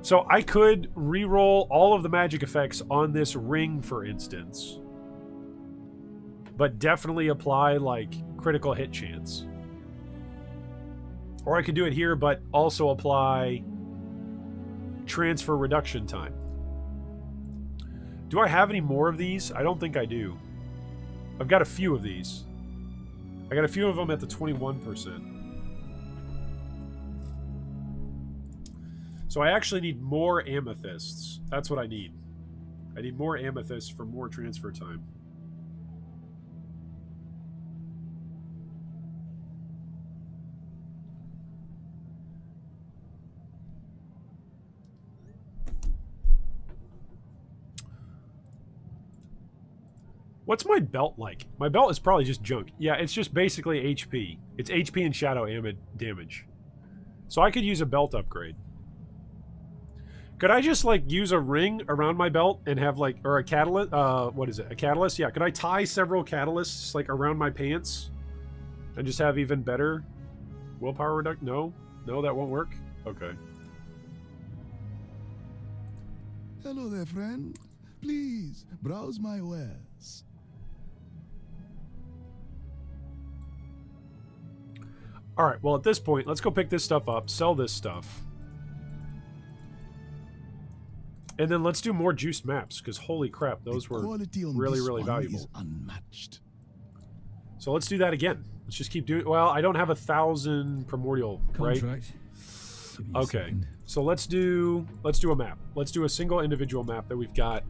So I could re-roll all of the magic effects on this ring, for instance. But definitely apply, like, critical hit chance. Or I could do it here, but also apply transfer reduction time. Do I have any more of these? I don't think I do. I've got a few of these. I got a few of them at the 21%. So I actually need more amethysts. That's what I need. I need more amethysts for more transfer time. What's my belt like? My belt is probably just junk. Yeah, it's just basically HP. It's HP and shadow damage. So I could use a belt upgrade. Could I just, like, use a ring around my belt and have, like, or a catalyst? What is it? A catalyst? Yeah, could I tie several catalysts, like, around my pants and just have even better willpower reduction? No? No, that won't work? Okay. Hello there, friend. Please, browse my wares. All right, well, at this point, let's go pick this stuff up, sell this stuff. And then let's do more juiced maps, because holy crap, those were really, really valuable. Unmatched. So let's do that again. Let's just keep doing. Well, I don't have 1,000 primordial, right? Contract. Give me a Okay. second. So let's do a map. Let's do a single individual map that we've got,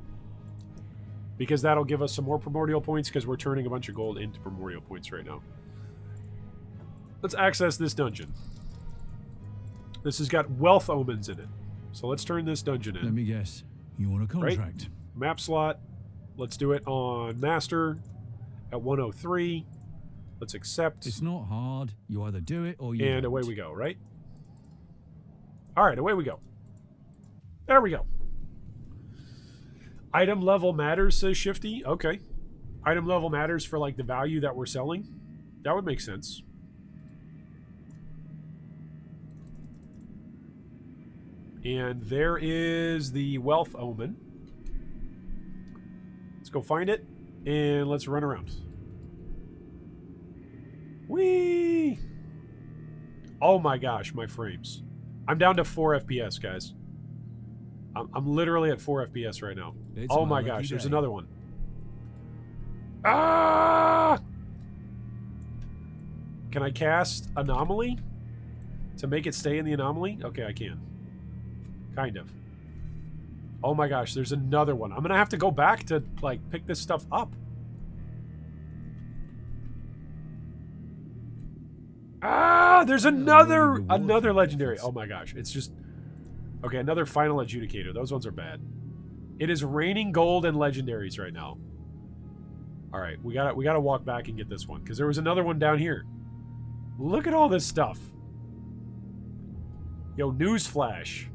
because that'll give us some more primordial points, because we're turning a bunch of gold into primordial points right now. Let's access this dungeon. This has got wealth omens in it. So let's turn this dungeon in. Let me guess. You want a contract? Map slot. Let's do it on master at 103. Let's accept. It's not hard. You either do it or you And don't. away we go, right? All right, away we go. There we go. Item level matters, says Shifty. Okay. Item level matters for, like, the value that we're selling. That would make sense. And there is the wealth omen. Let's go find it, and let's run around. Whee! Oh my gosh, my frames. I'm down to 4 FPS, guys. I'm literally at 4 FPS right now. It's Oh my my lucky gosh, there's day. another one. Ah! Can I cast Anomaly to make it stay in the anomaly? Okay, I can. Kind of. Oh my gosh, there's another one. I'm gonna have to go back to, like, pick this stuff up. Ah, there's another legendary. Oh my gosh, it's just okay. Another final adjudicator. Those ones are bad. It is raining gold and legendaries right now. All right, we gotta walk back and get this one, because there was another one down here. Look at all this stuff. Yo, newsflash.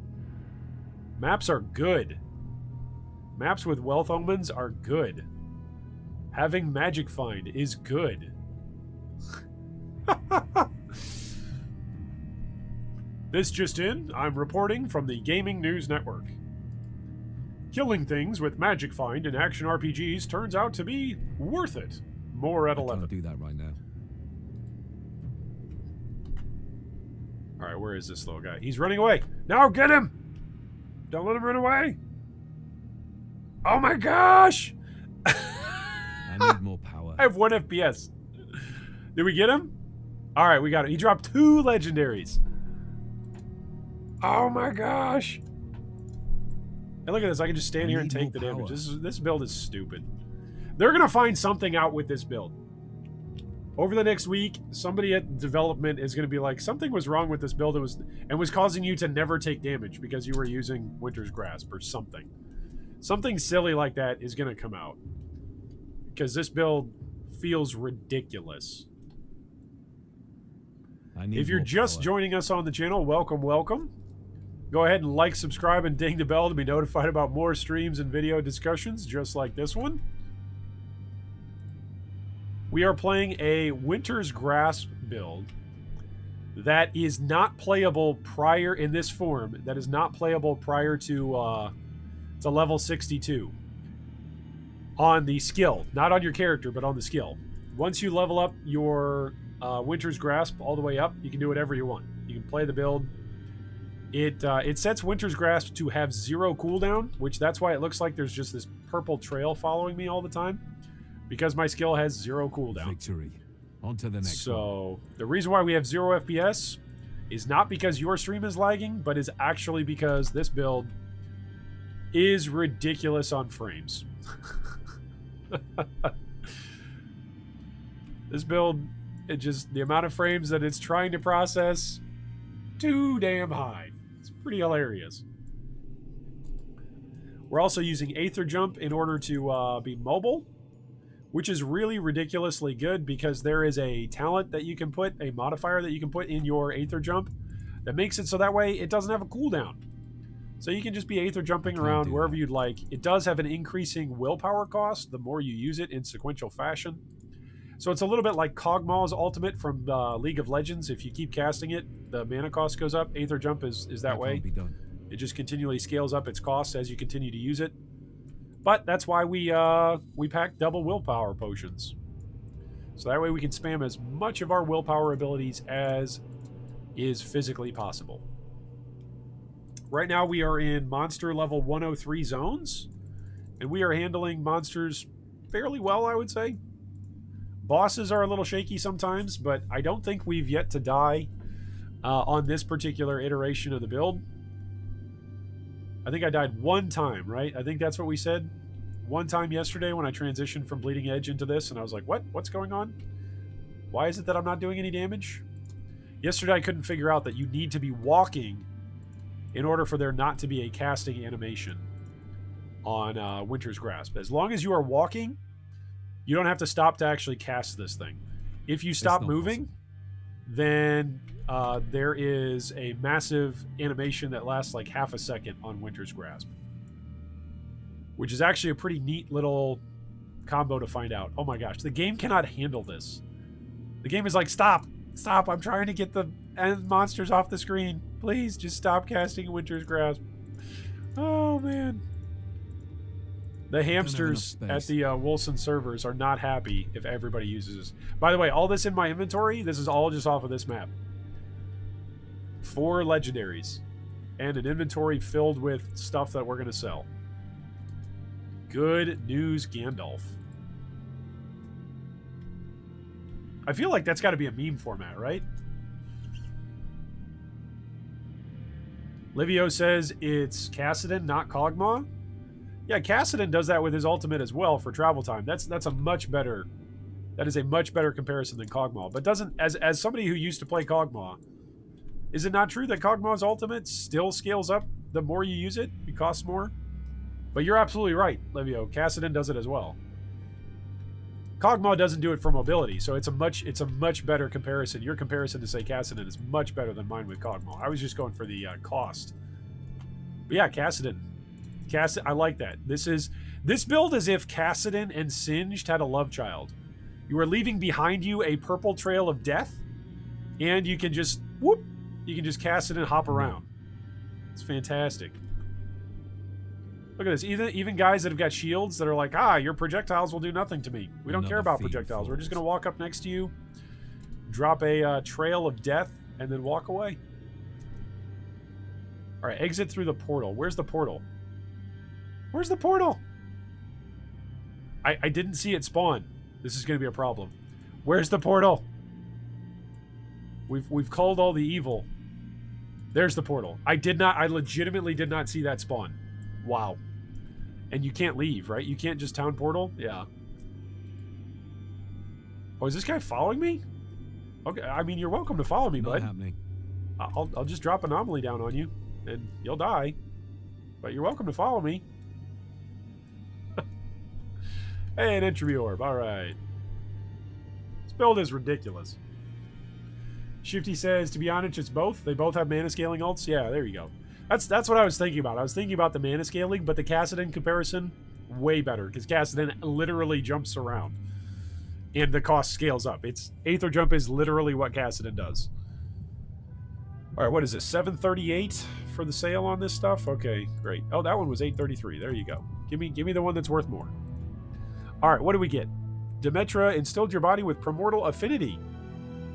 Maps are good. Maps with wealth omens are good. Having magic find is good. This just in, I'm reporting from the Gaming News Network. Killing things with magic find in action RPGs turns out to be worth it. More at I 11. can't do that right now. Alright, where is this little guy? He's running away. No, get him! Don't let him run away! Oh my gosh! more power. I have 1 FPS. Did we get him? All right, we got it. He dropped 2 legendaries. Oh my gosh. And look at this. I can just stand here and take the damage. This build is stupid. They're going to find something out with this build. Over the next week, somebody at development is going to be like, something was wrong with this build and was causing you to never take damage because you were using Winter's Grasp or something. Something silly like that is going to come out. Because this build feels ridiculous. If you're just joining us on the channel, welcome, welcome. Go ahead and like, subscribe, and ding the bell to be notified about more streams and video discussions just like this one. We are playing a Winter's Grasp build that is not playable prior, in this form, that is not playable prior to level 62. On the skill. Not on your character, but on the skill. Once you level up your Winter's Grasp all the way up, you can do whatever you want. You can play the build. It sets Winter's Grasp to have 0 cooldown, which that's why it looks like there's just this purple trail following me all the time. Because my skill has 0 cooldown. Victory. On to the next So, the reason why we have 0 FPS is not because your stream is lagging, but is actually because this build is ridiculous on frames. This build, the amount of frames that it's trying to process, too damn high. It's pretty hilarious. We're also using Aether Jump in order to be mobile, which is really ridiculously good because there is a talent that you can put, a modifier that you can put in your Aether Jump that makes it so that way it doesn't have a cooldown. So you can just be Aether Jumping around wherever you'd like. It does have an increasing willpower cost the more you use it in sequential fashion. So it's a little bit like Kog'Maw's ultimate from League of Legends. If you keep casting it, the mana cost goes up. Aether Jump is that way. It just continually scales up its cost as you continue to use it. But that's why we pack double willpower potions. So that way we can spam as much of our willpower abilities as is physically possible. Right now we are in monster level 103 zones. And we are handling monsters fairly well, I would say. Bosses are a little shaky sometimes, but I don't think we've yet to die on this particular iteration of the build. I think I died 1 time, right? I think that's what we said. 1 time yesterday when I transitioned from Bleeding Edge into this, and I was like, what? What's going on? Why is it that I'm not doing any damage? Yesterday I couldn't figure out that you need to be walking in order for there not to be a casting animation on Winter's Grasp. As long as you are walking, you don't have to stop to actually cast this thing. If you stop moving, then there is a massive animation that lasts like half a second on Winter's Grasp, which is actually a pretty neat little combo to find out. Oh my gosh, the game cannot handle this. The game is like, stop, I'm trying to get the monsters off the screen. Please, just stop casting Winter's Grasp. Oh man. The hamsters at the Wolcen servers are not happy if everybody uses this. By the way, all this in my inventory, this is all just off of this map. 4 legendaries. And an inventory filled with stuff that we're going to sell. Good news, Gandalf. I feel like that's got to be a meme format, right? Livio says it's Kassadin, not Kog'Maw. Yeah, Kassadin does that with his ultimate as well for travel time. That is a much better comparison than Kog'Maw. But doesn't, as somebody who used to play Kog'Maw, is it not true that Kog'Maw's ultimate still scales up the more you use it? It costs more. But you're absolutely right, Livio. Kassadin does it as well. Kog'Maw doesn't do it for mobility, so it's a much better comparison. Your comparison to say Kassadin is much better than mine with Kog'Maw. I was just going for the cost. But yeah, Kassadin. I like that. This build is if Kassadin and Singed had a love child. You are leaving behind you a purple trail of death, and you can just whoop. You can just cast it and hop around. It's fantastic. Look at this. Even guys that have got shields that are like, your projectiles will do nothing to me. We don't care about projectiles. We're just going to walk up next to you, drop a trail of death, and then walk away. All right, exit through the portal. Where's the portal? Where's the portal? I didn't see it spawn. This is going to be a problem. Where's the portal? We've called all the evil. There's the portal. I legitimately did not see that spawn. Wow. And you can't leave, right? You can't just town portal? Yeah. Oh, is this guy following me? Okay, I mean, you're welcome to follow me, Not bud. happening. I'll just drop anomaly down on you, and you'll die. But you're welcome to follow me. Hey, an entropy orb. All right. This build is ridiculous. Shifty says, to be honest, it's both. They both have mana scaling ults. Yeah, there you go. That's what I was thinking about. I was thinking about the mana scaling, but the Kassadin comparison, way better, because Kassadin literally jumps around. And the cost scales up. Its Aether Jump is literally what Kassadin does. All right, what is this? 738 for the sale on this stuff? Okay, great. Oh, that one was 833. There you go. Give me the one that's worth more. All right, what do we get? Demetra instilled your body with Primordial Affinity.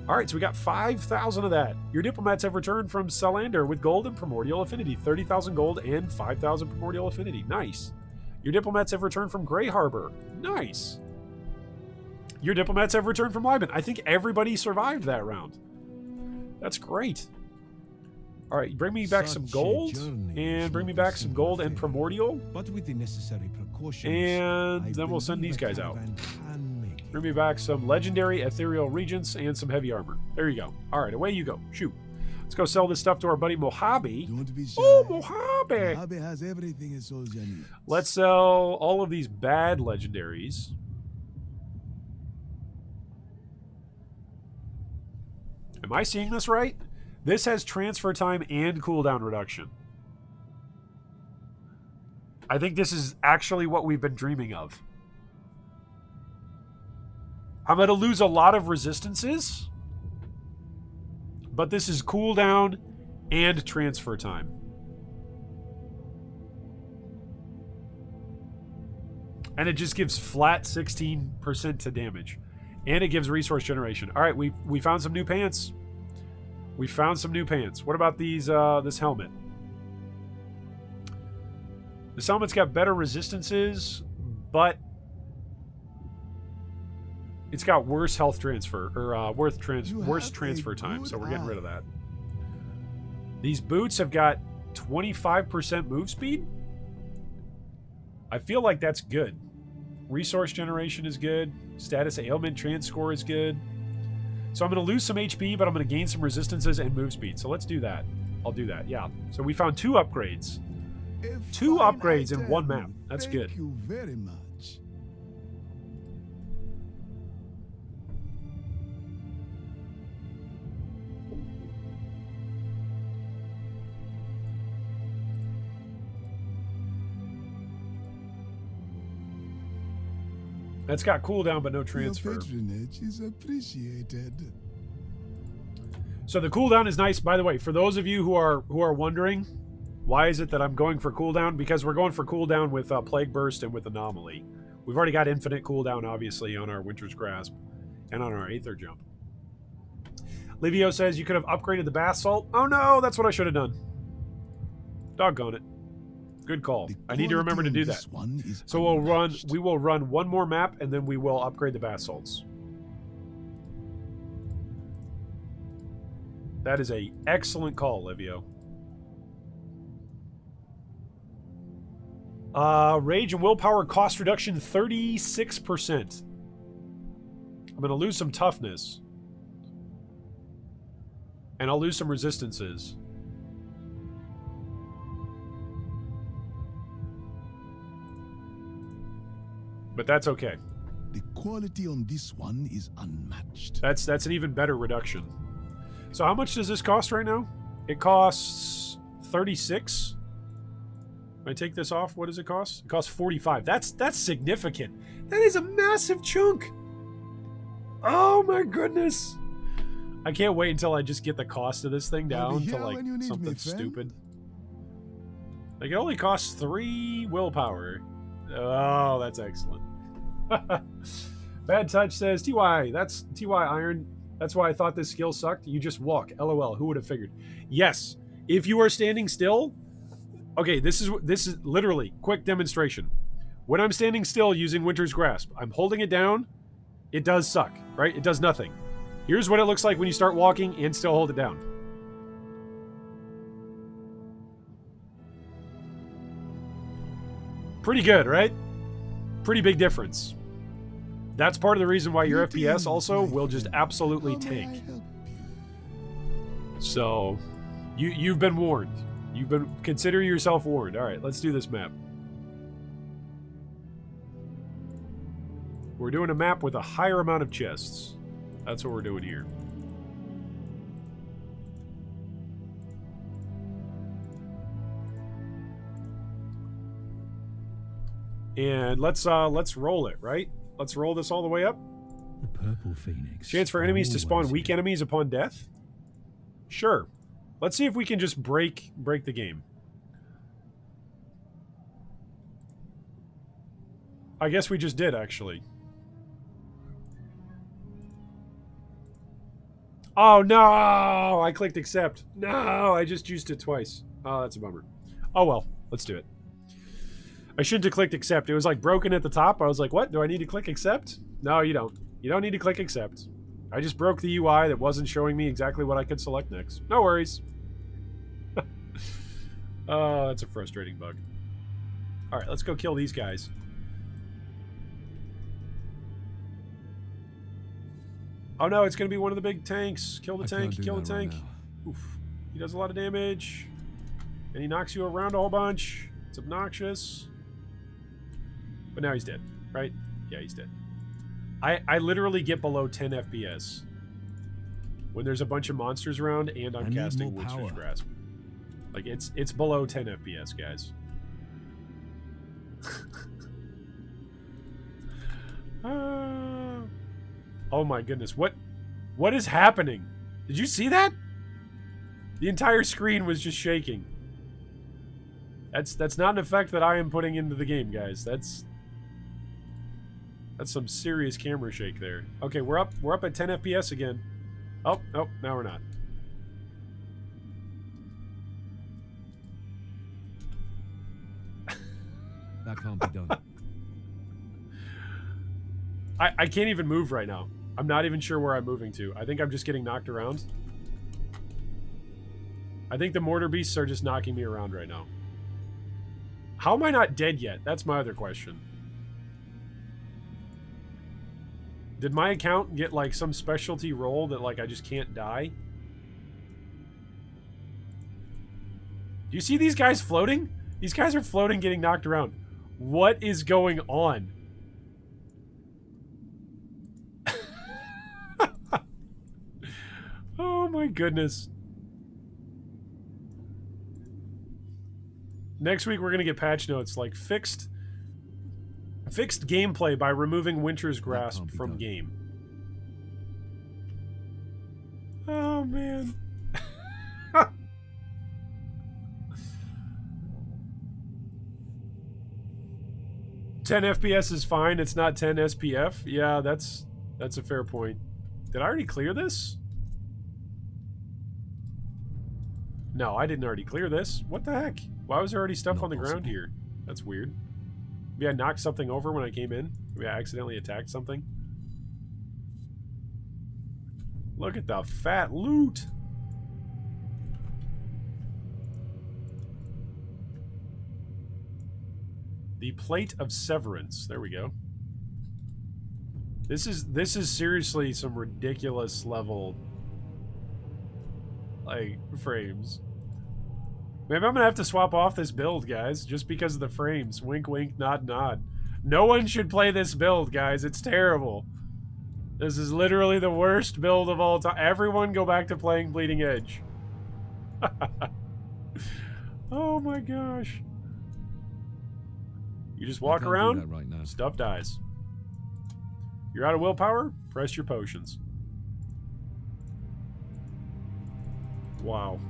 All right, so we got 5,000 of that. Your diplomats have returned from Salander with gold and Primordial Affinity. 30,000 gold and 5,000 Primordial Affinity. Nice. Your diplomats have returned from Grey Harbor. Nice. Your diplomats have returned from Liban. I think everybody survived that round. That's great. All right, bring me back some gold, and bring me back some gold and Primordial. But with the necessary precautions, And then we'll send these guys out. Bring me back some legendary ethereal regents and some heavy armor. There you go. All right, away you go. Shoot. Let's go sell this stuff to our buddy Mojave. Don't be shy. Oh, Mojave! Mojave has everything a soldier needs. Let's sell all of these bad legendaries. Am I seeing this right? This has transfer time and cooldown reduction. I think this is actually what we've been dreaming of. I'm going to lose a lot of resistances, but this is cooldown and transfer time. And it just gives flat 16% to damage. And it gives resource generation. All right, we found some new pants. We found some new pants. What about these? This helmet. This helmet's got better resistances, but it's got worse health transfer, or worse transfer time, so we're getting rid of that. These boots have got 25% move speed. I feel like that's good. Resource generation is good. Status ailment transcore is good. So I'm going to lose some HP, but I'm going to gain some resistances and move speed. So let's do that. I'll do that, yeah. So we found 2 upgrades. 2 upgrades in one map. That's good. Thank you very much. That's got cooldown, but no transfer. Your patronage is appreciated. So the cooldown is nice. By the way, for those of you who are wondering, why is it that I'm going for cooldown? Because we're going for cooldown with Plague Burst and with Anomaly. We've already got infinite cooldown, obviously, on our Winter's Grasp and on our Aether Jump. Livio says you could have upgraded the Bath Salt. Oh no, that's what I should have done. Doggone it. Good call. I need to remember to do that. So we will run one more map, and then we will upgrade the Bath Salts. That is a excellent call, Livio. Rage and willpower cost reduction 36%. I'm going to lose some toughness. And I'll lose some resistances. But that's okay. The quality on this one is unmatched. That's an even better reduction. So how much does this cost right now? It costs 36. If I take this off, what does it cost? It costs 45. That's significant. That is a massive chunk. Oh my goodness. I can't wait until I just get the cost of this thing down to like something stupid. Like it only costs 3 willpower. Oh, that's excellent. Bad Touch says, TY, that's TY Iron. That's why I thought this skill sucked. You just walk. LOL. Who would have figured? Yes. If you are standing still. Okay, this is literally quick demonstration. When I'm standing still using Winter's Grasp, I'm holding it down It does suck, right? It does nothing. Here's what it looks like when you start walking and still hold it down. Pretty good, right? Pretty big difference. That's part of the reason why your FPS also will just absolutely tank. So, you've been warned. Consider yourself warned. All right, let's do this map. We're doing a map with a higher amount of chests. That's what we're doing here. And let's roll it, right? Let's roll this all the way up. The purple phoenix. Chance for enemies to spawn always weak good. enemies upon death? Sure. Let's see if we can just break the game. I guess we just did, actually. Oh, no! I clicked accept. No, I just used it twice. Oh, that's a bummer. Oh, well. Let's do it. I shouldn't have clicked accept. It was like broken at the top. I was like, what? Do I need to click accept? No, you don't. You don't need to click accept. I just broke the UI that wasn't showing me exactly what I could select next. No worries. Oh, that's a frustrating bug. All right, let's go kill these guys. Oh no, it's going to be one of the big tanks. Kill the tank, kill the tank. Oof. He does a lot of damage. And he knocks you around a whole bunch. It's obnoxious. But now he's dead, right? Yeah, he's dead. I literally get below 10 FPS when there's a bunch of monsters around and I'm casting Woodster's Grasp. Like, it's below 10 FPS, guys. Oh my goodness, what is happening? Did you see that? The entire screen was just shaking. That's not an effect that I am putting into the game, guys. That's some serious camera shake there. Okay, we're up at 10 FPS again. Oh, now we're not. That can't be done. I can't even move right now. I'm not even sure where I'm moving to. I think I'm just getting knocked around. I think the mortar beasts are just knocking me around right now. How am I not dead yet? That's my other question. Did my account get like some specialty role that like I just can't die? Do you see these guys floating? These guys are floating, getting knocked around. What is going on? Oh my goodness. Next week we're going to get patch notes like fixed gameplay by removing Winter's Grasp from game. Oh man. 10 FPS is fine. It's not 10 SPF. Yeah, that's a fair point. Did I already clear this? No, I didn't already clear this. What the heck? Why was there already stuff on the ground here? That's weird. Maybe I knocked something over when I came in. Maybe I accidentally attacked something. Look at the fat loot. The Plate of Severance. There we go. This is seriously some ridiculous level like frames. Maybe I'm gonna have to swap off this build, guys, just because of the frames. Wink, wink, nod, nod. No one should play this build, guys. It's terrible. This is literally the worst build of all time. Everyone go back to playing Bleeding Edge. Oh my gosh. You just walk around, right now. Stuff dies. You're out of willpower? Press your potions. Wow.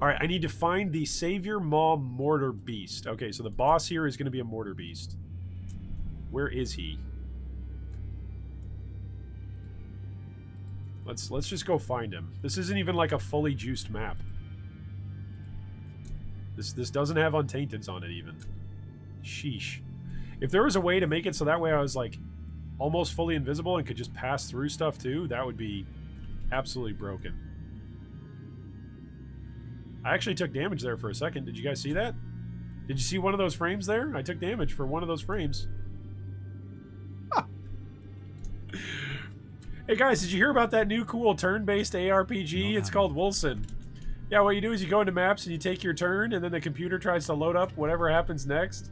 Alright, I need to find the Savior Maw Mortar Beast. Okay, so the boss here is going to be a Mortar Beast. Where is he? Let's just go find him. This isn't even like a fully juiced map. This doesn't have Untainteds on it even. Sheesh. If there was a way to make it so that way I was like almost fully invisible and could just pass through stuff too, that would be absolutely broken. I actually took damage there for a second. Did you guys see that? Did you see one of those frames there? I took damage for one of those frames. Hey guys, did you hear about that new cool turn-based ARPG? It's called Wolcen. Yeah, what you do is you go into maps and you take your turn, and then the computer tries to load up whatever happens next.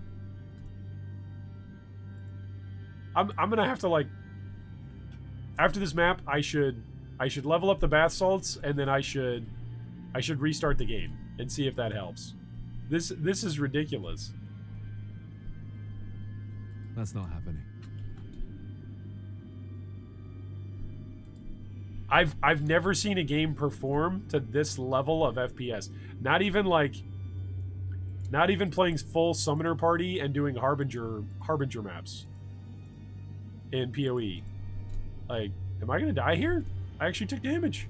I'm gonna have to, like, after this map, I should level up the bath salts, and then I should restart the game and see if that helps. This is ridiculous. That's not happening. I've never seen a game perform to this level of FPS. Not even playing full Summoner Party and doing Harbinger maps in PoE. Like, am I gonna die here? I actually took damage.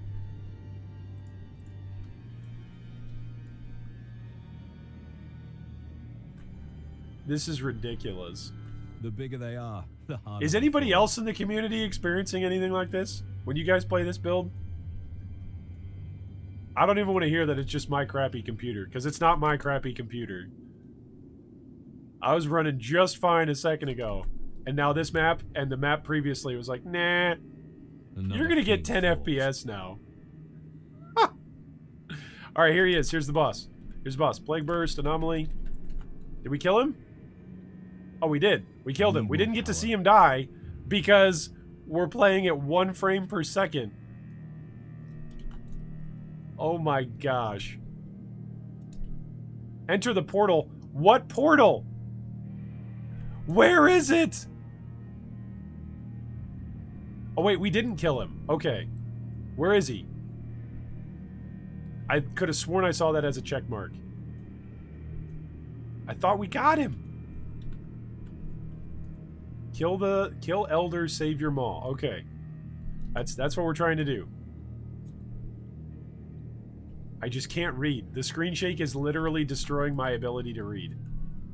This is ridiculous. The bigger they are, the harder. Is anybody else in the community experiencing anything like this when you guys play this build? I don't even want to hear that it's just my crappy computer, because it's not my crappy computer. I was running just fine a second ago, and now this map and the map previously was like, nah, you're going to get 10 FPS now. All right, here he is. Here's the boss. Here's the boss. Plague Burst, Anomaly. Did we kill him? Oh, we did. We killed him. We didn't get to see him die because we're playing at 1 frame per second. Oh my gosh. Enter the portal. What portal? Where is it? Oh wait, we didn't kill him. Okay. Where is he? I could have sworn I saw that as a check mark. I thought we got him. Kill Elder, save your maw. Okay. That's what we're trying to do. I just can't read. The screen shake is literally destroying my ability to read.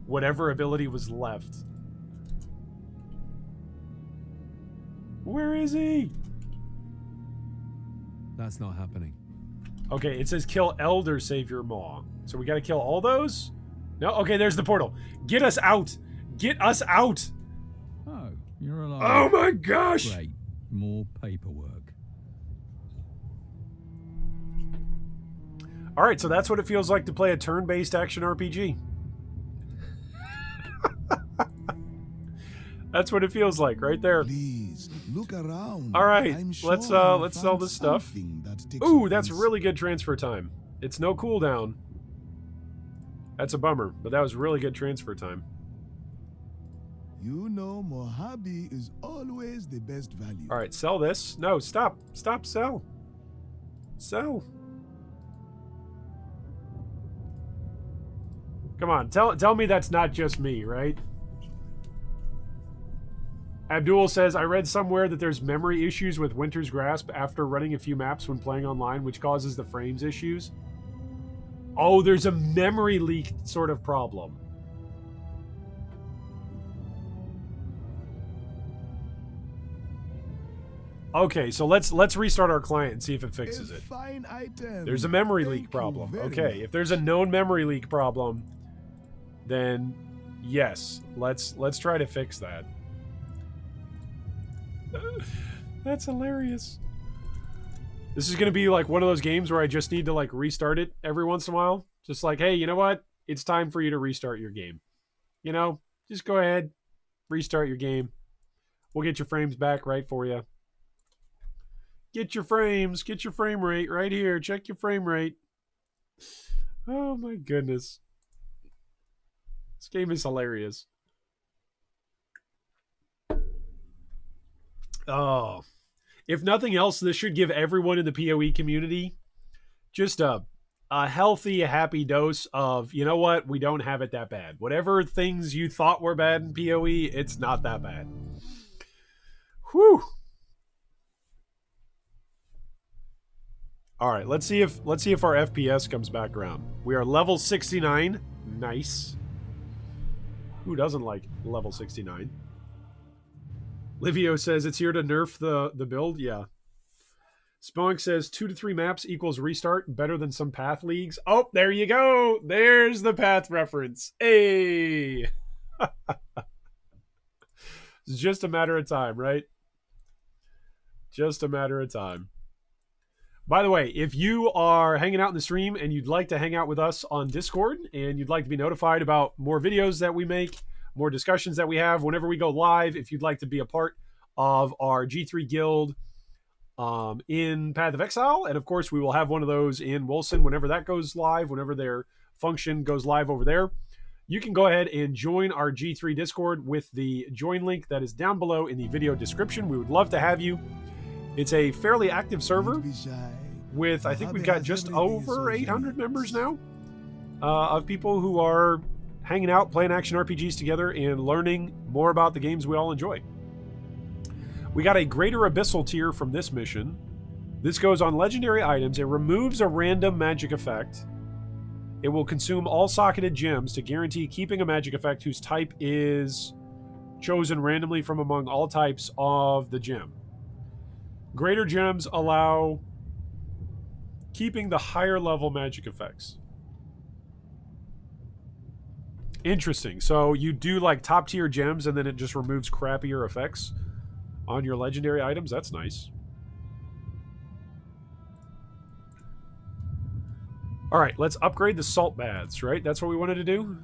Whatever ability was left. Where is he? That's not happening. Okay, it says kill Elder, save your maw. So we gotta kill all those? No? Okay, there's the portal. Get us out! Get us out! Oh, you're alive. Oh my gosh! Great. More paperwork. Alright, so that's what it feels like to play a turn-based action RPG. That's what it feels like, right there. Please, look around. Alright, I'm sure let's you sell found this stuff. something that ticks Ooh, your that's fancy. really good transfer time. It's no cooldown. That's a bummer, but that was really good transfer time. You know Mojave is always the best value. Alright, sell this. No, stop. Stop, sell. Sell. Come on, tell me that's not just me, right? Abdul says, I read somewhere that there's memory issues with Winter's Grasp after running a few maps when playing online, which causes the frames issues. Oh, there's a memory leak sort of problem. Okay, so let's restart our client and see if it fixes it. Fine item. There's a memory Thank leak you problem. very Okay, much. if there's a known memory leak problem, then yes, let's try to fix that. That's hilarious. This is going to be like one of those games where I just need to like restart it every once in a while. Just like, hey, you know what? It's time for you to restart your game. You know, just go ahead, restart your game. We'll get your frames back right for you. Get your frames, get your frame rate right here. Check your frame rate. Oh my goodness. This game is hilarious. Oh, if nothing else, this should give everyone in the PoE community just a healthy, happy dose of, you know what, we don't have it that bad. Whatever things you thought were bad in PoE, it's not that bad. Whew. All right, let's see if our FPS comes back around. We are level 69. Nice. Who doesn't like level 69? Livio says it's here to nerf the build. Yeah. Spunk says 2 to 3 maps equals restart. Better than some path leagues. Oh, there you go. There's the path reference. Hey. It's just a matter of time, right? Just a matter of time. By the way, if you are hanging out in the stream and you'd like to hang out with us on Discord and you'd like to be notified about more videos that we make, more discussions that we have whenever we go live, if you'd like to be a part of our G3 guild in Path of Exile, and of course we will have one of those in Wolcen whenever that goes live, whenever their function goes live over there, you can go ahead and join our G3 Discord with the join link that is down below in the video description. We would love to have you. It's a fairly active server with, I think we've got just over 800 members now of people who are hanging out, playing action RPGs together, and learning more about the games we all enjoy. We got a Greater Abyssal tier from this mission. This goes on legendary items. It removes a random magic effect. It will consume all socketed gems to guarantee keeping a magic effect whose type is chosen randomly from among all types of the gem. Greater gems allow keeping the higher level magic effects. Interesting. So you do like top tier gems and then it just removes crappier effects on your legendary items. That's nice. All right, let's upgrade the salt baths, right? That's what we wanted to do.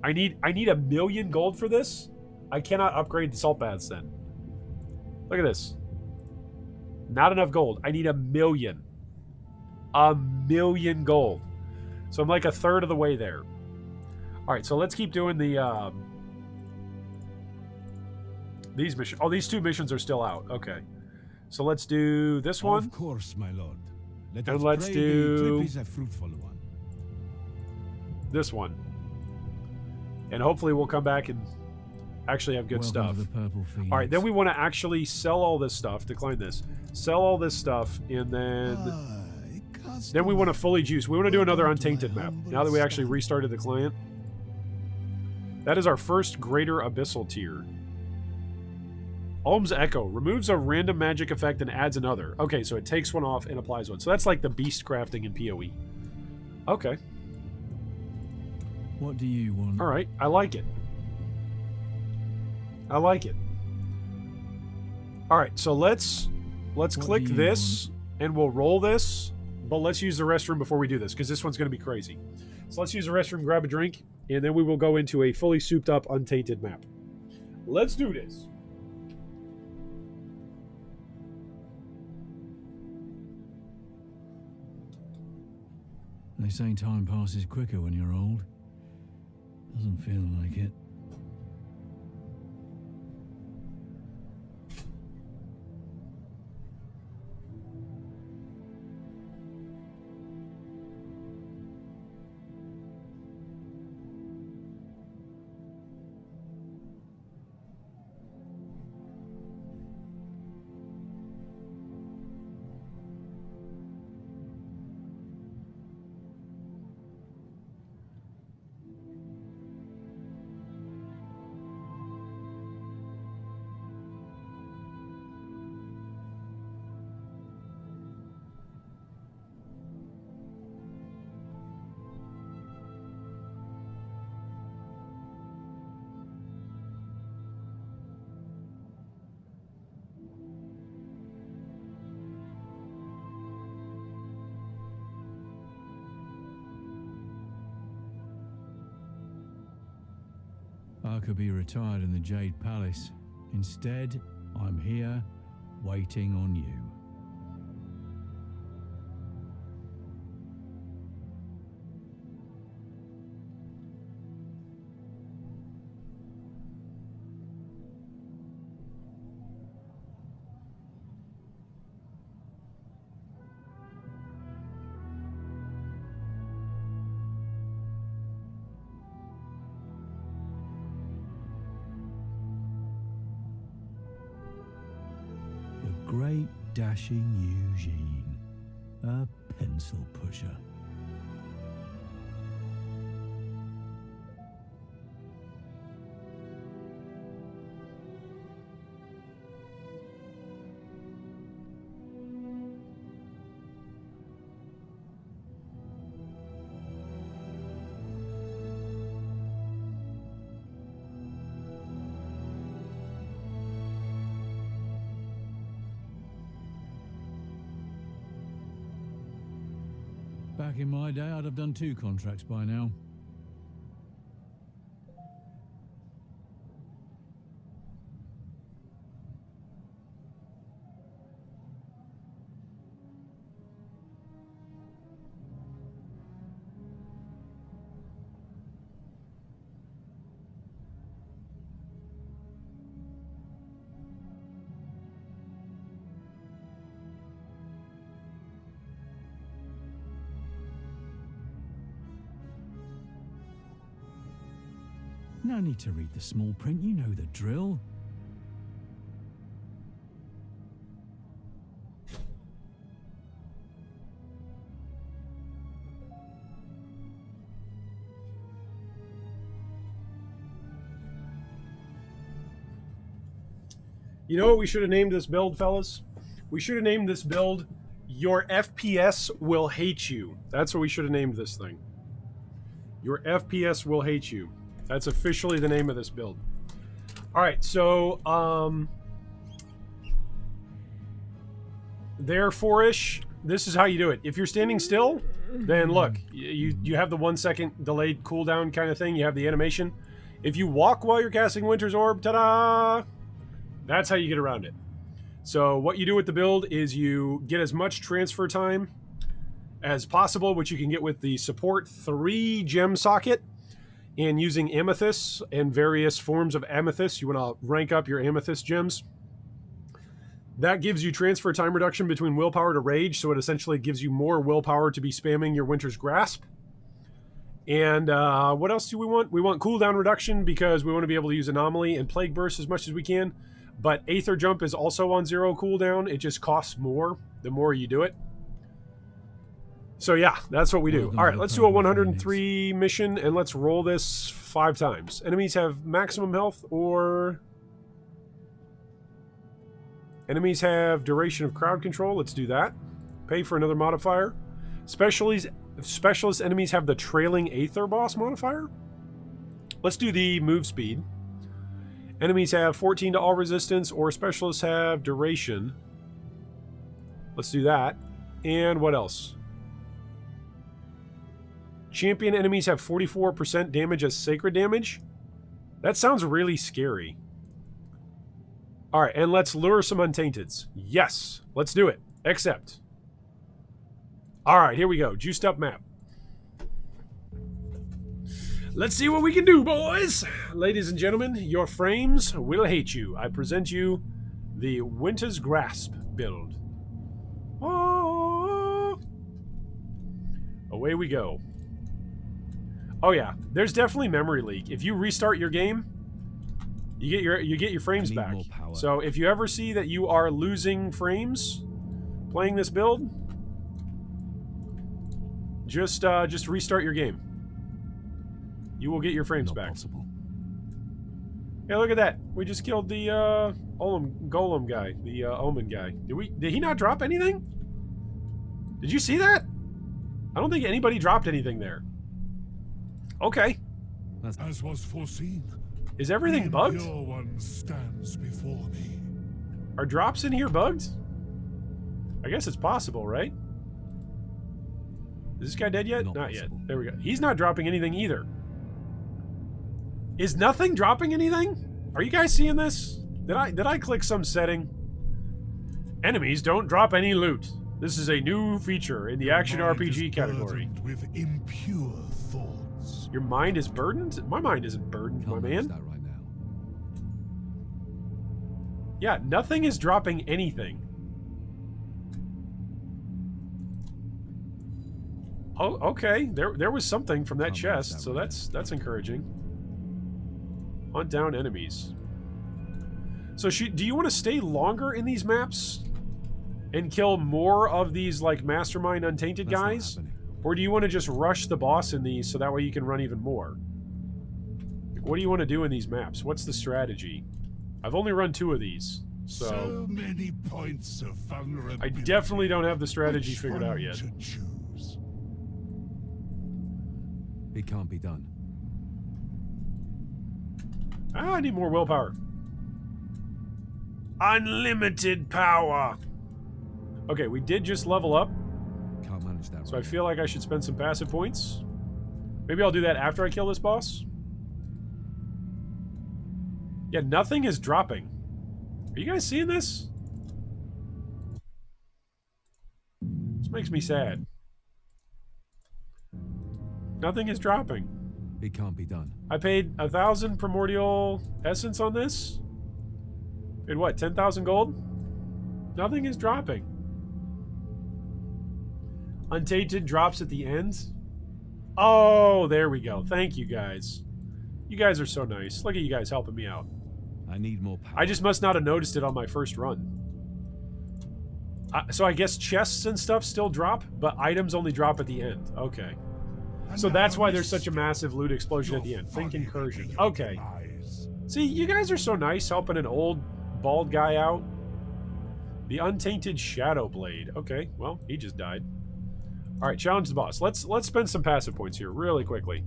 I need 1 million gold for this. I cannot upgrade the salt baths then. Look at this. Not enough gold. I need 1 million. 1 million gold. So I'm like a third of the way there. All right, so let's keep doing the these missions. Oh, these 2 missions are still out. Okay. So let's do this one. Of course, my lord. Let And us let's pray do- the trip is a fruitful one. This one. And hopefully we'll come back and actually have good Welcome stuff. to the Purple Phoenix. All right, then we want to actually sell all this stuff. Decline this. Sell all this stuff, and then we want to fully juice. We want to do another Untainted map. Now that we actually restarted the client. That is our first Greater Abyssal tier. Ohm's Echo. Removes a random magic effect and adds another. Okay, so it takes one off and applies one. So that's like the beast crafting in PoE. Okay. What do you want? All right. I like it. I like it. All right, so let's click do you this and we'll roll this, but let's use the restroom before we do this because this one's going to be crazy. So let's use the restroom, grab a drink, and then we will go into a fully souped up Untainted map. Let's do this. They say time passes quicker when you're old. Doesn't feel like it. I could be retired in the Jade Palace. Instead, I'm here, waiting on you. Great dashing Eugene, a pencil pusher. Back in my day, I'd have done 2 contracts by now. No need to read the small print, you know the drill. You know what we should have named this build, fellas? We should have named this build, Your FPS Will Hate You. That's what we should have named this thing. Your FPS Will Hate You. That's officially the name of this build. Alright, so, therefore-ish, this is how you do it. If you're standing still, then look, you have the 1 second delayed cooldown kind of thing. You have the animation. If you walk while you're casting Winter's Orb, ta-da! That's how you get around it. So what you do with the build is you get as much transfer time as possible, which you can get with the support 3 gem socket. And using amethysts and various forms of amethyst, you want to rank up your amethyst gems. That gives you transfer time reduction between willpower to rage, so it essentially gives you more willpower to be spamming your Winter's Grasp. And what else do we want? We want cooldown reduction because we want to be able to use Anomaly and Plague Burst as much as we can. But Aether Jump is also on 0 cooldown. It just costs more the more you do it. So yeah, that's what we do. All right, let's do a 103 mission, and let's roll this 5 times. Enemies have maximum health, or... Enemies have duration of crowd control. Let's do that. Pay for another modifier. Specialist enemies have the trailing Aether Boss modifier. Let's do the move speed. Enemies have 14 to all resistance, or specialists have duration. Let's do that. And what else? Champion enemies have 44% damage as sacred damage. That sounds really scary. Alright, and let's lure some Untainteds. Yes, let's do it. Accept. Alright, here we go. Juiced up map. Let's see what we can do, boys! Ladies and gentlemen, your frames will hate you. I present you the Winter's Grasp build. Oh. Away we go. Oh yeah, there's definitely memory leak. If you restart your game, you get your frames back. So if you ever see that you are losing frames playing this build, just restart your game. You will get your frames back. Hey, look at that. We just killed the golem guy, the omen guy. Did he not drop anything? Did you see that? I don't think anybody dropped anything there. Okay. As was foreseen, Is everything bugged? the impure one stands before me. Are drops in here bugged? I guess it's possible, right? Is this guy dead yet? Not yet. There we go. He's not dropping anything either. Is nothing dropping anything? Are you guys seeing this? Did I click some setting? Enemies don't drop any loot. This is a new feature in the action RPG category. With impure thoughts. Your mind is burdened? My mind isn't burdened, my man. That right now. Yeah, nothing is dropping anything. Oh, okay. There was something from that chest, so that's encouraging. Hunt down enemies. So do you want to stay longer in these maps and kill more of these like mastermind untainted guys? Or do you want to just rush the boss in these so that way you can run even more? Like, what do you want to do in these maps? What's the strategy? I've only run 2 of these, So many points of vulnerability. I definitely don't have the strategy figured out yet. To choose. It can't be done. I need more willpower. Unlimited power. Okay, we did just level up. can't manage that. So I feel like I should spend some passive points. Maybe I'll do that after I kill this boss. Yeah, nothing is dropping. Are you guys seeing this? This makes me sad. Nothing is dropping. It can't be done. I paid 1,000 primordial essence on this. Paid what, 10,000 gold? Nothing is dropping. Untainted drops at the end. Oh, there we go. Thank you guys. You guys are so nice. Look at you guys helping me out. I need more power. I just must not have noticed it on my first run. So I guess chests and stuff still drop, but items only drop at the end. Okay. So that's why there's such a massive loot explosion at the end. Think incursion. Okay. See, you guys are so nice helping an old bald guy out. The Untainted Shadow Blade. Okay, well, he just died. Alright, challenge the boss. Let's spend some passive points here really quickly.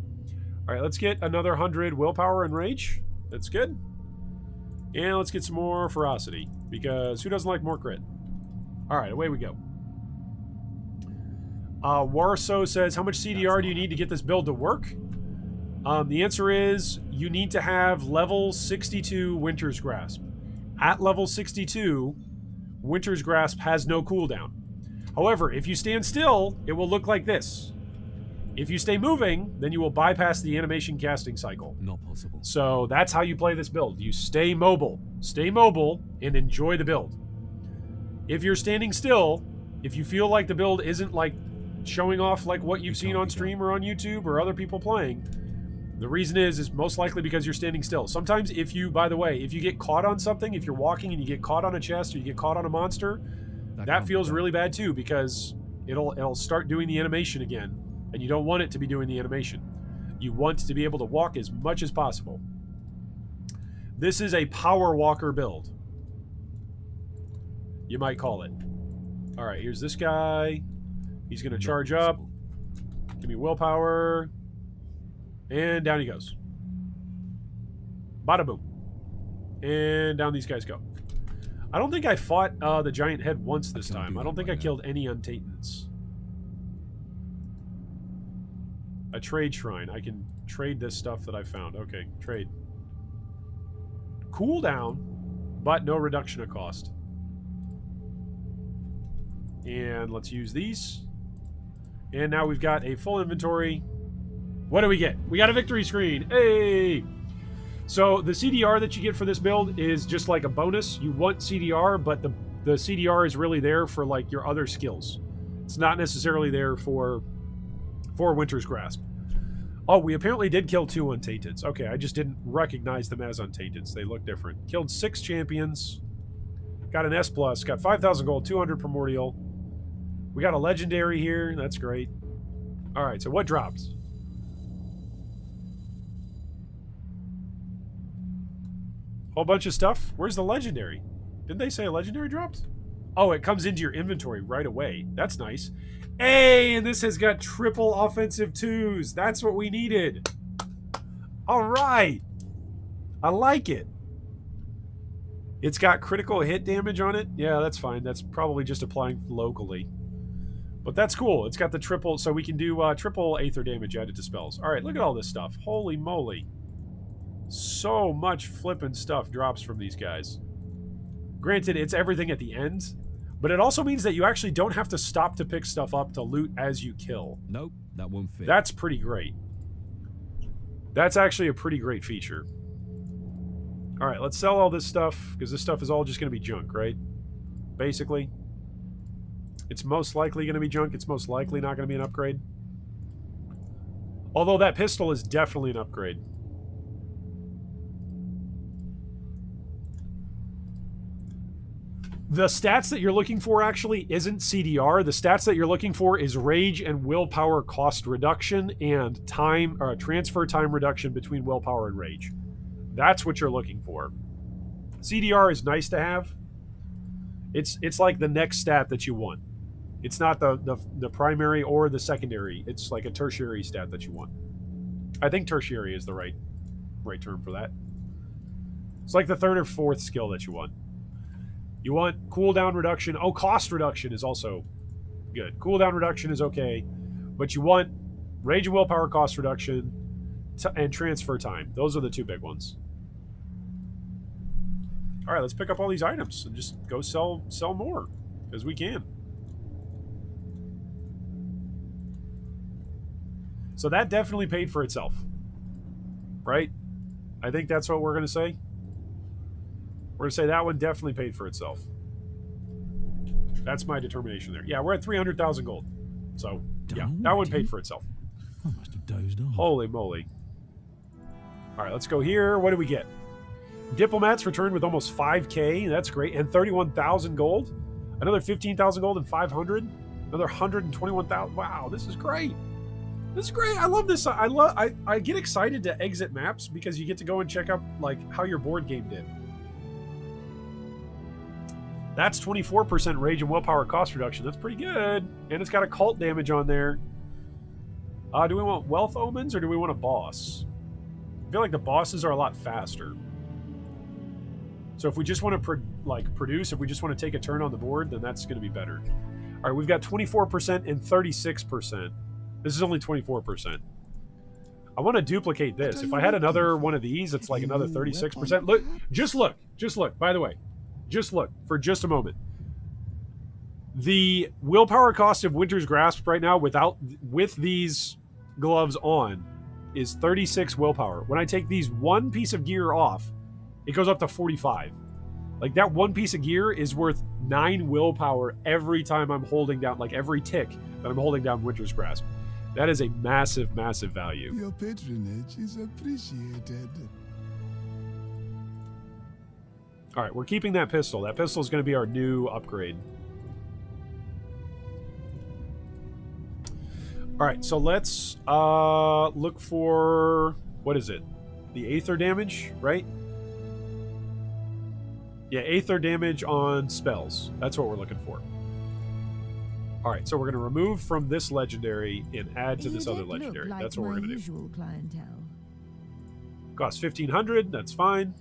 Alright, let's get another 100 willpower and rage. That's good. And let's get some more ferocity, because who doesn't like more crit? Alright, away we go. Warso says, how much CDR do you need to get this build to work? The answer is, you need to have level 62 Winter's Grasp. At level 62, Winter's Grasp has no cooldown. However, if you stand still, it will look like this. If you stay moving, then you will bypass the animation casting cycle. Not possible. So that's how you play this build. You stay mobile. Stay mobile and enjoy the build. If you're standing still, if you feel like the build isn't like showing off like what you've seen on stream or on YouTube or other people playing, the reason is most likely because you're standing still. Sometimes if you, by the way, if you get caught on something, if you're walking and you get caught on a chest or you get caught on a monster, that feels really bad too, because it'll start doing the animation again, and you don't want it to be doing the animation. You want to be able to walk as much as possible. This is a power walker build, you might call it. Alright, here's this guy. He's going to charge up. Give me willpower. And down he goes. Bada boom. And down these guys go. I don't think I fought the giant head once this time. I don't think I killed any Untainteds. A trade shrine. I can trade this stuff that I found. Okay, trade. Cooldown, but no reduction of cost. And let's use these. And now we've got a full inventory. What do we get? We got a victory screen. Hey! So the CDR that you get for this build is just like a bonus. You want CDR, but the CDR is really there for like your other skills. It's not necessarily there for Winter's Grasp. Oh, we apparently did kill 2 Untainteds. Okay, I just didn't recognize them as Untainteds. They look different. Killed 6 champions. Got an S+. Got 5,000 gold, 200 primordial. We got a legendary here. That's great. Alright, so what drops? Whole bunch of stuff. Where's the legendary? Didn't they say a legendary dropped? Oh, it comes into your inventory right away. That's nice. Hey, and this has got triple offensive 2s. That's what we needed. Alright. I like it. It's got critical hit damage on it. Yeah, that's fine. That's probably just applying locally. But that's cool. It's got the triple, so we can do triple aether damage added to spells. Alright, look at all this stuff. Holy moly. So much flippin' stuff drops from these guys. Granted, it's everything at the end, but it also means that you actually don't have to stop to pick stuff up to loot as you kill. Nope, that won't fit. That's pretty great. That's actually a pretty great feature. Alright, let's sell all this stuff, because this stuff is all just going to be junk, right? Basically. It's most likely going to be junk. It's most likely not going to be an upgrade. Although that pistol is definitely an upgrade. The stats that you're looking for actually isn't CDR. The stats that you're looking for is rage and willpower cost reduction and time or transfer time reduction between willpower and rage. That's what you're looking for. CDR is nice to have. It's like the next stat that you want. It's not the primary or the secondary. It's like a tertiary stat that you want. I think tertiary is the right term for that. It's like the third or fourth skill that you want. You want cooldown reduction. Oh, cost reduction is also Good. Cooldown reduction is okay, but you want rage and willpower cost reduction and transfer time. Those are the two big ones. All right, let's pick up all these items and just go sell more, because we can. So that definitely paid for itself, right? I think that's what we're going to say. We're going to say that one definitely paid for itself. That's my determination there. Yeah, we're at 300,000 gold. So, yeah, that one paid for itself. I must have dozed off. Holy moly. All right, let's go here. What do we get? Diplomats returned with almost 5K. That's great. And 31,000 gold. Another 15,000 gold and 500. Another 121,000. Wow, this is great. This is great. I love this. I get excited to exit maps because you get to go and check out like how your board game did. That's 24% rage and willpower cost reduction. That's pretty good. And it's got a cult damage on there. Do we want wealth omens or do we want a boss? I feel like the bosses are a lot faster. So if we just want to produce, if we just want to take a turn on the board, then that's going to be better. All right, we've got 24% and 36%. This is only 24%. I want to duplicate this. If I had another one of these, it's like another 36%. Look, just look. By the way, just look for just a moment. The willpower cost of Winter's Grasp right now with these gloves on is 36 willpower. When I take these one piece of gear off, it goes up to 45. Like that one piece of gear is worth 9 willpower every time I'm holding down, like every tick that I'm holding down Winter's Grasp. That is a massive, massive value. Your patronage is appreciated. All right, we're keeping that pistol. That pistol is going to be our new upgrade. All right, so let's look for, what is it? The Aether damage, right? Yeah, Aether damage on spells. That's what we're looking for. All right, so we're going to remove from this legendary and add to this other legendary. Like that's what we're going to do. Usual clientele. Costs 1,500. That's fine.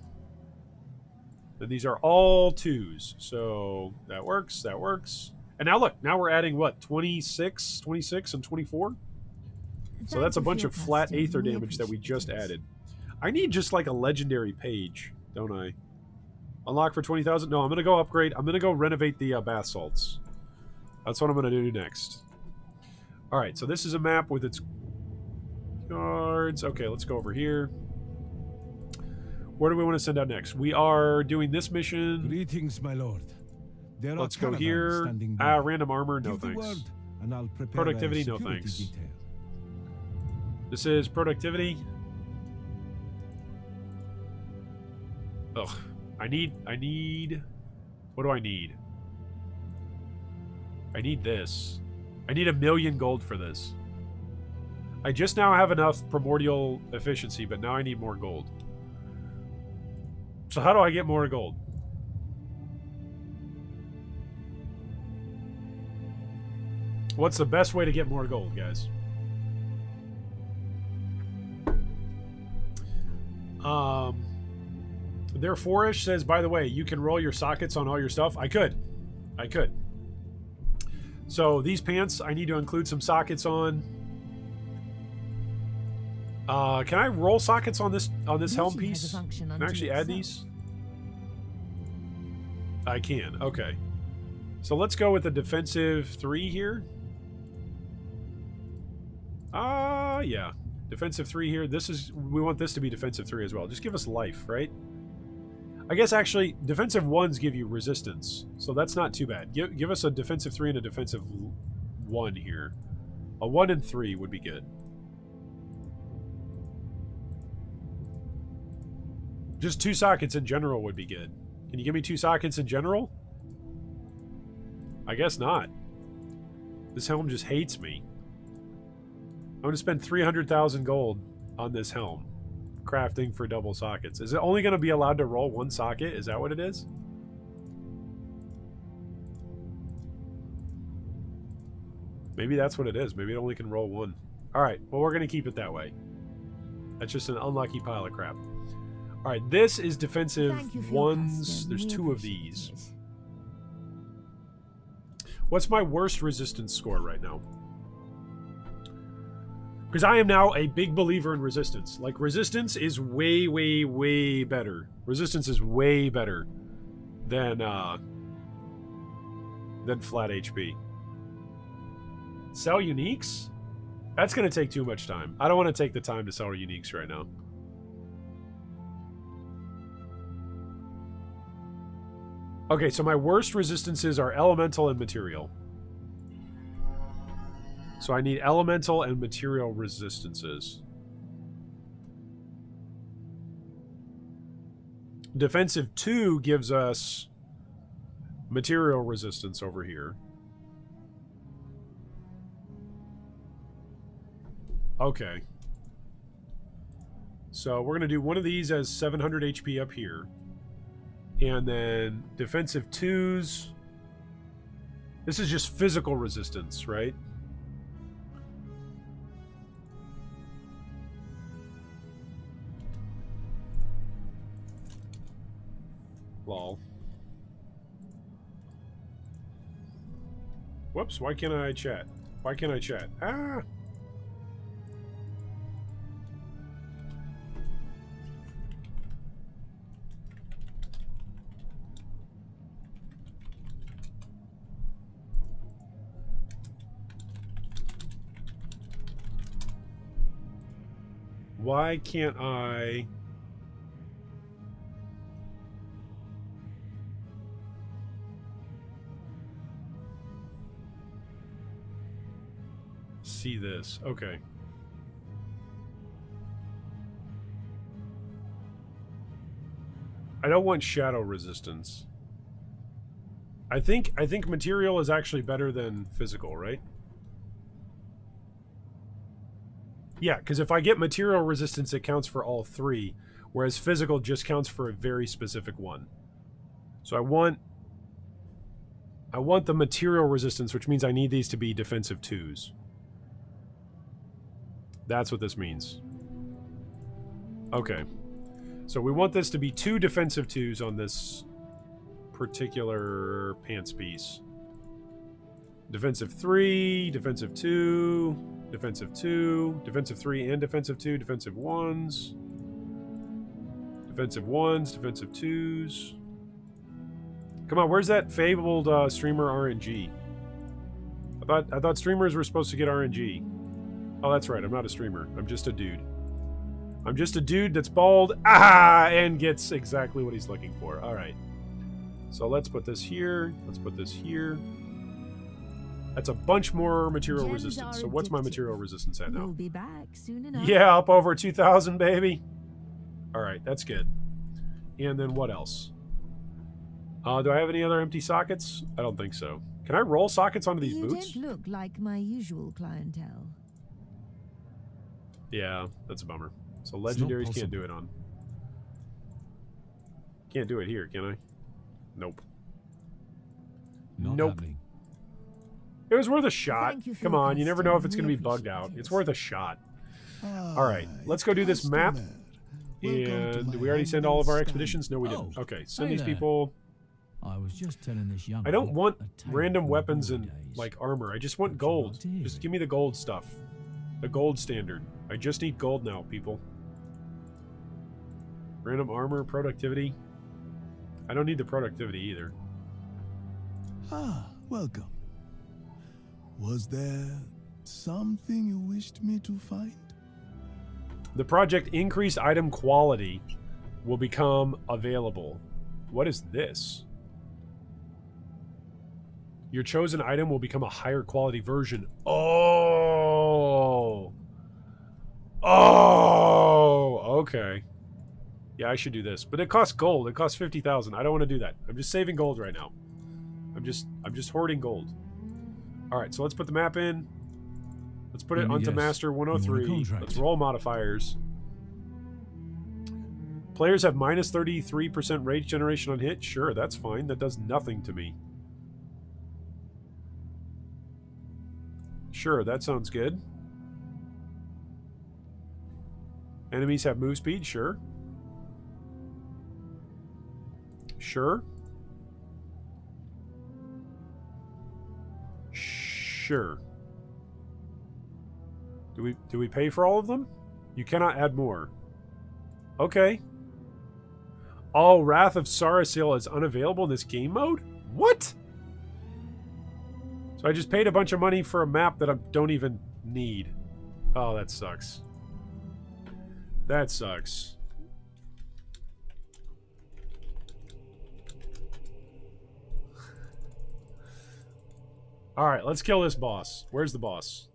And these are all 2s, so that works. That works. And now look, now we're adding what? 26, and 24. So that's a bunch of flat Aether damage that we just added. I need just like a legendary page, don't I? Unlock for 20,000. No, I'm going to go upgrade. I'm going to go renovate the bath salts. That's what I'm going to do next. All right, so this is a map with its cards. Okay, let's go over here. Where do we want to send out next? We are doing this mission. Greetings, my lord. There Let's are go caravans here. standing by. Random armor, no Give the thanks. word, and I'll prepare Productivity, a no security thanks. detail. This is productivity. Ugh. I need... What do I need? I need this. I need 1,000,000 gold for this. I just now have enough primordial efficiency, but now I need more gold. So how do I get more gold? What's the best way to get more gold, guys? Therefore-ish says, by the way, you can roll your sockets on all your stuff. I could. So these pants, I need to include some sockets on. Can I roll sockets on this helm piece? Can I actually add these? I can. Okay. So let's go with the defensive 3 here. Yeah. Defensive 3 here. We want this to be defensive 3 as well. Just give us life, right? I guess actually defensive 1s give you resistance, so that's not too bad. Give us a defensive 3 and a defensive 1 here. A 1 and 3 would be good. Just 2 sockets in general would be good. Can you give me 2 sockets in general? I guess not. This helm just hates me. I'm going to spend 300,000 gold on this helm. Crafting for double sockets. Is it only going to be allowed to roll 1 socket? Is that what it is? Maybe that's what it is. Maybe it only can roll 1. Alright, well we're going to keep it that way. That's just an unlucky pile of crap. Alright, this is defensive 1s. There's 2 of these. What's my worst resistance score right now? Because I am now a big believer in resistance. Like, resistance is way, way, way better. Resistance is way better than flat HP. Sell uniques? That's going to take too much time. I don't want to take the time to sell uniques right now. Okay, so my worst resistances are elemental and material. So I need elemental and material resistances. Defensive 2 gives us material resistance over here. Okay. So we're going to do one of these as 700 HP up here. And then defensive 2s. This is just physical resistance, right? Lol. Whoops, why can't I chat? Why can't I chat? Ah! Why can't I... see this? Okay. I don't want shadow resistance. I think material is actually better than physical, right? Yeah, because if I get material resistance, it counts for all three, whereas physical just counts for a very specific one. So I want the material resistance, which means I need these to be defensive 2s. That's what this means. Okay. So we want this to be 2 defensive 2s on this particular pants piece. Defensive 3, defensive 2, defensive 2, defensive 3 and defensive 2, defensive 1s. Defensive 1s, defensive 2s. Come on, where's that fabled streamer RNG? I thought streamers were supposed to get RNG. Oh, that's right. I'm not a streamer. I'm just a dude. I'm just a dude that's bald, and gets exactly what he's looking for. All right. So let's put this here. Let's put this here. That's a bunch more material resistance. So what's my material resistance at now? We'll be back soon enough. Yeah, up over 2,000, baby. All right, that's good. And then what else? Do I have any other empty sockets? I don't think so. Can I roll sockets onto these boots? You don't look like my usual clientele. Yeah, that's a bummer. So legendaries can't do it on. Can't do it here, can I? Nope. Not happening. It was worth a shot. Thank you for Come your on, you never know if it's custom. going to be We bugged appreciate out. it. It's worth a shot. Ah, All right, let's go do this map. customer. Welcome to And my did we already send all of our humble expeditions? No, we Oh, didn't. Okay, send hey these there. people. I was just telling this young I don't one want a tale random from the weapons glory and days. like armor. I just want Would you gold. like to hear Just it? give me the gold stuff. The gold standard. I just need gold now, people. Random armor, productivity. I don't need the productivity either. Ah, welcome. Was there something you wished me to find? The project increased item quality will become available. What is this? Your chosen item will become a higher quality version. Oh. Oh, okay. Yeah, I should do this. But it costs gold. It costs 50,000. I don't want to do that. I'm just saving gold right now. I'm just hoarding gold. All right, so let's put the map in. Let's put it Let me onto guess. Master You want a 103. contract? Let's roll modifiers. Players have minus 33% rage generation on hit. Sure, that's fine. That does nothing to me. Sure, that sounds good. Enemies have move speed. Sure. Sure. Sure. Do we pay for all of them? You cannot add more. Okay. Oh, Wrath of Sarasil is unavailable in this game mode? What? So I just paid a bunch of money for a map that I don't even need. Oh, that sucks. That sucks. Alright, let's kill this boss. Where's the boss?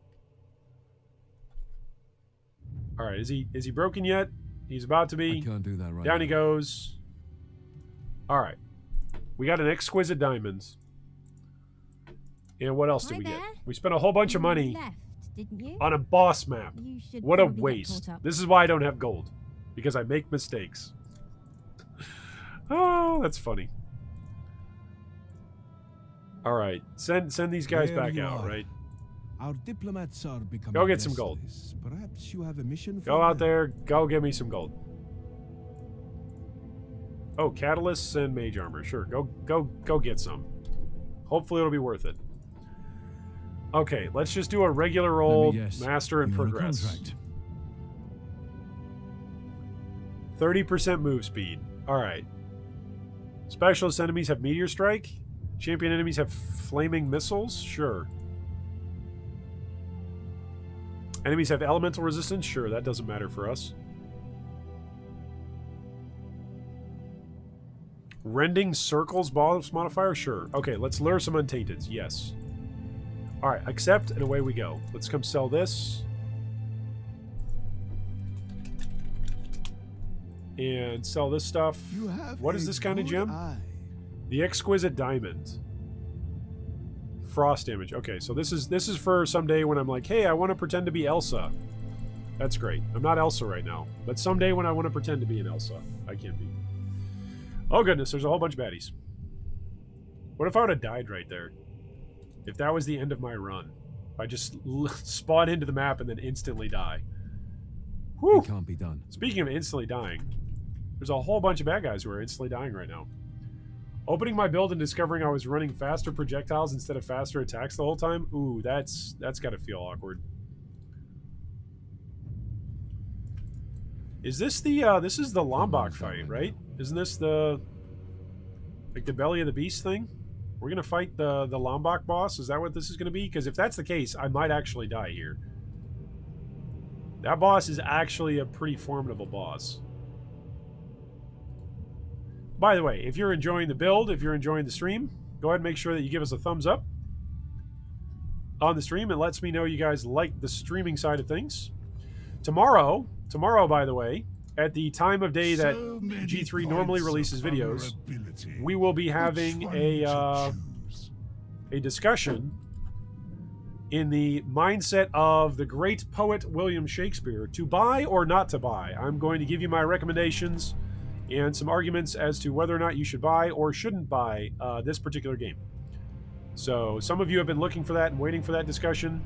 Alright, is he broken yet? He's about to be. I can't do that right Down he now. goes. Alright. We got an exquisite diamond. And what else did Hi we get? there. We spent a whole bunch of You money left, didn't you? on a boss map. You should What a probably get waste. caught up. This is why I don't have gold. Because I make mistakes. Oh, that's funny. Alright. Send these guys There back you out, are. right? Our diplomats are becoming Go get some gold. restless. Perhaps you have a mission for Go out them? there. Go get me some gold. Oh, catalysts and mage armor. Sure. Go get some. Hopefully it'll be worth it. Okay, let's just do a regular old master and You're on a progress. contract. 30% move speed. Alright. Specialist enemies have meteor strike. Champion enemies have flaming missiles. Sure. Enemies have elemental resistance. Sure, that doesn't matter for us. Rending circles boss modifier. Sure. Okay, let's lure some untainteds. Yes. Alright, accept and away we go. Let's come sell this. And sell this stuff. You have What is a this kind of good gem? eye. The exquisite diamond. Frost damage. Okay, so this is for someday when I'm like, hey, I want to pretend to be Elsa. That's great. I'm not Elsa right now, but someday when I want to pretend to be an Elsa, I can be. Oh goodness, there's a whole bunch of baddies. What if I would have died right there? If that was the end of my run, if I just spawn into the map and then instantly die. Whew. It can't be done. Speaking of instantly dying, there's a whole bunch of bad guys who are instantly dying right now. Opening my build and discovering I was running faster projectiles instead of faster attacks the whole time. Ooh, that's got to feel awkward. Is this the this is the Lombok fight, right? Isn't this the like the belly of the beast thing? We're gonna fight the Lombok boss. Is that what this is gonna be? Because if that's the case, I might actually die here. That boss is actually a pretty formidable boss. By the way, if you're enjoying the build, if you're enjoying the stream, go ahead and make sure that you give us a thumbs up on the stream. It lets me know you guys like the streaming side of things. Tomorrow, by the way, at the time of day that So many G3 normally points releases of videos, vulnerability. we will be Which having one a to choose? discussion in the mindset of the great poet William Shakespeare, to buy or not to buy. I'm going to give you my recommendations and some arguments as to whether or not you should buy or shouldn't buy this particular game. So some of you have been looking for that and waiting for that discussion.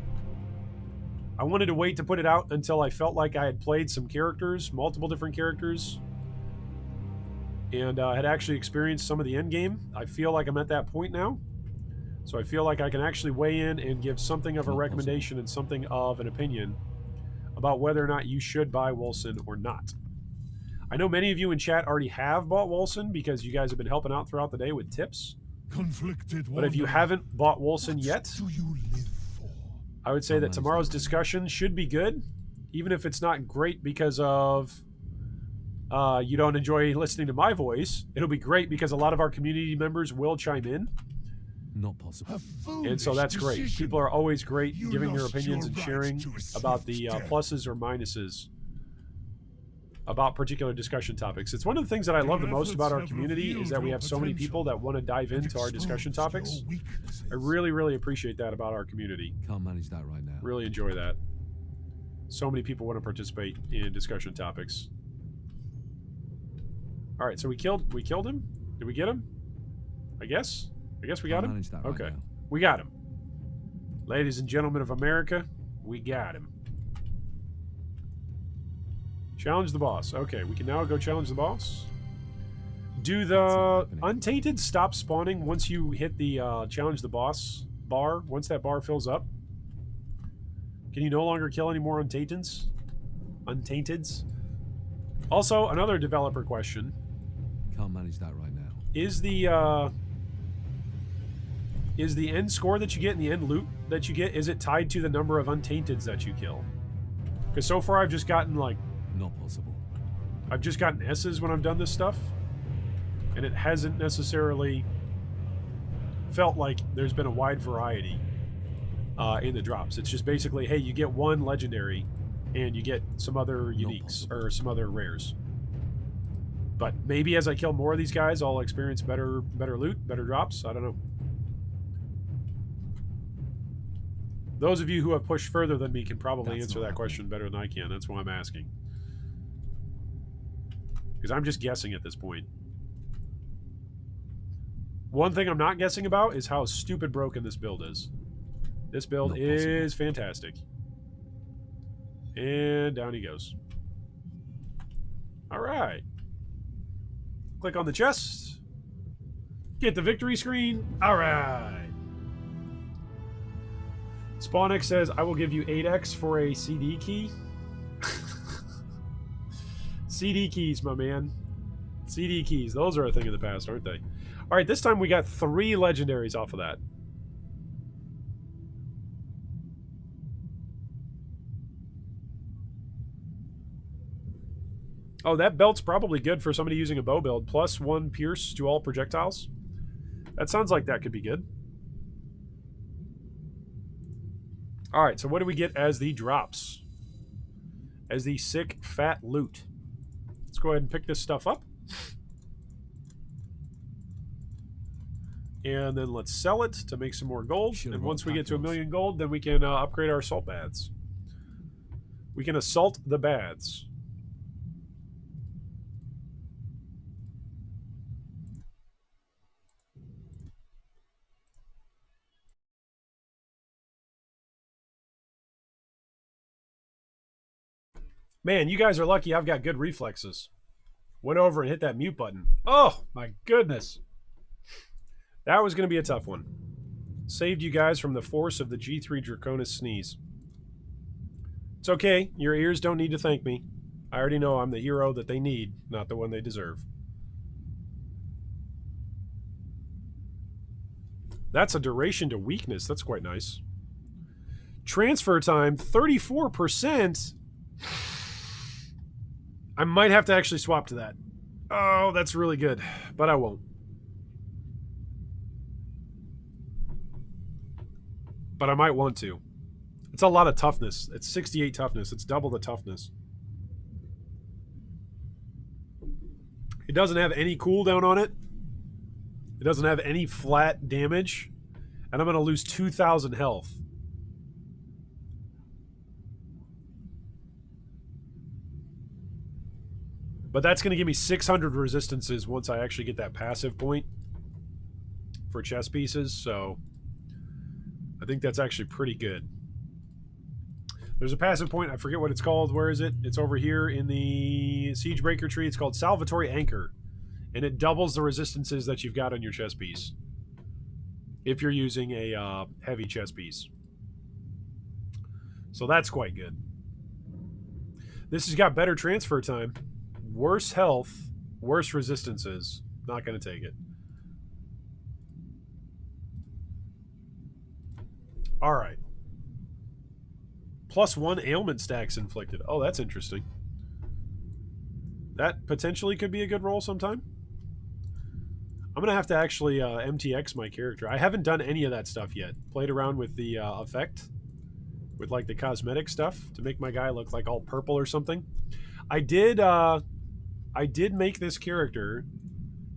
I wanted to wait to put it out until I felt like I had played some characters, multiple different characters, and had actually experienced some of the end game. I feel like I'm at that point now. So I feel like I can actually weigh in and give something of a recommendation and something of an opinion about whether or not you should buy Wolcen or not. I know many of you in chat already have bought Wolcen because you guys have been helping out throughout the day with tips. Conflicted But if you wanderer, haven't bought Wolcen what yet, do you live for? I would say that tomorrow's discussion should be good, even if it's not great because of you don't enjoy listening to my voice. It'll be great because a lot of our community members will chime in. Not possible. And so that's great. Decision. People are always great You giving their lost opinions your and right sharing to a about the swift death. pluses or minuses about particular discussion topics. It's one of the things that I love the Your most about our efforts have community is revealed that we your have so many people that want to dive and into our discussion exposed topics. your weaknesses. I really, really appreciate that about our community. Can't manage that right now. Really enjoy that. So many people want to participate in discussion topics. All right, so we killed him. Did we get him? I guess we got Can't him. manage that right Okay, now. we got him. Ladies and gentlemen of America, we got him. Challenge the boss. Okay, we can now go challenge the boss. Do That's not the happening. Untainted stop spawning once you hit the challenge the boss bar, once that bar fills up, can you no longer kill any more Untainteds? Untainteds? Also, another developer question. Can't manage that right now. Is the end score that you get and the end loot that you get, is it tied to the number of Untainteds that you kill? Because so far I've just gotten, like... Not possible. I've just gotten S's when I've done this stuff. And it hasn't necessarily felt like there's been a wide variety in the drops. It's just basically, hey, you get one legendary and you get some other uniques or some other rares. But maybe as I kill more of these guys, I'll experience better loot, better drops. I don't know. Those of you who have pushed further than me can probably answer that question better than I can. That's why I'm asking. Because I'm just guessing at this point. One thing I'm not guessing about is how stupid broken this build is. This build is fantastic. And down he goes. Alright. Click on the chest. Get the victory screen. Alright. SpawnX says, I will give you 8x for a CD key. CD keys, my man. CD keys. Those are a thing of the past, aren't they? Alright, this time we got 3 legendaries off of that. Oh, that belt's probably good for somebody using a bow build. Plus 1 pierce to all projectiles. That sounds like that could be good. Alright, so what do we get as the drops? As the sick, fat loot. Let's go ahead and pick this stuff up. And then let's sell it to make some more gold. And once we get to 1,000,000 gold, then we can upgrade our assault baths. We can assault the baths. Man, you guys are lucky I've got good reflexes. Went over and hit that mute button. Oh, my goodness. That was going to be a tough one. Saved you guys from the force of the G3 Draconis sneeze. It's okay. Your ears don't need to thank me. I already know I'm the hero that they need, not the one they deserve. That's a duration to weakness. That's quite nice. Transfer time, 34%. I might have to actually swap to that. Oh, that's really good. But I won't. But I might want to. It's a lot of toughness. It's 68 toughness. It's double the toughness. It doesn't have any cooldown on it. It doesn't have any flat damage. And I'm going to lose 2,000 health. But that's going to give me 600 resistances once I actually get that passive point for chess pieces, so I think that's actually pretty good. There's a passive point, I forget what it's called. Where is it? It's over here in the Siegebreaker tree. It's called Salvatory Anchor, and it doubles the resistances that you've got on your chess piece if you're using a heavy chess piece. So that's quite good. This has got better transfer time. Worse health, worse resistances. Not going to take it. Alright. +1 ailment stacks inflicted. Oh, that's interesting. That potentially could be a good roll sometime. I'm going to have to actually MTX my character. I haven't done any of that stuff yet. Played around with the effect. With like the cosmetic stuff to make my guy look like all purple or something. I did make this character,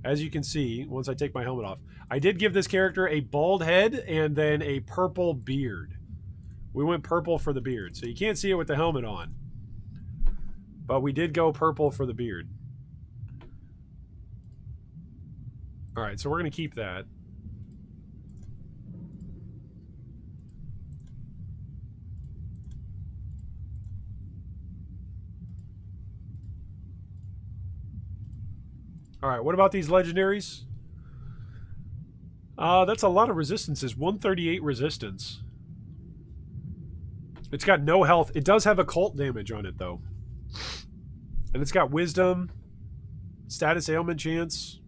as you can see, once I take my helmet off, I did give this character a bald head and then a purple beard. We went purple for the beard, so you can't see it with the helmet on. But we did go purple for the beard. Alright, so we're going to keep that. Alright, what about these legendaries? That's a lot of resistances. 138 resistance. It's got no health. It does have occult damage on it, though. And it's got wisdom, status ailment chance.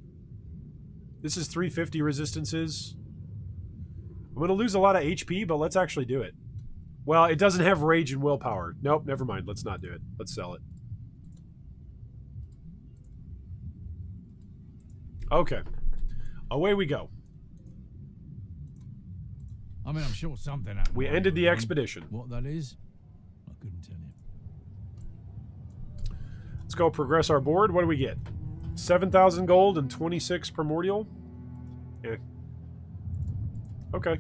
This is 350 resistances. I'm going to lose a lot of HP, but let's actually do it. Well, it doesn't have rage and willpower. Nope, never mind. Let's not do it. Let's sell it. Okay. Away we go. I mean, I'm sure something happened. We ended the expedition. What that is, I couldn't tell you. Let's go progress our board. What do we get? 7,000 gold and 26 primordial. Yeah. Okay.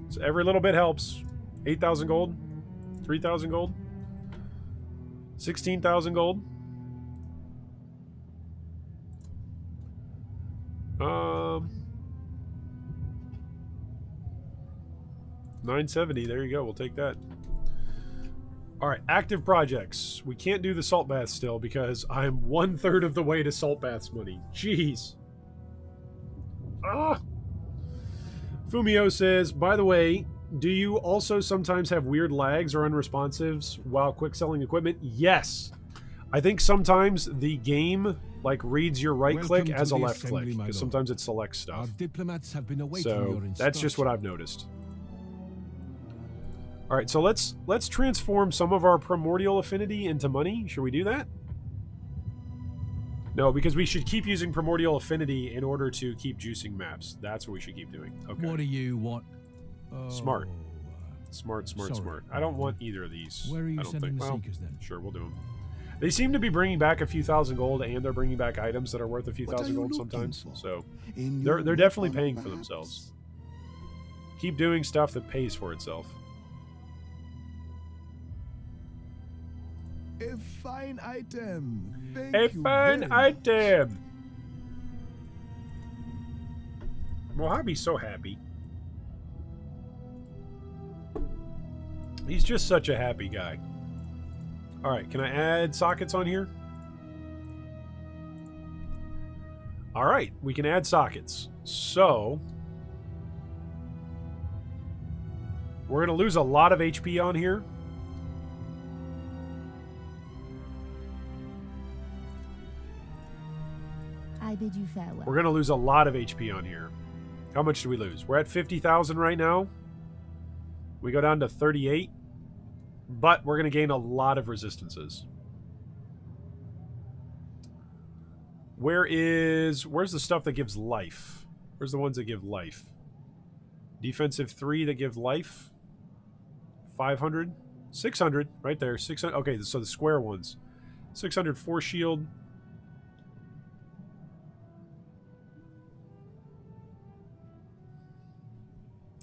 So every little bit helps. 8,000 gold. 3,000 gold. 16,000 gold. 970. There you go. We'll take that. All right, active projects. We can't do the salt bath still because I'm 1/3 of the way to salt baths money. Jeez. Ah. Fumio says, by the way, do you also sometimes have weird lags or unresponsives while quick selling equipment? Yes. I think sometimes the game like reads your right click as a left click because sometimes it selects stuff. Our diplomats have been awaiting So your that's just what I've noticed. All right, so let's transform some of our primordial affinity into money. Should we do that? No, because we should keep using primordial affinity in order to keep juicing maps. That's what we should keep doing. Okay. What do you want? Smart. Smart. Sorry. I don't want either of these. Where are you I don't sending think. the Well, seekers then? sure, we'll do them. They seem to be bringing back a few thousand gold, and they're bringing back items that are worth a few What are thousand you gold looking sometimes. for? So In they're your definitely weapon, paying for perhaps? themselves. Keep doing stuff that pays for itself. A fine item. Thank A you fine very item. Mojabe's so happy. He's just such a happy guy. All right, can I add sockets on here? All right, we can add sockets. So we're going to lose a lot of HP on here. I bid you farewell. We're going to lose a lot of HP on here. How much do we lose? We're at 50,000 right now. We go down to 38. But we're going to gain a lot of resistances. Where's the stuff that gives life? Where's the ones that give life? Defensive 3 that give life. 500. 600. Right there. 600. Okay, so the square ones. 600 force shield.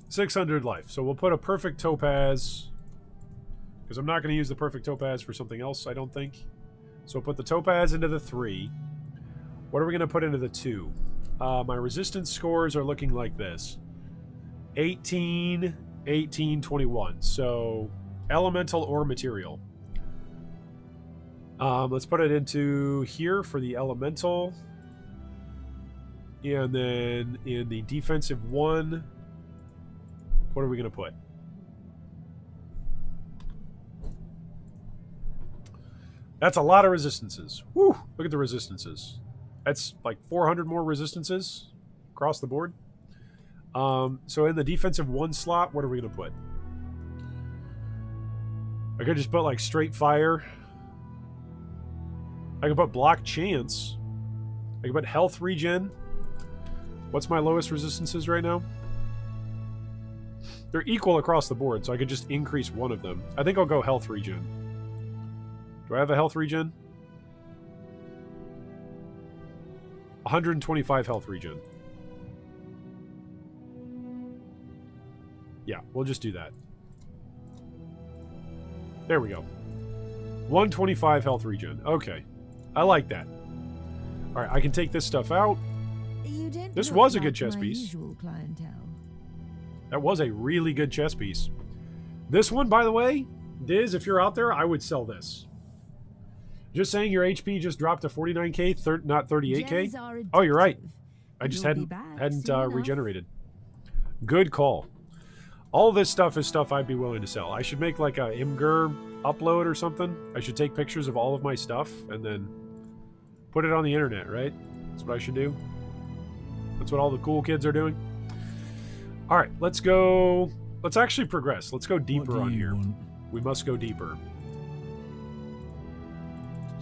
$600 life. So we'll put a perfect topaz, because I'm not going to use the perfect topaz for something else, I don't think. So we'll put the topaz into the 3. What are we going to put into the 2? My resistance scores are looking like this. 18, 18, 21. So elemental or material. Let's put it into here for the elemental. And then in the defensive 1, what are we going to put? That's a lot of resistances. Woo! Look at the resistances. That's like 400 more resistances across the board. So in the defensive 1 slot, what are we going to put? I could just put like straight fire. I could put block chance. I could put health regen. What's my lowest resistances right now? They're equal across the board, so I could just increase one of them. I think I'll go health regen. Do I have a health regen? 125 health regen. Yeah, we'll just do that. There we go. 125 health regen. Okay. I like that. Alright, I can take this stuff out. You don't This look was a like good chess my piece. usual clientele. That was a really good chess piece. This one, by the way, Diz, if you're out there, I would sell this. Just saying your HP just dropped to 49k, not 38k. Gems are Oh, you're right. addictive. I just You'll be hadn't back soon enough. regenerated. Good call. All this stuff is stuff I'd be willing to sell. I should make like a Imgur upload or something. I should take pictures of all of my stuff and then put it on the internet, right? That's what I should do. That's what all the cool kids are doing. All right, let's go. Let's actually progress. Let's go deeper on here. We must go deeper.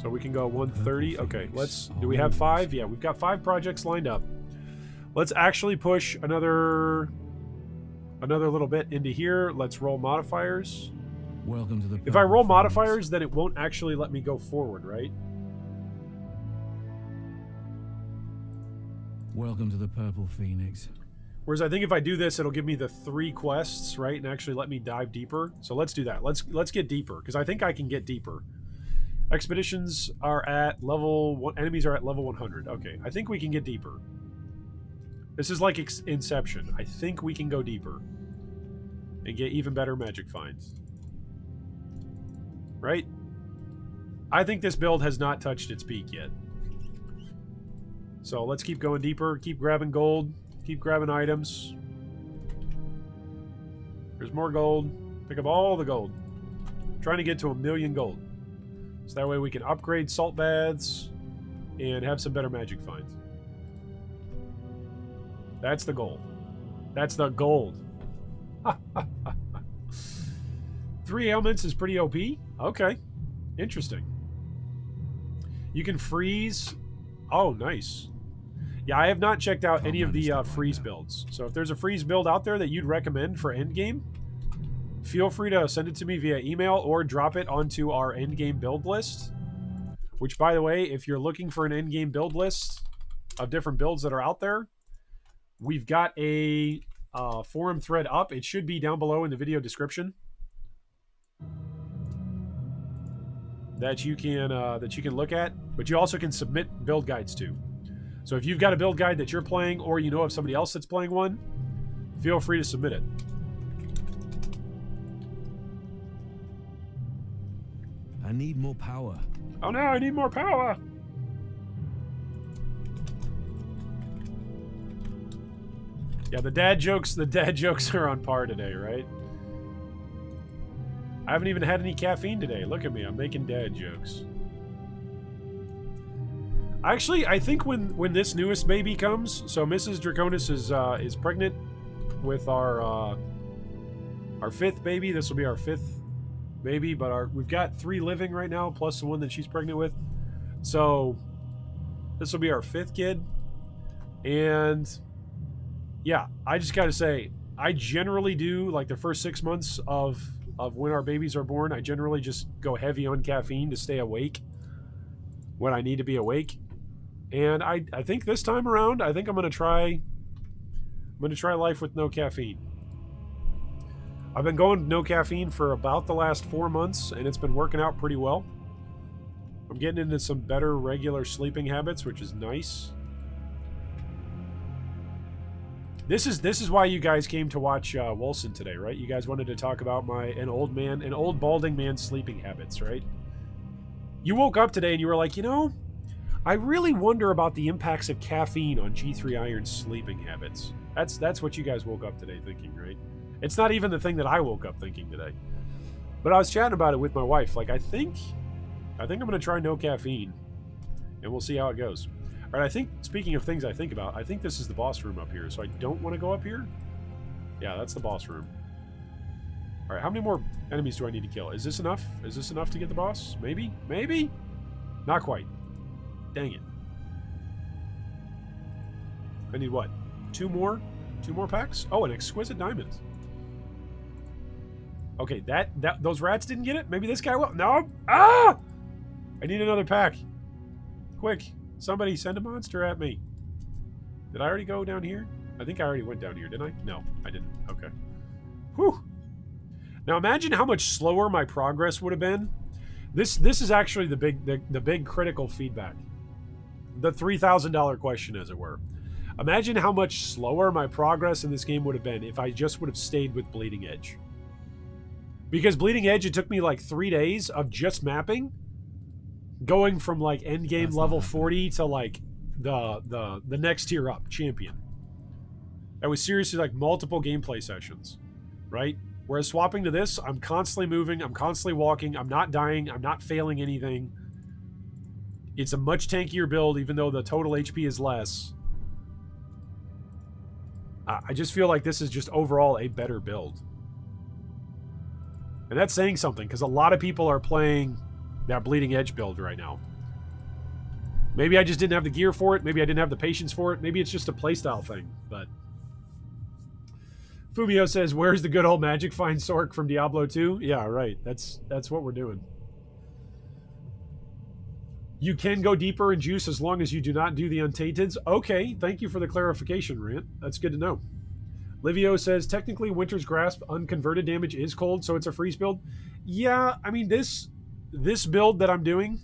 So we can go 130. Okay, let's... Do we have 5? Yeah, we've got 5 projects lined up. Let's actually push another little bit into here. Let's roll modifiers. Welcome to the If I roll modifiers, then it won't actually let me go forward, right? Welcome to the Purple Phoenix. Whereas I think if I do this, it'll give me the 3 quests, right? And actually let me dive deeper. So let's do that. Let's get deeper, because I think I can get deeper. Expeditions are at level 1. Enemies are at level 100. Okay, I think we can get deeper. This is like Inception. I think we can go deeper and get even better magic finds. Right? I think this build has not touched its peak yet. So let's keep going deeper. Keep grabbing gold. Keep grabbing items. There's more gold. Pick up all the gold. I'm trying to get to 1,000,000 gold. So that way we can upgrade salt baths and have some better magic finds. That's the goal. That's the gold. 3 ailments is pretty OP. Okay. Interesting. You can freeze. Oh, nice. Yeah, I have not checked out any of the freeze builds. So if there's a freeze build out there that you'd recommend for endgame, feel free to send it to me via email or drop it onto our endgame build list. Which, by the way, if you're looking for an endgame build list of different builds that are out there, we've got a forum thread up. It should be down below in the video description. That you can look at, but you also can submit build guides to. So if you've got a build guide that you're playing, or you know of somebody else that's playing one, feel free to submit it. I need more power. Oh no, I need more power. Yeah, the dad jokes are on par today, right? I haven't even had any caffeine today. Look at me, I'm making dad jokes. Actually, I think when this newest baby comes, so Mrs. Draconis is pregnant with our 5th baby. This will be our 5th baby, but we've got 3 living right now, plus the one that she's pregnant with. So this will be our 5th kid. And yeah, I just gotta say, I generally do, like, the first 6 months of when our babies are born, I generally just go heavy on caffeine to stay awake when I need to be awake. And I think this time around, I think I'm gonna try life with no caffeine. I've been going no caffeine for about the last 4 months, and it's been working out pretty well. I'm getting into some better regular sleeping habits, which is nice. This is why you guys came to watch Wolcen today, right? You guys wanted to talk about an old balding man's sleeping habits, right? You woke up today and you were like, you know, I really wonder about the impacts of caffeine on G3 Iron's sleeping habits. That's what you guys woke up today thinking, right? It's not even the thing that I woke up thinking today. But I was chatting about it with my wife. Like, I think I'm going to try no caffeine, and we'll see how it goes. All right, I think, speaking of things I think about, I think this is the boss room up here, so I don't want to go up here. Yeah, that's the boss room. All right, how many more enemies do I need to kill? Is this enough? Is this enough to get the boss? Maybe? Maybe? Not quite. Dang it. I need what? 2 more? 2 more packs? Oh, an exquisite diamond. Okay, those rats didn't get it? Maybe this guy will? No! Ah! I need another pack. Quick. Somebody send a monster at me. Did I already go down here? I think I already went down here, didn't I? No, I didn't. Okay. Whew. Now imagine how much slower my progress would have been. This is actually the big critical feedback. The $3,000 question, as it were. Imagine how much slower my progress in this game would have been if I just would have stayed with Bleeding Edge. Because Bleeding Edge, it took me like 3 days of just mapping, going from like endgame level 40 to like the next tier up, champion. That was seriously like multiple gameplay sessions, right? Whereas swapping to this, I'm constantly moving, I'm constantly walking, I'm not dying, I'm not failing anything. It's a much tankier build, even though the total HP is less. I just feel like this is just overall a better build. And that's saying something, because a lot of people are playing that Bleeding Edge build right now. Maybe I just didn't have the gear for it, maybe I didn't have the patience for it, maybe it's just a playstyle thing, but... Fumio says, where's the good old magic find Sork from Diablo 2? Yeah, right. That's what we're doing. You can go deeper in juice as long as you do not do the Untainteds. Okay, thank you for the clarification, Rant. That's good to know. Livio says, technically Winter's Grasp unconverted damage is cold, so it's a freeze build. Yeah, I mean, this build that I'm doing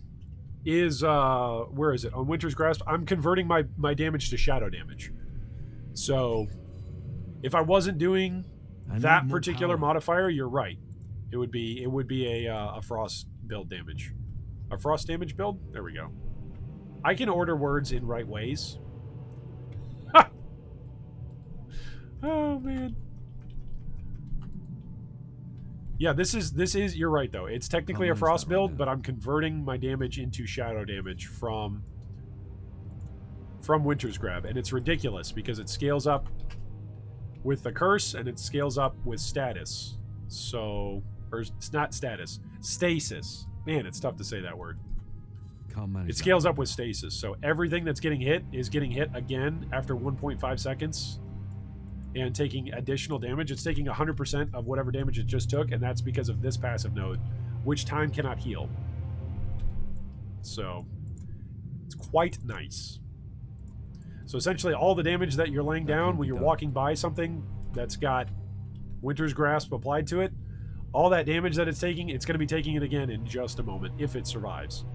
is, where is it? On Winter's Grasp, I'm converting my damage to shadow damage. So... if I wasn't doing that particular modifier, you're right. It would be a frost build damage. A frost damage build? There we go. I can order words in right ways. Ha! Oh man. Yeah, this is you're right though. It's technically a frost build, but I'm converting my damage into shadow damage from Winter's Grab, and it's ridiculous because it scales up with the curse, and it scales up with status. So, or it's not status, stasis. Man, it's tough to say that word. It scales up with stasis. So everything that's getting hit is getting hit again after 1.5 seconds and taking additional damage. It's taking 100% of whatever damage it just took, and that's because of this passive node, which time cannot heal. So, it's quite nice. So essentially all the damage that you're laying down when you're walking by something that's got Winter's Grasp applied to it, all that damage that it's taking, it's going to be taking it again in just a moment, if it survives.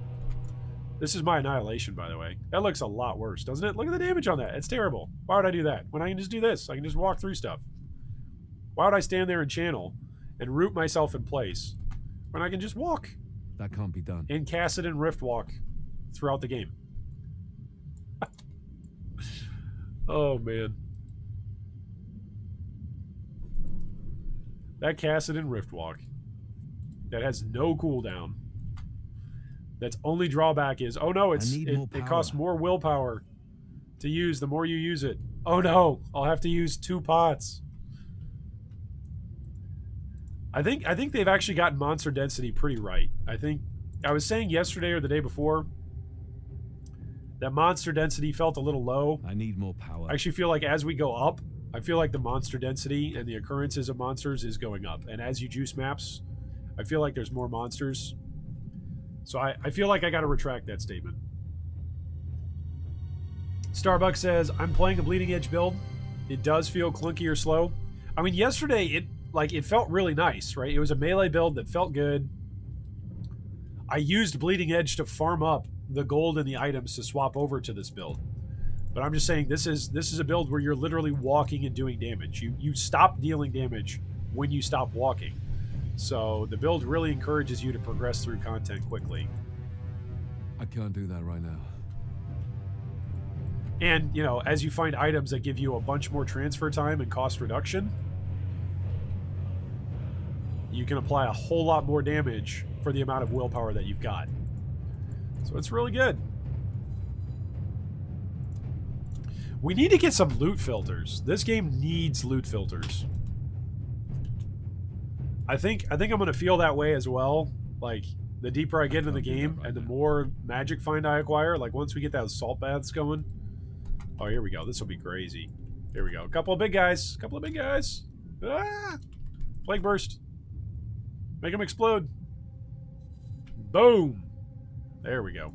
This is my Annihilation, by the way. That looks a lot worse, doesn't it? Look at the damage on that. It's terrible. Why would I do that? When I can just do this. I can just walk through stuff. Why would I stand there and channel and root myself in place when I can just walk? That can't be done. And Kassadin Rift walk throughout the game. Oh, man. That Kassadin Riftwalk that has no cooldown. That's only drawback is, oh no, it costs more willpower to use the more you use it. Oh no, I'll have to use 2 pots. I think they've actually gotten monster density pretty right. I was saying yesterday or the day before that monster density felt a little low. I need more power. I actually feel like as we go up, I feel like the monster density and the occurrences of monsters is going up. And as you juice maps, I feel like there's more monsters. So I feel like I got to retract that statement. Starbucks says, I'm playing a Bleeding Edge build. It does feel clunky or slow. I mean, yesterday, it felt really nice, right? It was a melee build that felt good. I used Bleeding Edge to farm up the gold and the items to swap over to this build. But I'm just saying this is a build where you're literally walking and doing damage. You stop dealing damage when you stop walking. So the build really encourages you to progress through content quickly. I can't do that right now. And, you know, as you find items that give you a bunch more transfer time and cost reduction, you can apply a whole lot more damage for the amount of willpower that you've got. So it's really good. We need to get some loot filters. This game needs loot filters. I think I'm going to feel that way as well. Like, the deeper I get into the game and the more magic find I acquire, like once we get those salt baths going. Oh, here we go. This will be crazy. Here we go. A couple of big guys. A couple of big guys. Ah! Plague Burst. Make them explode. Boom. There we go.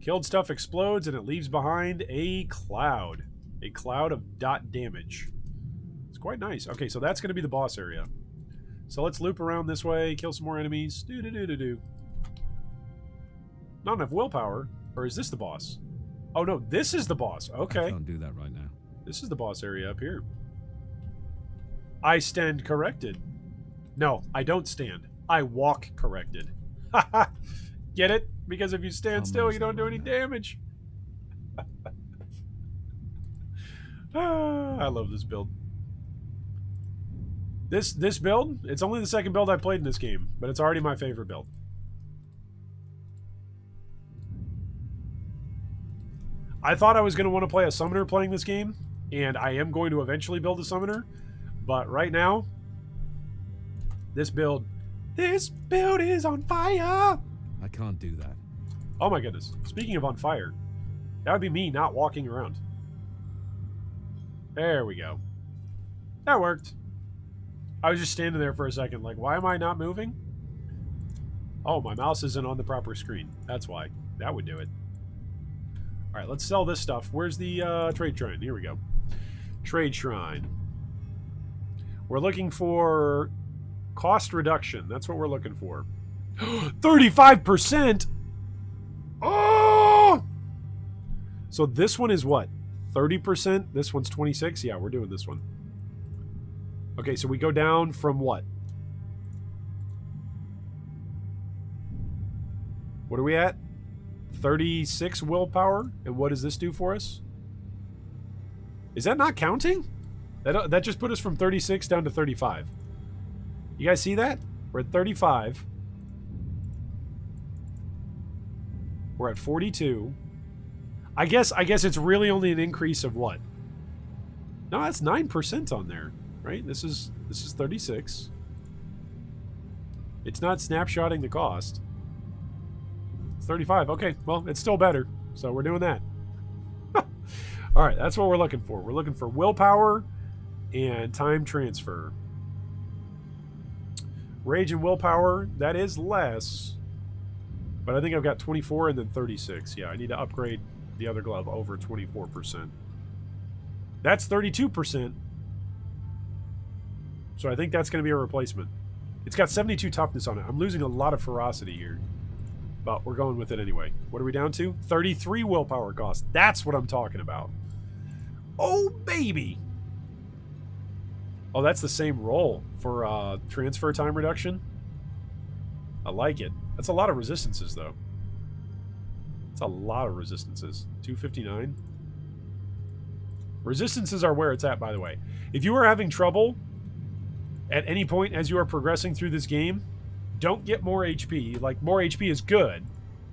Killed stuff explodes and it leaves behind a cloud. A cloud of dot damage. It's quite nice. Okay, so that's going to be the boss area. So let's loop around this way, kill some more enemies. Do-do-do-do-do. Not enough willpower. Or is this the boss? Oh no, this is the boss. Okay. I can't do that right now. This is the boss area up here. I stand corrected. No, I don't stand. I walk corrected. Haha. Get it? Because if you stand still, you don't do any damage. I love this build. This build, it's only the second build I played in this game, but it's already my favorite build. I thought I was going to want to play a summoner playing this game, and I am going to eventually build a summoner, but right now, this build is on fire! I can't do that. Oh my goodness. Speaking of on fire, that would be me not walking around. There we go. That worked. I was just standing there for a second like, why am I not moving? Oh, my mouse isn't on the proper screen. That's why. That would do it. Alright, let's sell this stuff. Where's the trade shrine? Here we go. Trade shrine. We're looking for cost reduction. That's what we're looking for. 35%? Oh! So this one is what? 30%? This one's 26? Yeah, we're doing this one. Okay, so we go down from what? What are we at? 36 willpower? And what does this do for us? Is that not counting? That just put us from 36 down to 35. You guys see that? We're at 35. We're at 42. I guess it's really only an increase of what? No, that's 9% on there, right? This is 36. It's not snapshotting the cost. It's 35. Okay, well, it's still better. So we're doing that. All right, that's what we're looking for. We're looking for willpower and time transfer. Rage and willpower, that is less. But I think I've got 24 and then 36. Yeah, I need to upgrade the other glove over 24%. That's 32%. So I think that's going to be a replacement. It's got 72 toughness on it. I'm losing a lot of ferocity here. But we're going with it anyway. What are we down to? 33 willpower cost. That's what I'm talking about. Oh, baby! Oh, that's the same roll for transfer time reduction. I like it. That's a lot of resistances, though. That's a lot of resistances. 259. Resistances are where it's at, by the way. If you are having trouble at any point as you are progressing through this game, don't get more HP. Like, more HP is good.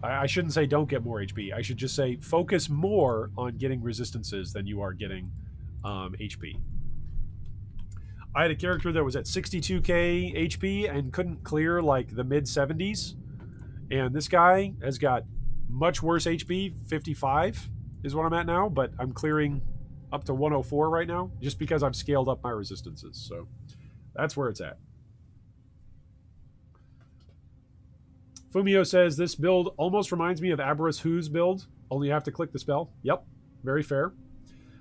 I shouldn't say don't get more HP. I should just say focus more on getting resistances than you are getting HP. I had a character that was at 62k HP and couldn't clear, like, the mid-70s. And this guy has got much worse HP. 55 is what I'm at now, but I'm clearing up to 104 right now just because I've scaled up my resistances. So that's where it's at. Fumio says, this build almost reminds me of Aberrus Who's build, only you have to click the spell. Yep, very fair.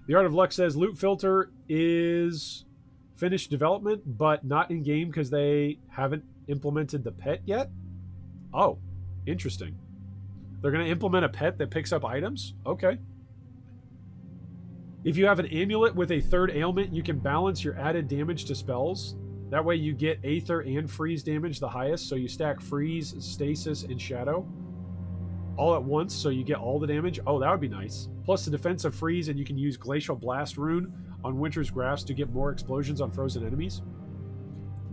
The Art of Luck says, loot filter is finished development, but not in-game because they haven't implemented the pet yet. Oh, interesting. They're going to implement a pet that picks up items? Okay. If you have an amulet with a third ailment, you can balance your added damage to spells. That way you get Aether and Freeze damage the highest, so you stack Freeze, Stasis, and Shadow all at once, so you get all the damage. Oh, that would be nice. Plus the defense of Freeze, and you can use Glacial Blast rune on Winter's Grasp to get more explosions on frozen enemies.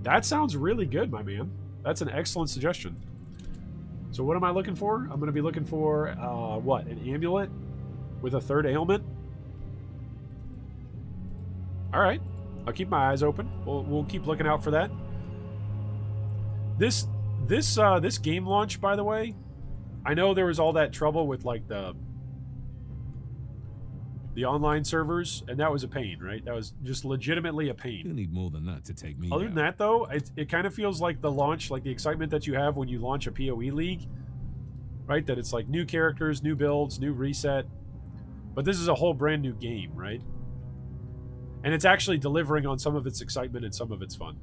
That sounds really good, my man. That's an excellent suggestion. So what am I looking for? I'm going to be looking for, what, an amulet with a third ailment? All right. I'll keep my eyes open. We'll keep looking out for that. This game launch, by the way, I know there was all that trouble with, like, the online servers, and that was a pain, right? That was just legitimately a pain. You need more than that to take me Other than that, though, it kind of feels like the launch, like the excitement that you have when you launch a PoE league, right? That it's like new characters, new builds, new reset. But this is a whole brand new game, right? And it's actually delivering on some of its excitement and some of its fun.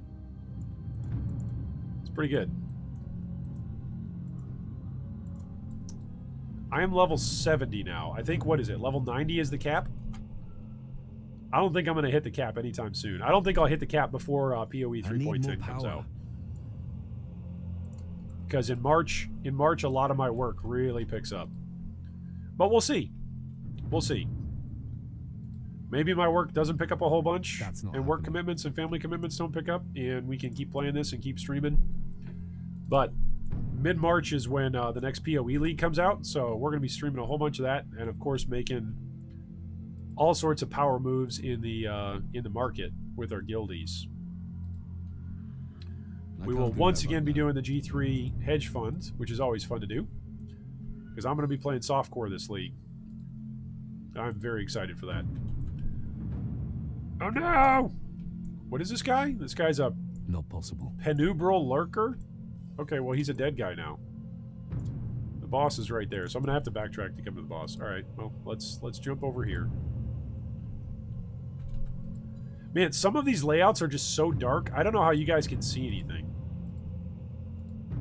It's pretty good. I am level 70 now. I think, what is it? Level 90 is the cap? I don't think I'm going to hit the cap anytime soon. I don't think I'll hit the cap before PoE 3.10 comes out. Because in March, a lot of my work really picks up. But we'll see. We'll see. Maybe my work doesn't pick up a whole bunch, That's not and work happening. commitments and family commitments don't pick up, and we can keep playing this and keep streaming. But mid-March is when the next PoE League comes out, so we're going to be streaming a whole bunch of that, and of course making all sorts of power moves in the market with our guildies. We will once again be doing the G3 hedge fund, which is always fun to do, because I'm going to be playing softcore this league. I'm very excited for that. Oh no! What is this guy? This guy's a Not possible. penubral lurker? Okay, well, he's a dead guy now. The boss is right there, so I'm going to have to backtrack to come to the boss. All right, well, let's jump over here. Man, some of these layouts are just so dark. I don't know how you guys can see anything.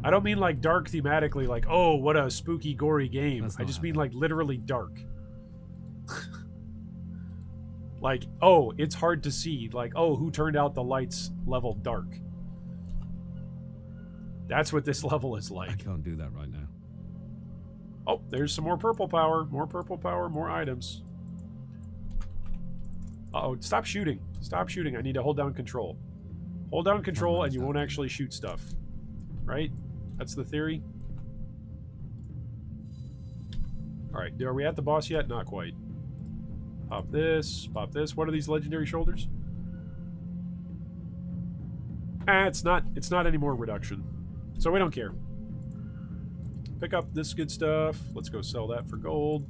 I don't mean like dark thematically, like, oh, what a spooky, gory game. I just mean like literally dark. Like, oh, it's hard to see. Like, oh, who turned out the lights level dark? That's what this level is like. I can't do that right now. Oh, there's some more purple power. More purple power, more items. Uh-oh, stop shooting. Stop shooting. I need to hold down control. Hold down control and you won't actually shoot stuff. Right? That's the theory. Alright, are we at the boss yet? Not quite. Pop this. Pop this. What are these legendary shoulders? Ah, it's not any more reduction. So we don't care. Pick up this good stuff. Let's go sell that for gold.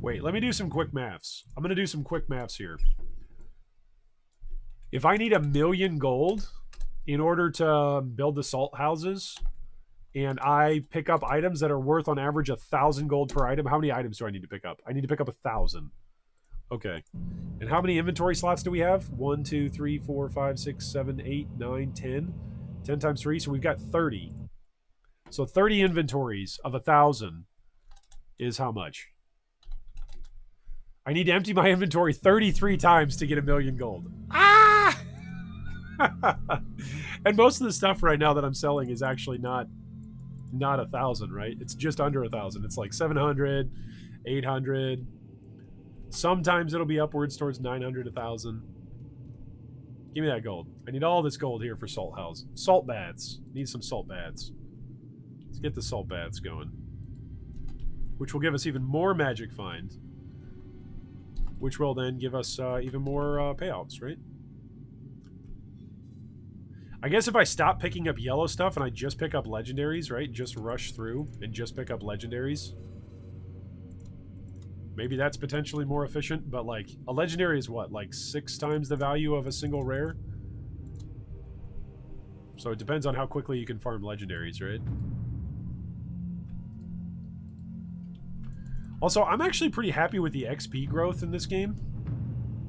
Wait, let me do some quick maths. I'm going to do some quick maths here. If I need 1,000,000 gold in order to build the salt houses, and I pick up items that are worth on average 1,000 gold per item, how many items do I need to pick up? I need to pick up 1,000. Okay. And how many inventory slots do we have? 1, 2, 3, 4, 5, 6, 7, 8, 9, 10. 10 times 3, so we've got 30. So 30 inventories of 1,000 is how much? I need to empty my inventory 33 times to get 1,000,000 gold. Ah! And most of the stuff right now that I'm selling is actually not 1,000, right? It's just under 1,000. It's like 700, 800. Sometimes it'll be upwards towards 900, 1,000. Give me that gold. I need all this gold here for salt house. Salt baths. Need some salt baths. Let's get the salt baths going. Which will give us even more magic find. Which will then give us even more payouts, right? I guess if I stop picking up yellow stuff and I just pick up legendaries, right? Just rush through and just pick up legendaries. Maybe that's potentially more efficient, but like a legendary is what? Like 6 times the value of a single rare? So it depends on how quickly you can farm legendaries, right? Also, I'm actually pretty happy with the XP growth in this game.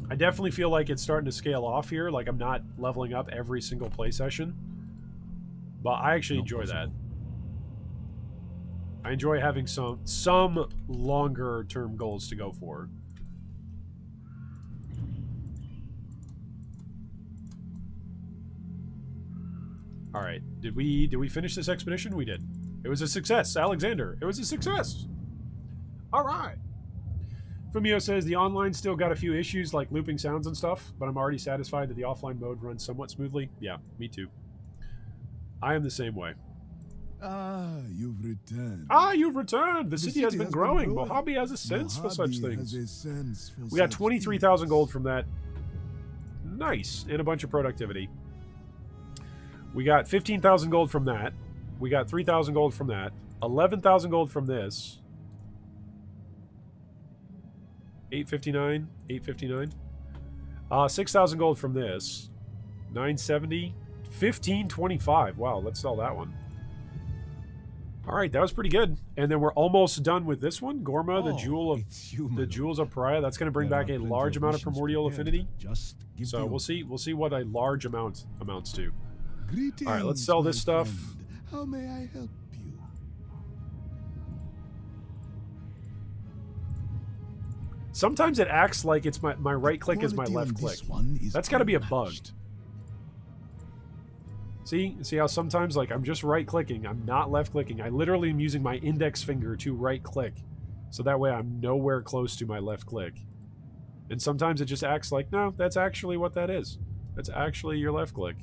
I definitely feel like it's starting to scale off here. Like I'm not leveling up every single play session. But I actually enjoy that. I enjoy having some longer term goals to go for. All right, did we finish this expedition? We did. It was a success, Alexander. It was a success. All right. Fumio says the online still got a few issues like looping sounds and stuff, but I'm already satisfied that the offline mode runs somewhat smoothly. Yeah, me too. I am the same way. Ah, you've returned. Ah, you've returned. The city has been growing. Mojave has a sense for such Mojave things. has a sense for We got such 23,000 things. gold from that. Nice. And a bunch of productivity. We got 15,000 gold from that. We got 3,000 gold from that. 11,000 gold from this. 859. 859. 6,000 gold from this. 970. 1525. Wow, let's sell that one. All right, that was pretty good. And then we're almost done with this one. Gorma, the jewel of the jewels of Pariah. That's going to bring back a large amount of primordial affinity. Just give So we'll see. We'll see what a large amount amounts to. Greetings, All right, let's sell this my stuff. friend. How may I help you? Sometimes it acts like it's my right click is my Quality left on click. this one is That's got to be a bug. unmatched. See how sometimes like I'm just right clicking. I'm not left clicking. I literally am using my index finger to right click So that way I'm nowhere close to my left click. And sometimes it just acts like, no, that's actually what that is. That's actually your left click.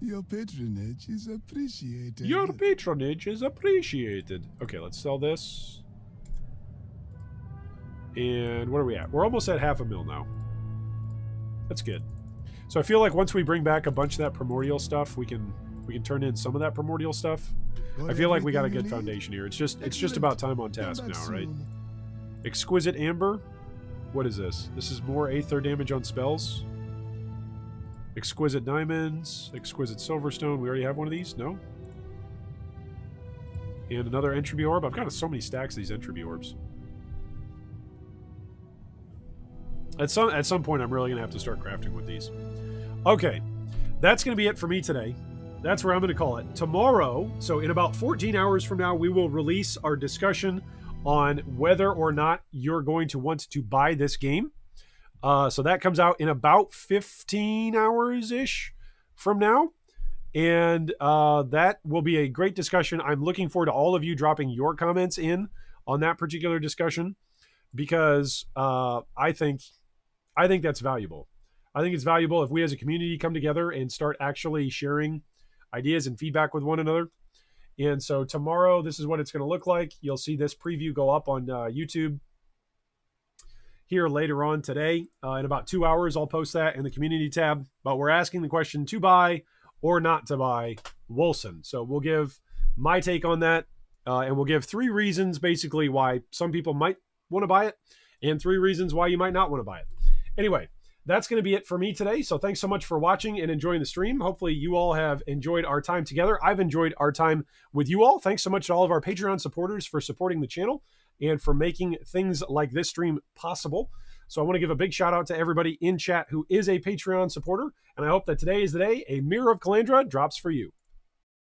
Your patronage is appreciated. Your patronage is appreciated. Okay, let's sell this. And what are we at? We're almost at 500,000 now. That's good. So I feel like once we bring back a bunch of that primordial stuff, we can turn in some of that primordial stuff. I feel like we got a good foundation here. It's just about time on task now, right? Exquisite Amber. What is this? This is more Aether damage on spells. Exquisite Diamonds. Exquisite Silverstone. We already have one of these? No? And another Entropy Orb. I've got so many stacks of these Entropy Orbs. At some point, I'm really going to have to start crafting with these. Okay. That's going to be it for me today. That's where I'm going to call it. Tomorrow, so in about 14 hours from now, we will release our discussion on whether or not you're going to want to buy this game. So that comes out in about 15 hours-ish from now. And that will be a great discussion. I'm looking forward to all of you dropping your comments in on that particular discussion because I think that's valuable. I think it's valuable if we as a community come together and start actually sharing ideas and feedback with one another. And so tomorrow, this is what it's going to look like. You'll see this preview go up on YouTube here later on today. In about 2 hours, I'll post that in the community tab. But we're asking the question to buy or not to buy Wolcen. So we'll give my take on that. And we'll give 3 reasons basically why some people might want to buy it and 3 reasons why you might not want to buy it. Anyway, that's going to be it for me today. So thanks so much for watching and enjoying the stream. Hopefully you all have enjoyed our time together. I've enjoyed our time with you all. Thanks so much to all of our Patreon supporters for supporting the channel and for making things like this stream possible. So I want to give a big shout out to everybody in chat who is a Patreon supporter. And I hope that today is the day a Mirror of Calandra drops for you.